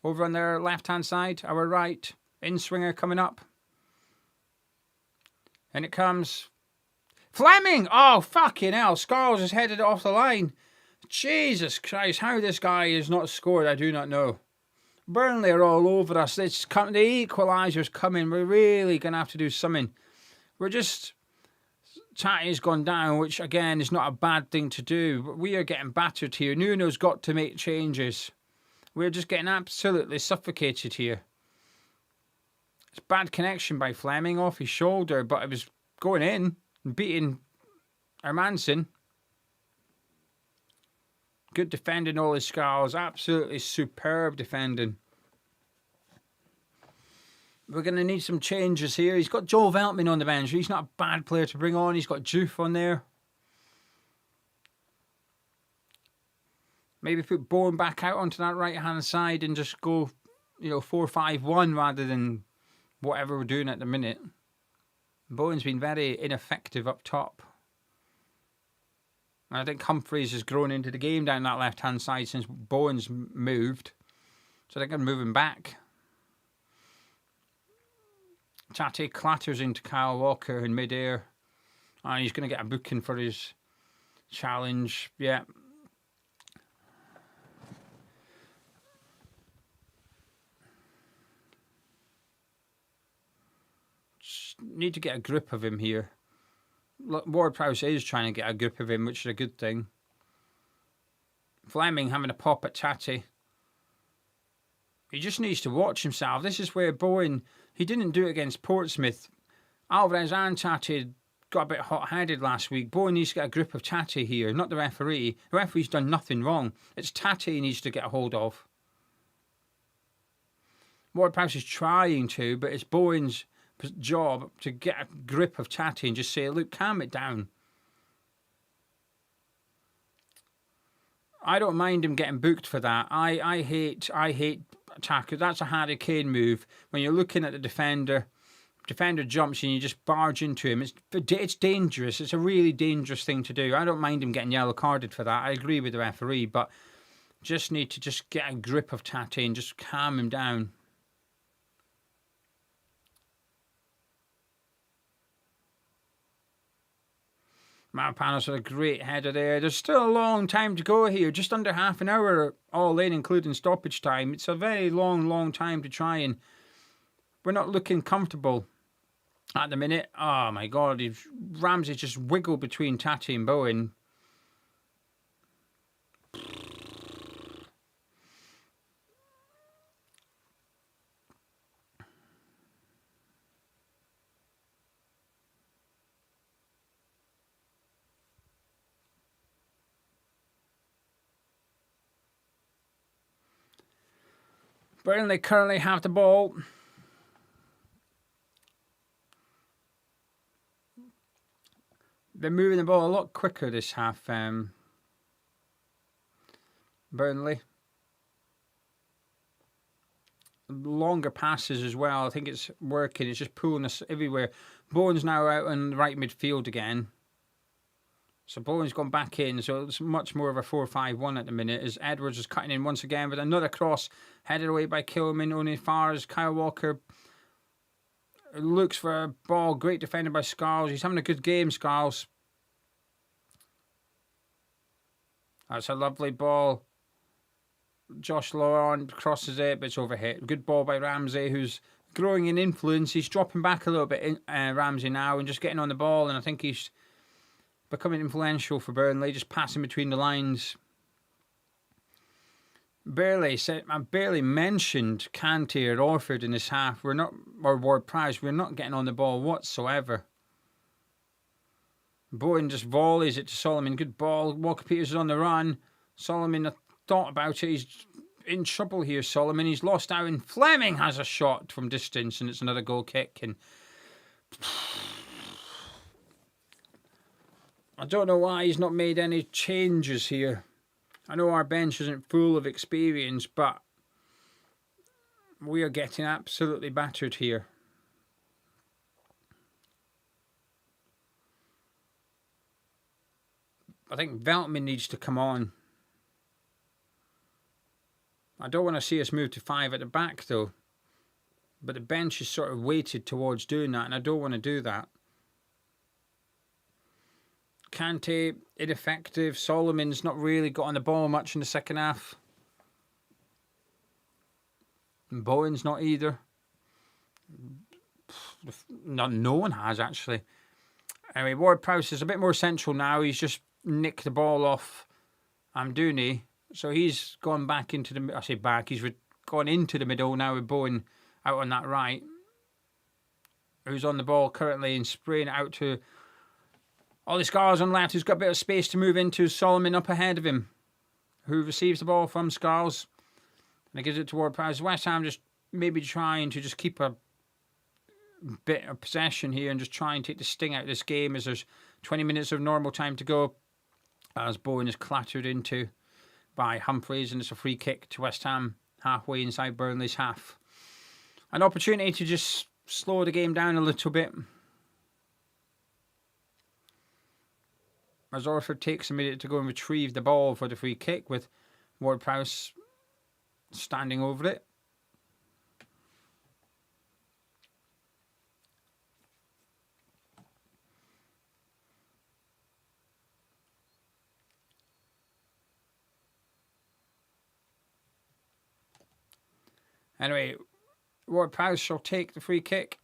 Over on their left-hand side, our right. In-swinger coming up. And it comes. Fleming! Oh, fucking hell. Scarles has headed it off the line. Jesus Christ, how this guy has not scored, I do not know. Burnley are all over us. The equaliser's coming. We're really going to have to do something. We're just... Tati's gone down, which, again, is not a bad thing to do. But we are getting battered here. Nuno's got to make changes. We're just getting absolutely suffocated here. It's bad connection by Fleming off his shoulder, but it was going in and beating Hermansen. Good defending, all his Scarles. Absolutely superb defending. We're going to need some changes here. He's got Joel Veltman on the bench. He's not a bad player to bring on. He's got Juve on there. Maybe put Bowen back out onto that right-hand side and just go, 4-5-1 rather than whatever we're doing at the minute. Bowen's been very ineffective up top. And I think Humphreys has grown into the game down that left-hand side since Bowen's moved. So they're going to move him back. Tati clatters into Kyle Walker in mid-air. And he's going to get a booking for his challenge. Yeah. Just need to get a grip of him here. Ward-Prowse is trying to get a grip of him, which is a good thing. Fleming having a pop at Tati. He just needs to watch himself. This is where Bowen, he didn't do it against Portsmouth. Alvarez and Tati got a bit hot-headed last week. Bowen needs to get a grip of Tati here, not the referee. The referee's done nothing wrong. It's Tati he needs to get a hold of. Ward-Prowse is trying to, but it's Bowen's job to get a grip of Tati and just say, look, calm it down. I don't mind him getting booked for that. I hate tackle. That's a Harry Kane move. When you're looking at the defender jumps and you just barge into him. It's dangerous. It's a really dangerous thing to do. I don't mind him getting yellow carded for that. I agree with the referee, but just need to just get a grip of Tati and just calm him down. Marapanos had a great header there. There's still a long time to go here. Just under half an hour all in, including stoppage time. It's a very long time to try, and we're not looking comfortable at the minute. Oh my God, Ramsey just wiggled between Tati and Bowen. Burnley currently have the ball. They're moving the ball a lot quicker this half. Burnley. Longer passes as well. I think it's working. It's just pulling us everywhere. Bowen's now out on the right midfield again. So Bowen's gone back in. So it's much more of a 4-5-1 at the minute as Edwards is cutting in once again with another cross headed away by Kilman. Only as far as Kyle Walker looks for a ball. Great defended by Scarles. He's having a good game, Scarles. That's a lovely ball. Josh Laurent crosses it, but it's overhit. Good ball by Ramsey, who's growing in influence. He's dropping back a little bit, Ramsey now, and just getting on the ball. And I think he's becoming influential for Burnley, just passing between the lines. I barely mentioned Kante or Orford in this half. We're not, or Ward-Prowse. We're not getting on the ball whatsoever. Bowen just volleys it to Solomon. Good ball. Walker-Peters is on the run. Solomon thought about it. He's in trouble here, Solomon. He's lost out, and Fleming has a shot from distance, and it's another goal kick. And I don't know why he's not made any changes here. I know our bench isn't full of experience, but we are getting absolutely battered here. I think Veltman needs to come on. I don't want to see us move to 5 at the back, though. But the bench is sort of weighted towards doing that, and I don't want to do that. Kante, ineffective. Solomon's not really got on the ball much in the second half. And Bowen's not either. No one has, actually. Anyway, Ward-Prowse is a bit more central now. He's just nicked the ball off Amdouni. So he's gone back into the... I say back. He's gone into the middle now with Bowen out on that right. Who's on the ball currently and spraying it out to... All the Scarles on left, who's got a bit of space to move into. Solomon up ahead of him, who receives the ball from Scarles. And he gives it to Ward-Prowse. West Ham just maybe trying to just keep a bit of possession here and just try and take the sting out of this game as there's 20 minutes of normal time to go. As Bowen is clattered into by Humphreys, and it's a free kick to West Ham halfway inside Burnley's half. An opportunity to just slow the game down a little bit. As Orford takes a minute to go and retrieve the ball for the free kick with Ward-Prowse standing over it. Anyway, Ward-Prowse shall take the free kick.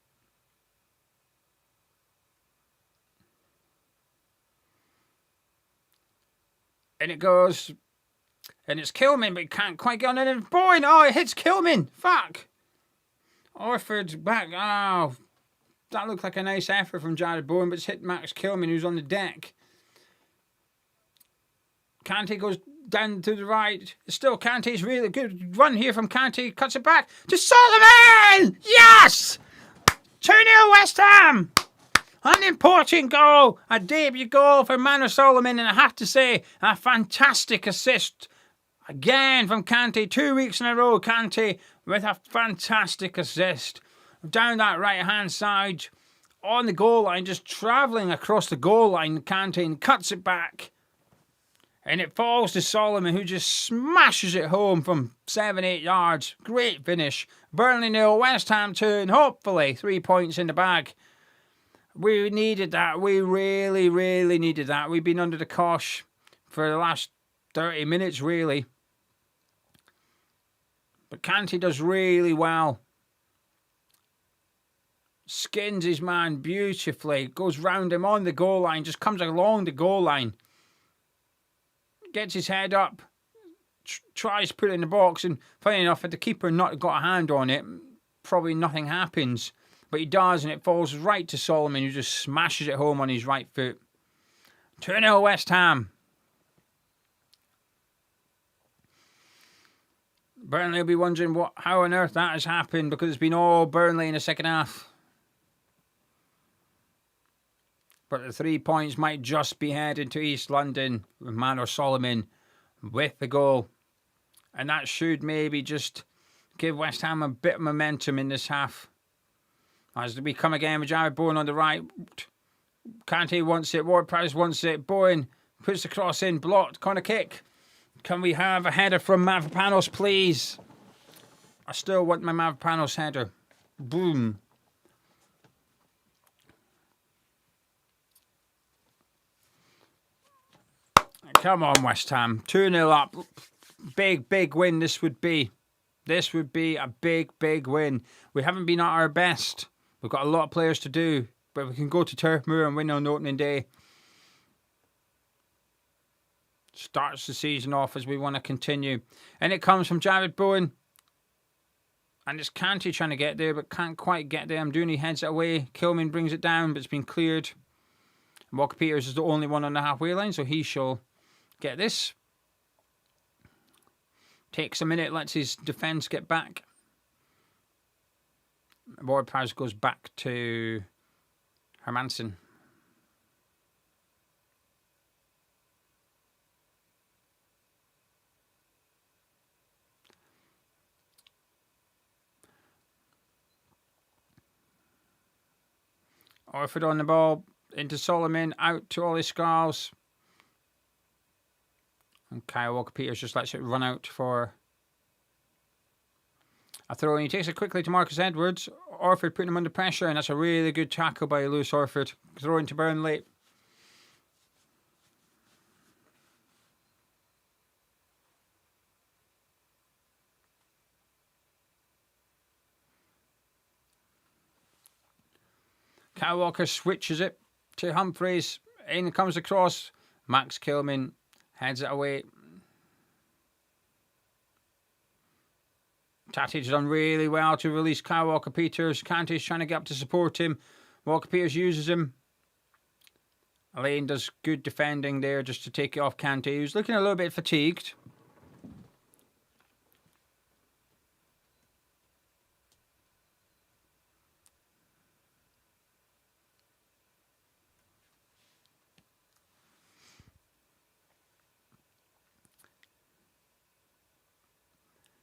And it goes, and it's Kilman, but he can't quite get on it. And Bowen, oh, it hits Kilman. Fuck. Orford back. Oh, that looked like a nice effort from Jared Bowen, but it's hit Max Kilman, who's on the deck. Kante goes down to the right. Still, Kante's really good run here from Kante. Cuts it back to Solomon. Yes! 2-0 West Ham. An important goal, a debut goal for Manu Solomon, and I have to say, a fantastic assist again from Kante. 2 weeks in a row, Kante with a fantastic assist. Down that right-hand side, on the goal line, just travelling across the goal line, Kante, and cuts it back. And it falls to Solomon, who just smashes it home from 7-8 yards. Great finish. Burnley 0, West Ham 2, and hopefully 3 points in the bag. We needed that. We really, really needed that. We've been under the cosh for the last 30 minutes, really. But Kante does really well. Skins his man beautifully. Goes round him on the goal line. Just comes along the goal line. Gets his head up. Tries to put it in the box. And funny enough, had the keeper not got a hand on it, probably nothing happens. But he does, and it falls right to Solomon, who just smashes it home on his right foot. 2-0 West Ham. Burnley will be wondering how on earth that has happened, because it's been all Burnley in the second half. But the 3 points might just be heading to East London with Manor Solomon with the goal. And that should maybe just give West Ham a bit of momentum in this half. As we come again with Jared Bowen on the right. Kante wants it. Ward-Prowse wants it. Bowen puts the cross in. Blocked. Corner kick. Can we have a header from Mavropanos, please? I still want my Mavropanos header. Boom. Come on, West Ham. 2-0 up. Big, big win this would be. This would be a big, big win. We haven't been at our best. We've got a lot of players to do. But we can go to Turf Moor and win on opening day. Starts the season off as we want to continue. And it comes from Jared Bowen. And it's Kante trying to get there, but can't quite get there. Amdouni heads it away. Kilman brings it down, but it's been cleared. Walker Peters is the only one on the halfway line, so he shall get this. Takes a minute, lets his defence get back. Ward-Prowse goes back to Hermansen. Orford on the ball, into Solomon, out to Ollie Scarles. And Kyle Walker-Peters just lets it run out for a throw. And he takes it quickly to Marcus Edwards. Orford putting him under pressure, and that's a really good tackle by Lewis Orford. Throw into Burnley. Kyle Walker switches it to Humphreys. In comes the cross. Max Kilman heads it away. Tatic done really well to release Kyle Walker-Peters. Kante's trying to get up to support him. Walker-Peters uses him. Elaine does good defending there just to take it off Kante. He was looking a little bit fatigued.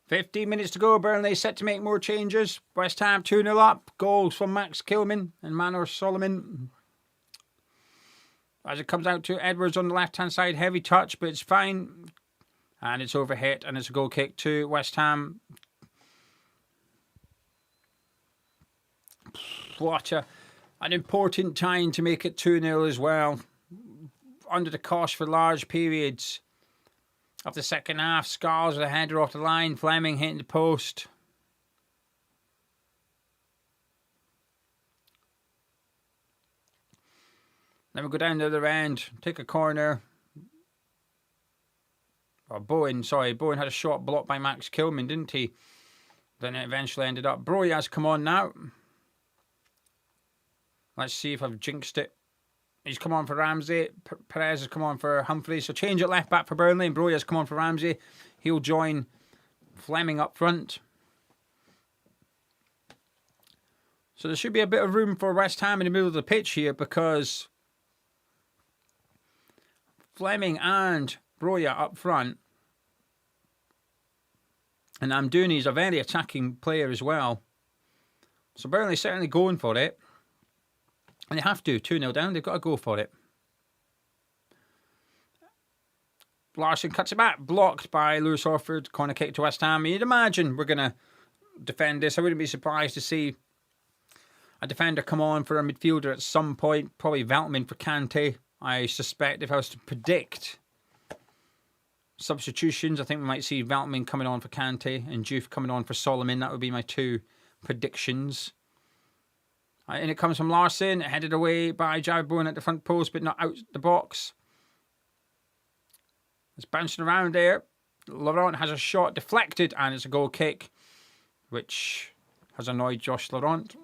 "15 minutes to go. Burnley set to make more changes. West Ham 2-0 up. Goals from Max Kilman and Manor Solomon. As it comes out to Edwards on the left-hand side. Heavy touch, but it's fine. And it's overhit, and it's a goal kick to West Ham. What an important time to make it 2-0 as well. Under the cosh for large periods of the second half. Scarles with a header off the line. Fleming hitting the post. Then we go down the other end. Take a corner. Oh, Bowen had a shot blocked by Max Kilman, didn't he? Then it eventually ended up. Broja's come on now. Let's see if I've jinxed it. He's come on for Ramsey. Perez has come on for Humphreys. So change at left back for Burnley. And Broja's come on for Ramsey. He'll join Fleming up front. So there should be a bit of room for West Ham in the middle of the pitch here, because Fleming and Broja up front. And Amdouni is a very attacking player as well. So Burnley's certainly going for it. And they have to. 2-0 down. They've got to go for it. Larson cuts it back. Blocked by Lewis Orford. Corner kick to West Ham. You'd imagine we're going to defend this. I wouldn't be surprised to see a defender come on for a midfielder at some point. Probably Veltman for Kante. I suspect if I was to predict substitutions, I think we might see Veltman coming on for Kante and Juve coming on for Solomon. That would be my two predictions. And it comes from Larson, headed away by Jared Bowen at the front post, but not out the box. It's bouncing around there. Laurent has a shot deflected, and it's a goal kick, which has annoyed Josh Laurent.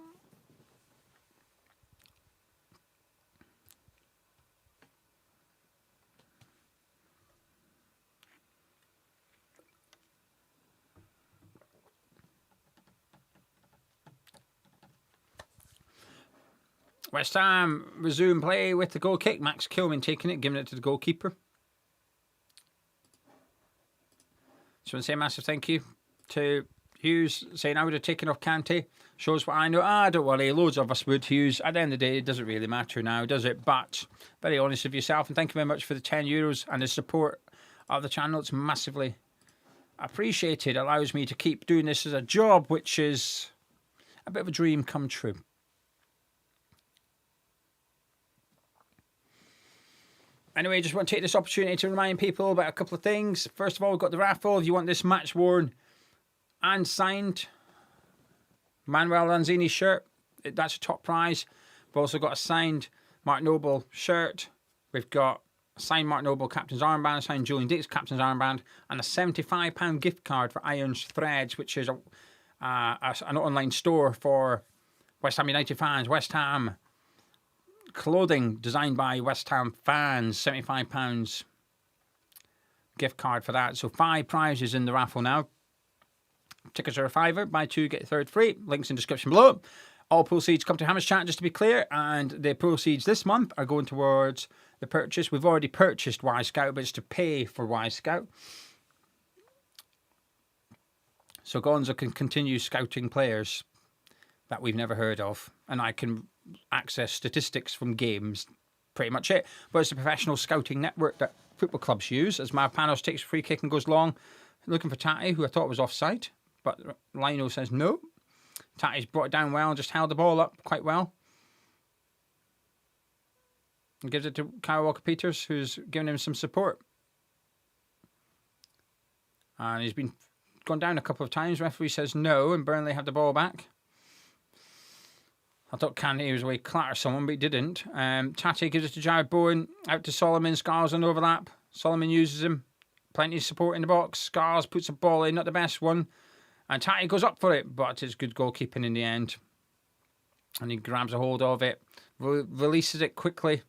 West Ham resume play with the goal kick. Max Kilman taking it, giving it to the goalkeeper. Just want to say a massive thank you to Hughes, saying I would have taken off Kante. Shows what I know. Don't worry, loads of us would, Hughes. At the end of the day, it doesn't really matter now, does it? But very honest with yourself, and thank you very much for the €10 and the support of the channel. It's massively appreciated. It allows me to keep doing this as a job, which is a bit of a dream come true. Anyway, just want to take this opportunity to remind people about a couple of things. First of all, we've got the raffle. If you want this match-worn and signed Manuel Lanzini shirt, that's a top prize. We've also got a signed Mark Noble shirt. We've got a signed Mark Noble captain's armband, a signed Julian Dix captain's armband, and a £75 gift card for Iron's Threads, which is an online store for West Ham United fans. West Ham clothing designed by West Ham fans, £75 gift card for that. So 5 prizes in the raffle now. Tickets are a £5. Buy 2, get 3rd free. Links in description below. All proceeds come to Hammers Chat, just to be clear, and the proceeds this month are going towards the purchase. We've already purchased Y Scout, but it's to pay for Y Scout. So Gonzo can continue scouting players that we've never heard of, and I can access statistics from games. Pretty much it. But it's a professional scouting network that football clubs use. As Mavpanos takes a free kick and goes long, looking for Tati, who I thought was offside, but Lino says no. Tati's brought it down well and just held the ball up quite well. And gives it to Kyle Walker-Peters, who's giving him some support. And he's been gone down a couple of times. Referee says no, and Burnley have the ball back. I thought Kante was away clatter someone, but he didn't. Tati gives it to Jared Bowen. Out to Solomon. Scars on overlap. Solomon uses him. Plenty of support in the box. Scars puts a ball in. Not the best one. And Tati goes up for it, but it's good goalkeeping in the end. And he grabs a hold of it. Releases it quickly.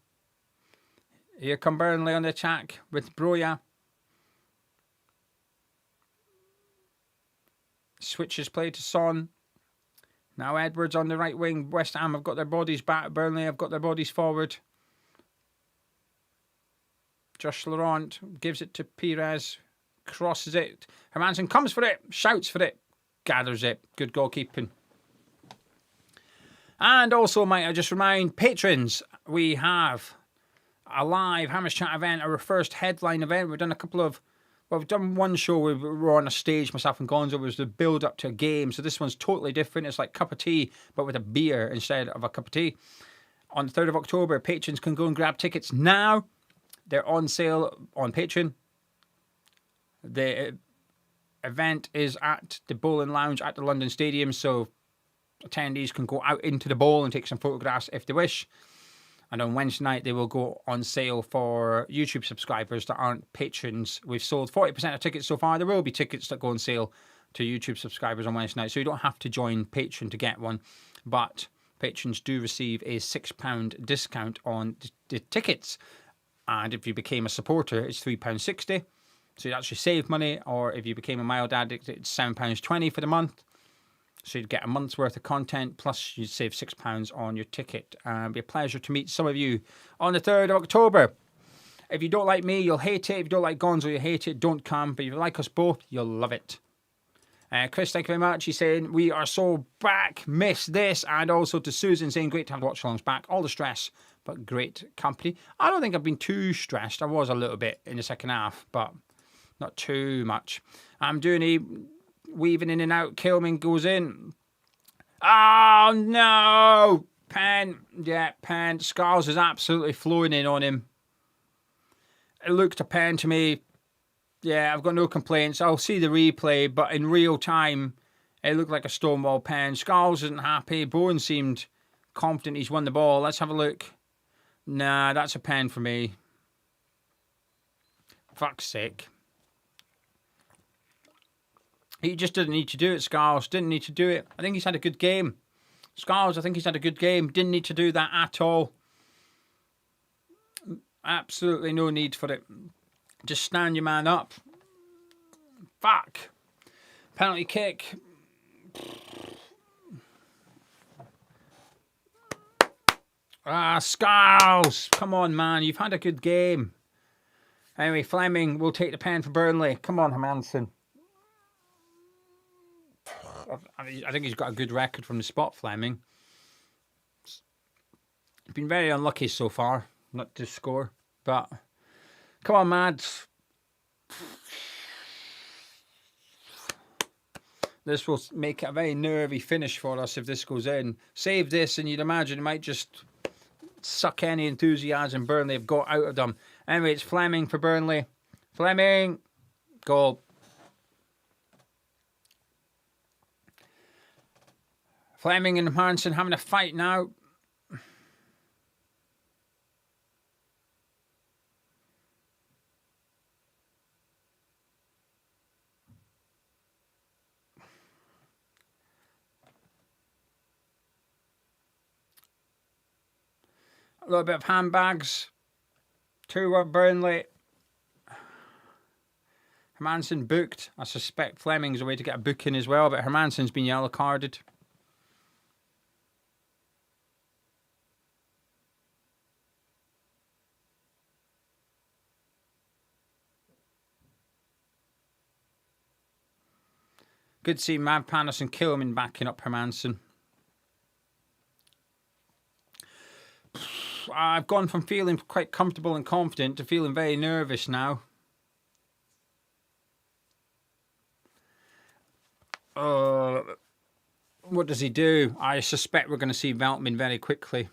Here come Burnley on the attack with Broya. Switches play to Son. Now Edwards on the right wing. West Ham have got their bodies back. Burnley have got their bodies forward. Josh Laurent gives it to Perez. Crosses it. Hermansen comes for it. Shouts for it. Gathers it. Good goalkeeping. And also, might I just remind patrons, we have a live Hammers Chat event, our first headline event. We've done a couple of, well, we've done one show where we were on a stage, myself and Gonzo. It was the build up to a game. So this one's totally different. It's like cup of tea, but with a beer instead of a cup of tea. On the 3rd of October, patrons can go and grab tickets now. They're on sale on Patreon. The event is at the Bowling Lounge at the London Stadium, so attendees can go out into the bowl and take some photographs if they wish. And on Wednesday night, they will go on sale for YouTube subscribers that aren't patrons. We've sold 40% of tickets so far. There will be tickets that go on sale to YouTube subscribers on Wednesday night, so you don't have to join Patreon to get one. But patrons do receive a £6 discount on the tickets. And if you became a supporter, it's £3.60. So you'd actually save money. Or if you became a mild addict, it's £7.20 for the month. So you'd get a month's worth of content, plus you'd save £6 on your ticket. It'd be a pleasure to meet some of you on the 3rd of October. If you don't like me, you'll hate it. If you don't like Gonzo, you'll hate it. Don't come. But if you like us both, you'll love it. Chris, thank you very much. He's saying, we are so back. Miss this. And also to Susan saying, great to have the watch-alongs back. All the stress, but great company. I don't think I've been too stressed. I was a little bit in the second half, but not too much. I'm doing a weaving in and out. Kilman goes in. Oh, no. Pen. Yeah, pen. Scars is absolutely flowing in on him. It looked a pen to me. Yeah, I've got no complaints. I'll see the replay, but in real time, it looked like a stonewall pen. Scars isn't happy. Bowen seemed confident he's won the ball. Let's have a look. Nah, that's a pen for me. Fuck's sake. He just didn't need to do it, Scars. Didn't need to do it. I think he's had a good game. Scars, I think he's had a good game. Didn't need to do that at all. Absolutely no need for it. Just stand your man up. Fuck. Penalty kick. Scarles! Come on, man. You've had a good game. Anyway, Fleming will take the pen for Burnley. Come on, Hermansen. I think he's got a good record from the spot, Fleming. He's been very unlucky so far not to score. But, come on, Mads. This will make it a very nervy finish for us if this goes in. Save this and you'd imagine it might just suck any enthusiasm Burnley have got out of them. Anyway, it's Fleming for Burnley. Fleming! Goal. Fleming and Hansen having a fight now. A little bit of handbags. 2-1 Burnley. Hermansen booked. I suspect Fleming's a way to get a booking as well, but Hermansen's been yellow carded. Good to see Mavpanos and Kilman backing up Hermansen. I've gone from feeling quite comfortable and confident to feeling very nervous now. What does he do? I suspect we're going to see Veltman very quickly.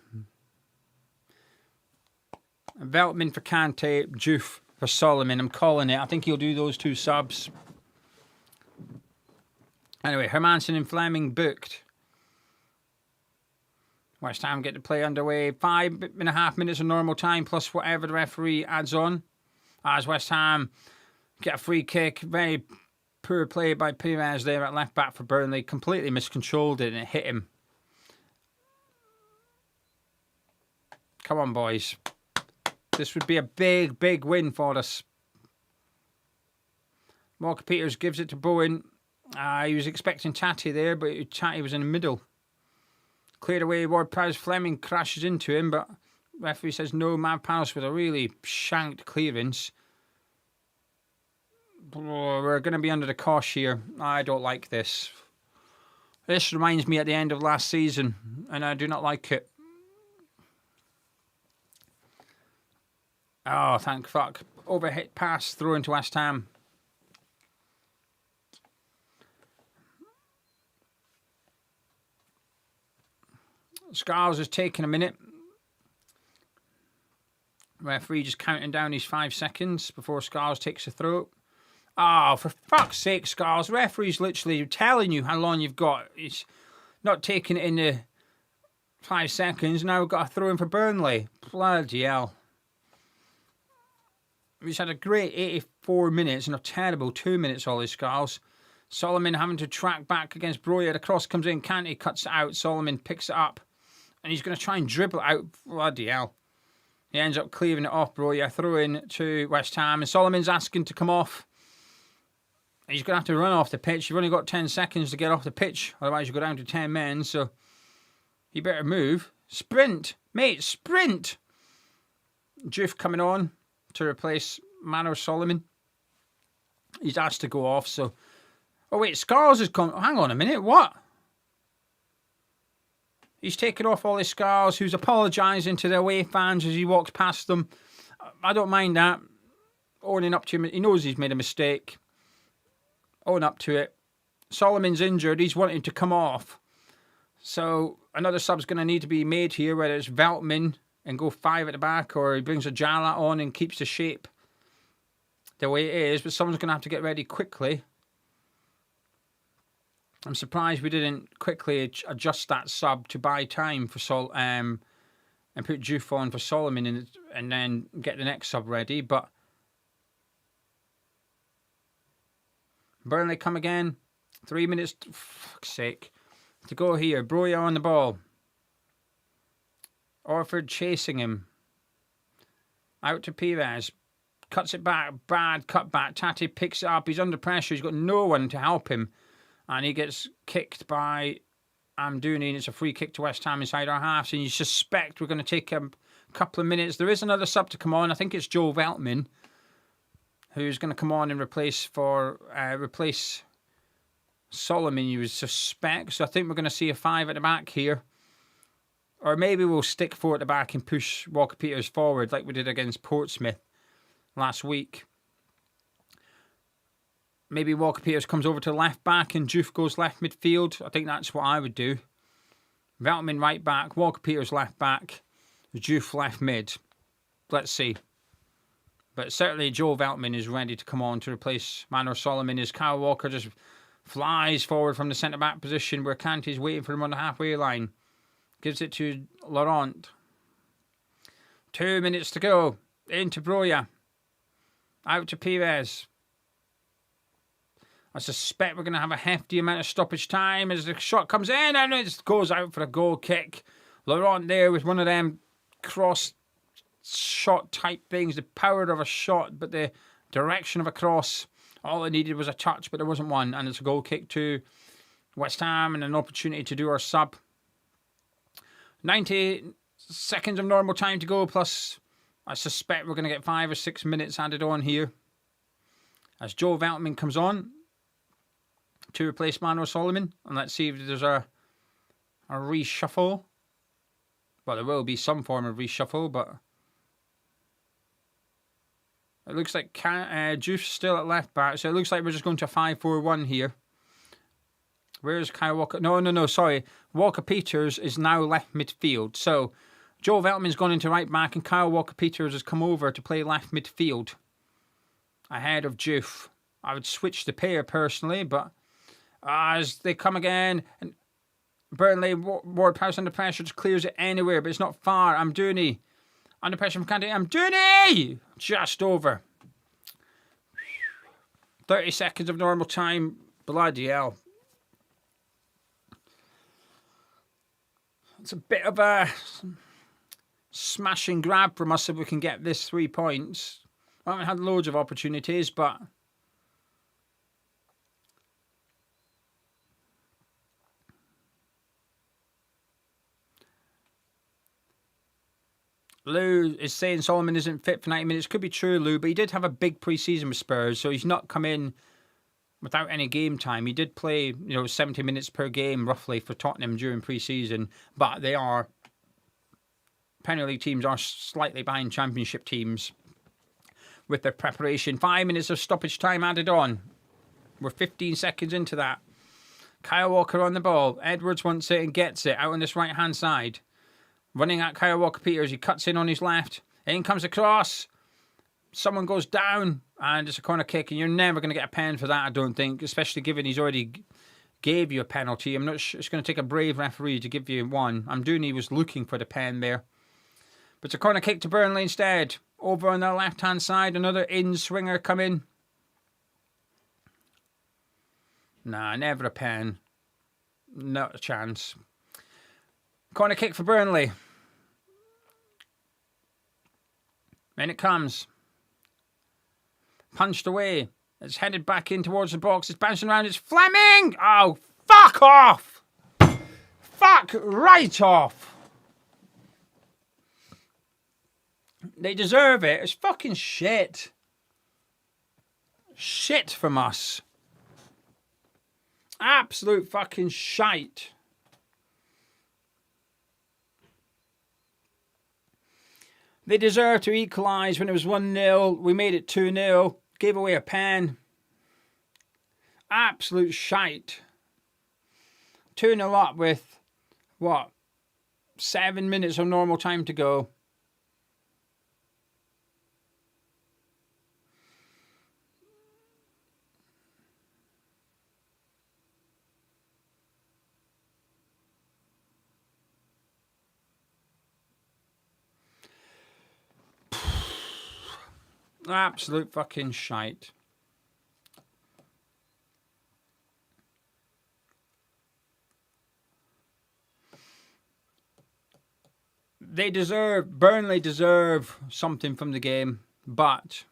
Veltman for Kante, Juf for Solomon. I'm calling it. I think he'll do those 2 subs. Anyway, Hermansen and Fleming booked. West Ham get to play underway. 5.5 minutes of normal time plus whatever the referee adds on. As West Ham get a free kick. Very poor play by Pires there at left back for Burnley. Completely miscontrolled it and it hit him. Come on, boys. This would be a big, big win for us. Walker Peters gives it to Bowen. He was expecting Tati there, but Tati was in the middle. Cleared away, Ward-Prowse. Fleming crashes into him, but referee says no. Mavpanos with a really shanked clearance. We're going to be under the cosh here. I don't like this. This reminds me at the end of last season, and I do not like it. Oh, thank fuck. Overhit pass, throw into West Ham. Scarles is taking a minute. Referee just counting down his 5 seconds before Scarles takes a throw. Oh, for fuck's sake, Scarles. Referee's literally telling you how long you've got. He's not taking it in the 5 seconds. Now we've got to throw in for Burnley. Bloody hell. He's had a great 84 minutes and a terrible 2 minutes, all his Scarles. Solomon having to track back against Broya. The cross comes in. Kante cuts it out. Solomon picks it up. And he's going to try and dribble it out. Bloody hell. He ends up clearing it off, Broya. Throw in to West Ham. And Solomon's asking to come off. He's going to have to run off the pitch. You've only got 10 seconds to get off the pitch. Otherwise, you go down to 10 men. So, you better move. Sprint. Mate, sprint. Juf coming on to replace Manor Solomon. He's asked to go off. So, oh, wait. Scarles has come. Hang on a minute. What? He's taken off all his scars, who's apologising to the away fans as he walks past them. I don't mind that. Owning up to him. He knows he's made a mistake. Own up to it. Solomon's injured. He's wanting to come off. So another sub's going to need to be made here, whether it's Veltman and go 5 at the back, or he brings a Jala on and keeps the shape the way it is. But someone's going to have to get ready quickly. I'm surprised we didn't quickly adjust that sub to buy time for and put Juf on for Solomon and then get the next sub ready. But Burnley come again. 3 minutes, for fuck's sake, to go here. Broya on the ball. Orford chasing him. Out to Pires. Cuts it back. Bad cut back. Tati picks it up. He's under pressure. He's got no one to help him. And he gets kicked by Amdouni, and it's a free kick to West Ham inside our halves, and you suspect we're going to take a couple of minutes. There is another sub to come on. I think it's Joe Veltman, who's going to come on and replace Solomon, you would suspect. So I think we're going to see a 5 at the back here. Or maybe we'll stick 4 at the back and push Walker-Peters forward like we did against Portsmouth last week. Maybe Walker-Peters comes over to left back and Juve goes left midfield. I think that's what I would do. Veltman right back, Walker-Peters left back, Juve left mid. Let's see. But certainly Joe Veltman is ready to come on to replace Manor Solomon as Kyle Walker just flies forward from the centre-back position where Kante's waiting for him on the halfway line. Gives it to Laurent. 2 minutes to go. Into Broya. Out to Pires. I suspect we're going to have a hefty amount of stoppage time as the shot comes in and it goes out for a goal kick. Laurent there with one of them cross shot type things. The power of a shot, but the direction of a cross. All it needed was a touch, but there wasn't one. And it's a goal kick to West Ham and an opportunity to do our sub. 90 seconds of normal time to go, plus I suspect we're going to get 5 or 6 minutes added on here. As Joe Veltman comes on to replace Manor Solomon. And let's see if there's a reshuffle. Well, there will be some form of reshuffle, but it looks like Juice still at left back. So it looks like we're just going to 5-4-1 here. Where's Kyle Walker? No, sorry. Walker-Peters is now left midfield. So Joe Veltman's gone into right back and Kyle Walker-Peters has come over to play left midfield ahead of Juve. I would switch the pair personally, but as they come again, and Burnley, Ward-Prowse under pressure, just clears it anywhere, but it's not far. Amdouni under pressure from Kante. Amdouni! Just over. 30 seconds of normal time. Bloody hell. It's a bit of a smash and grab from us if we can get this 3 points. We haven't had loads of opportunities, but Lou is saying Solomon isn't fit for 90 minutes. Could be true, Lou, but he did have a big pre-season with Spurs, so he's not come in without any game time. He did play, 70 minutes per game roughly for Tottenham during pre-season, but they are, Premier League teams are slightly behind Championship teams with their preparation. 5 minutes of stoppage time added on. We're 15 seconds into that. Kyle Walker on the ball. Edwards wants it and gets it out on this right-hand side. Running at Kyle Walker-Peters. He cuts in on his left. In comes the cross. Someone goes down and it's a corner kick, and you're never going to get a pen for that, I don't think, especially given he's already gave you a penalty. I'm not sure it's going to take a brave referee to give you one. Amdouni was looking for the pen there. But it's a corner kick to Burnley instead. Over on the left-hand side, another in-swinger coming. Nah, never a pen. Not a chance. Corner kick for Burnley. And it comes. Punched away. It's headed back in towards the box. It's bouncing around. It's Fleming! Oh, fuck off! Fuck right off! They deserve it. It's fucking shit. Shit from us. Absolute fucking shite. They deserve to equalise when it was 1-0. We made it 2-0. Gave away a pen. Absolute shite. 2-0 up with, 7 minutes of normal time to go. Absolute fucking shite. Burnley deserve something from the game, but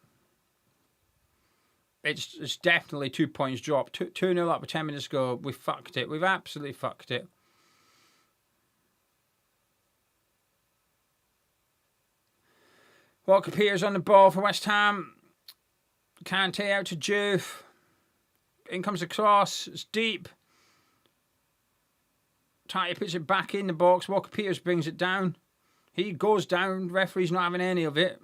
it's definitely 2 points dropped. 2-0 up with 10 minutes ago. We fucked it. We've absolutely fucked it. Walker Peters on the ball for West Ham. Kante out to Juve. In comes the cross. It's deep. Tati puts it back in the box. Walker Peters brings it down. He goes down. Referee's not having any of it.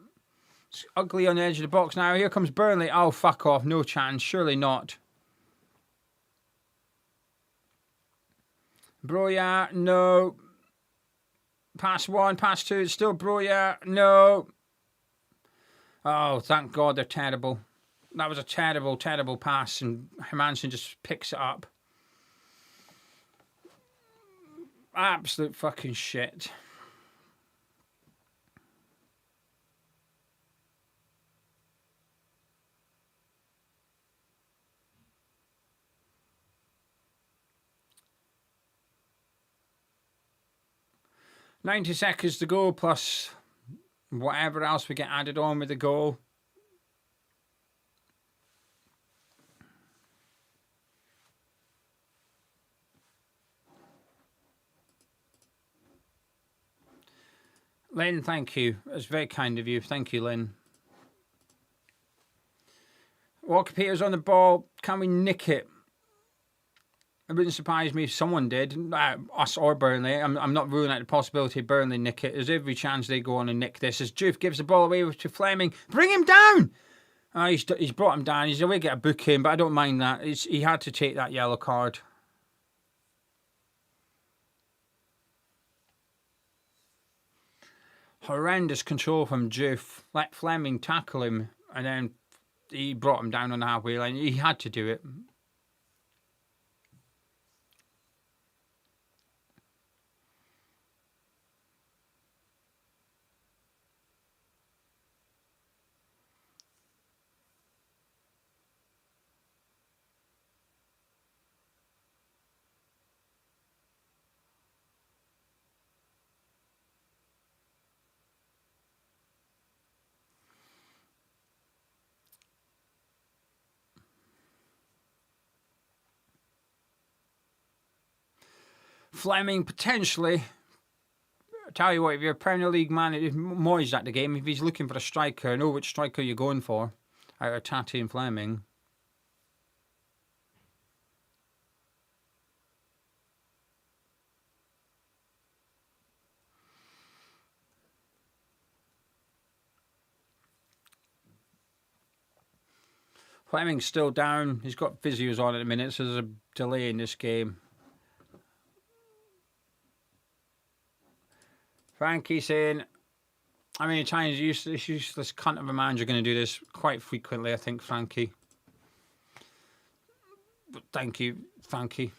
It's ugly on the edge of the box now. Here comes Burnley. Oh, fuck off. No chance. Surely not. Broya. No. Pass 1. Pass 2. It's still Broya. No. Oh, thank God they're terrible. That was a terrible, terrible pass, and Hermansen just picks it up. Absolute fucking shit. "90 seconds to go, plus whatever else we get added on with the goal." Lynn, thank you. That's very kind of you. Thank you, Lynn. Walker Peters on the ball. Can we nick it? It wouldn't surprise me if someone did, us or Burnley. I'm not ruling out the possibility of Burnley nick it. There's every chance they go on and nick this. As Juve gives the ball away to Fleming. Bring him down! He's brought him down. He's away get a booking, but I don't mind that. He had to take that yellow card. Horrendous control from Juve. Let Fleming tackle him, and then he brought him down on the halfway line. He had to do it. Fleming potentially. I tell you what, if you're a Premier League man, if Moyes at the game, if he's looking for a striker, I know which striker you're going for out of Tati and Fleming. Fleming's still down. He's got physios on at the minute, so there's a delay in this game. Frankie saying, how many times this useless cunt of a manager going to do this? Quite frequently, I think, Frankie. But thank you, Frankie.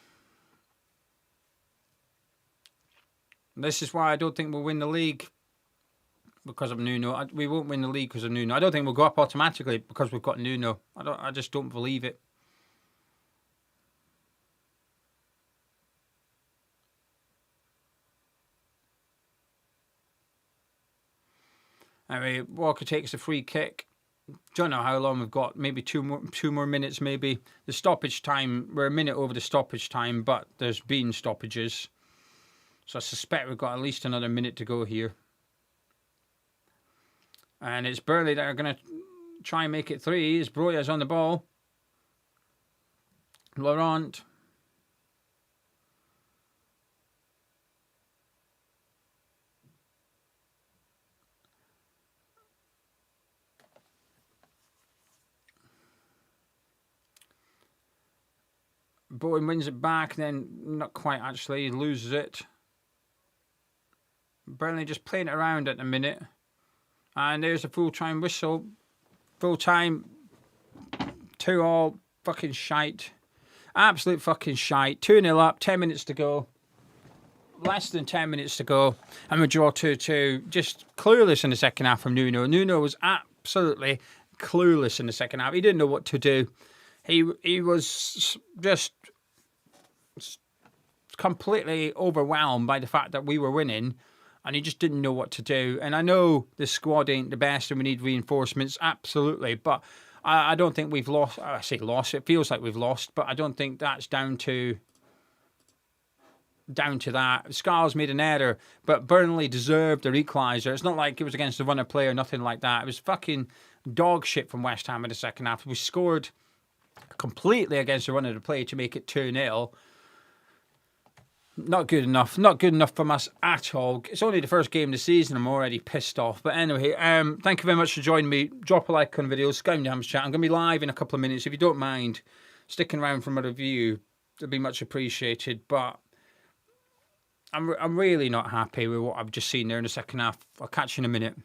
This is why I don't think we'll win the league because of Nuno. We won't win the league because of Nuno. I don't think we'll go up automatically because we've got Nuno. I just don't believe it. Anyway, Walker takes a free kick. Don't know how long we've got. Maybe two more minutes. Maybe the stoppage time. We're a minute over the stoppage time, but there's been stoppages, so I suspect we've got at least another minute to go here. And it's Burnley that are going to try and make it 3. As Broya's on the ball. Laurent. Bowen wins it back, then not quite actually, he loses it. Burnley just playing it around at the minute. And there's a full-time whistle. Full-time. 2-2. Fucking shite. Absolute fucking shite. 2-0 up, 10 minutes to go. Less than 10 minutes to go. And we draw 2-2. Just clueless in the second half from Nuno. Nuno was absolutely clueless in the second half. He didn't know what to do. He was just completely overwhelmed by the fact that we were winning, and he just didn't know what to do. And I know the squad ain't the best and we need reinforcements, absolutely, but I don't think we've lost. I say lost, it feels like we've lost, but I don't think that's down to down to that. Scarlett made an error, but Burnley deserved a equaliser. It's not like it was against the runner play or nothing like that. It was fucking dog shit from West Ham in the second half. We scored completely against the run of the play to make it 2-0. Not good enough. Not good enough from us at all. It's only the first game of the season. I'm already pissed off. But anyway, thank you very much for joining me. Drop a like on the video. Sky Hams chat. I'm going to be live in a couple of minutes. If you don't mind sticking around for my review, it'd be much appreciated. But I'm really not happy with what I've just seen there in the second half. I'll catch you in a minute.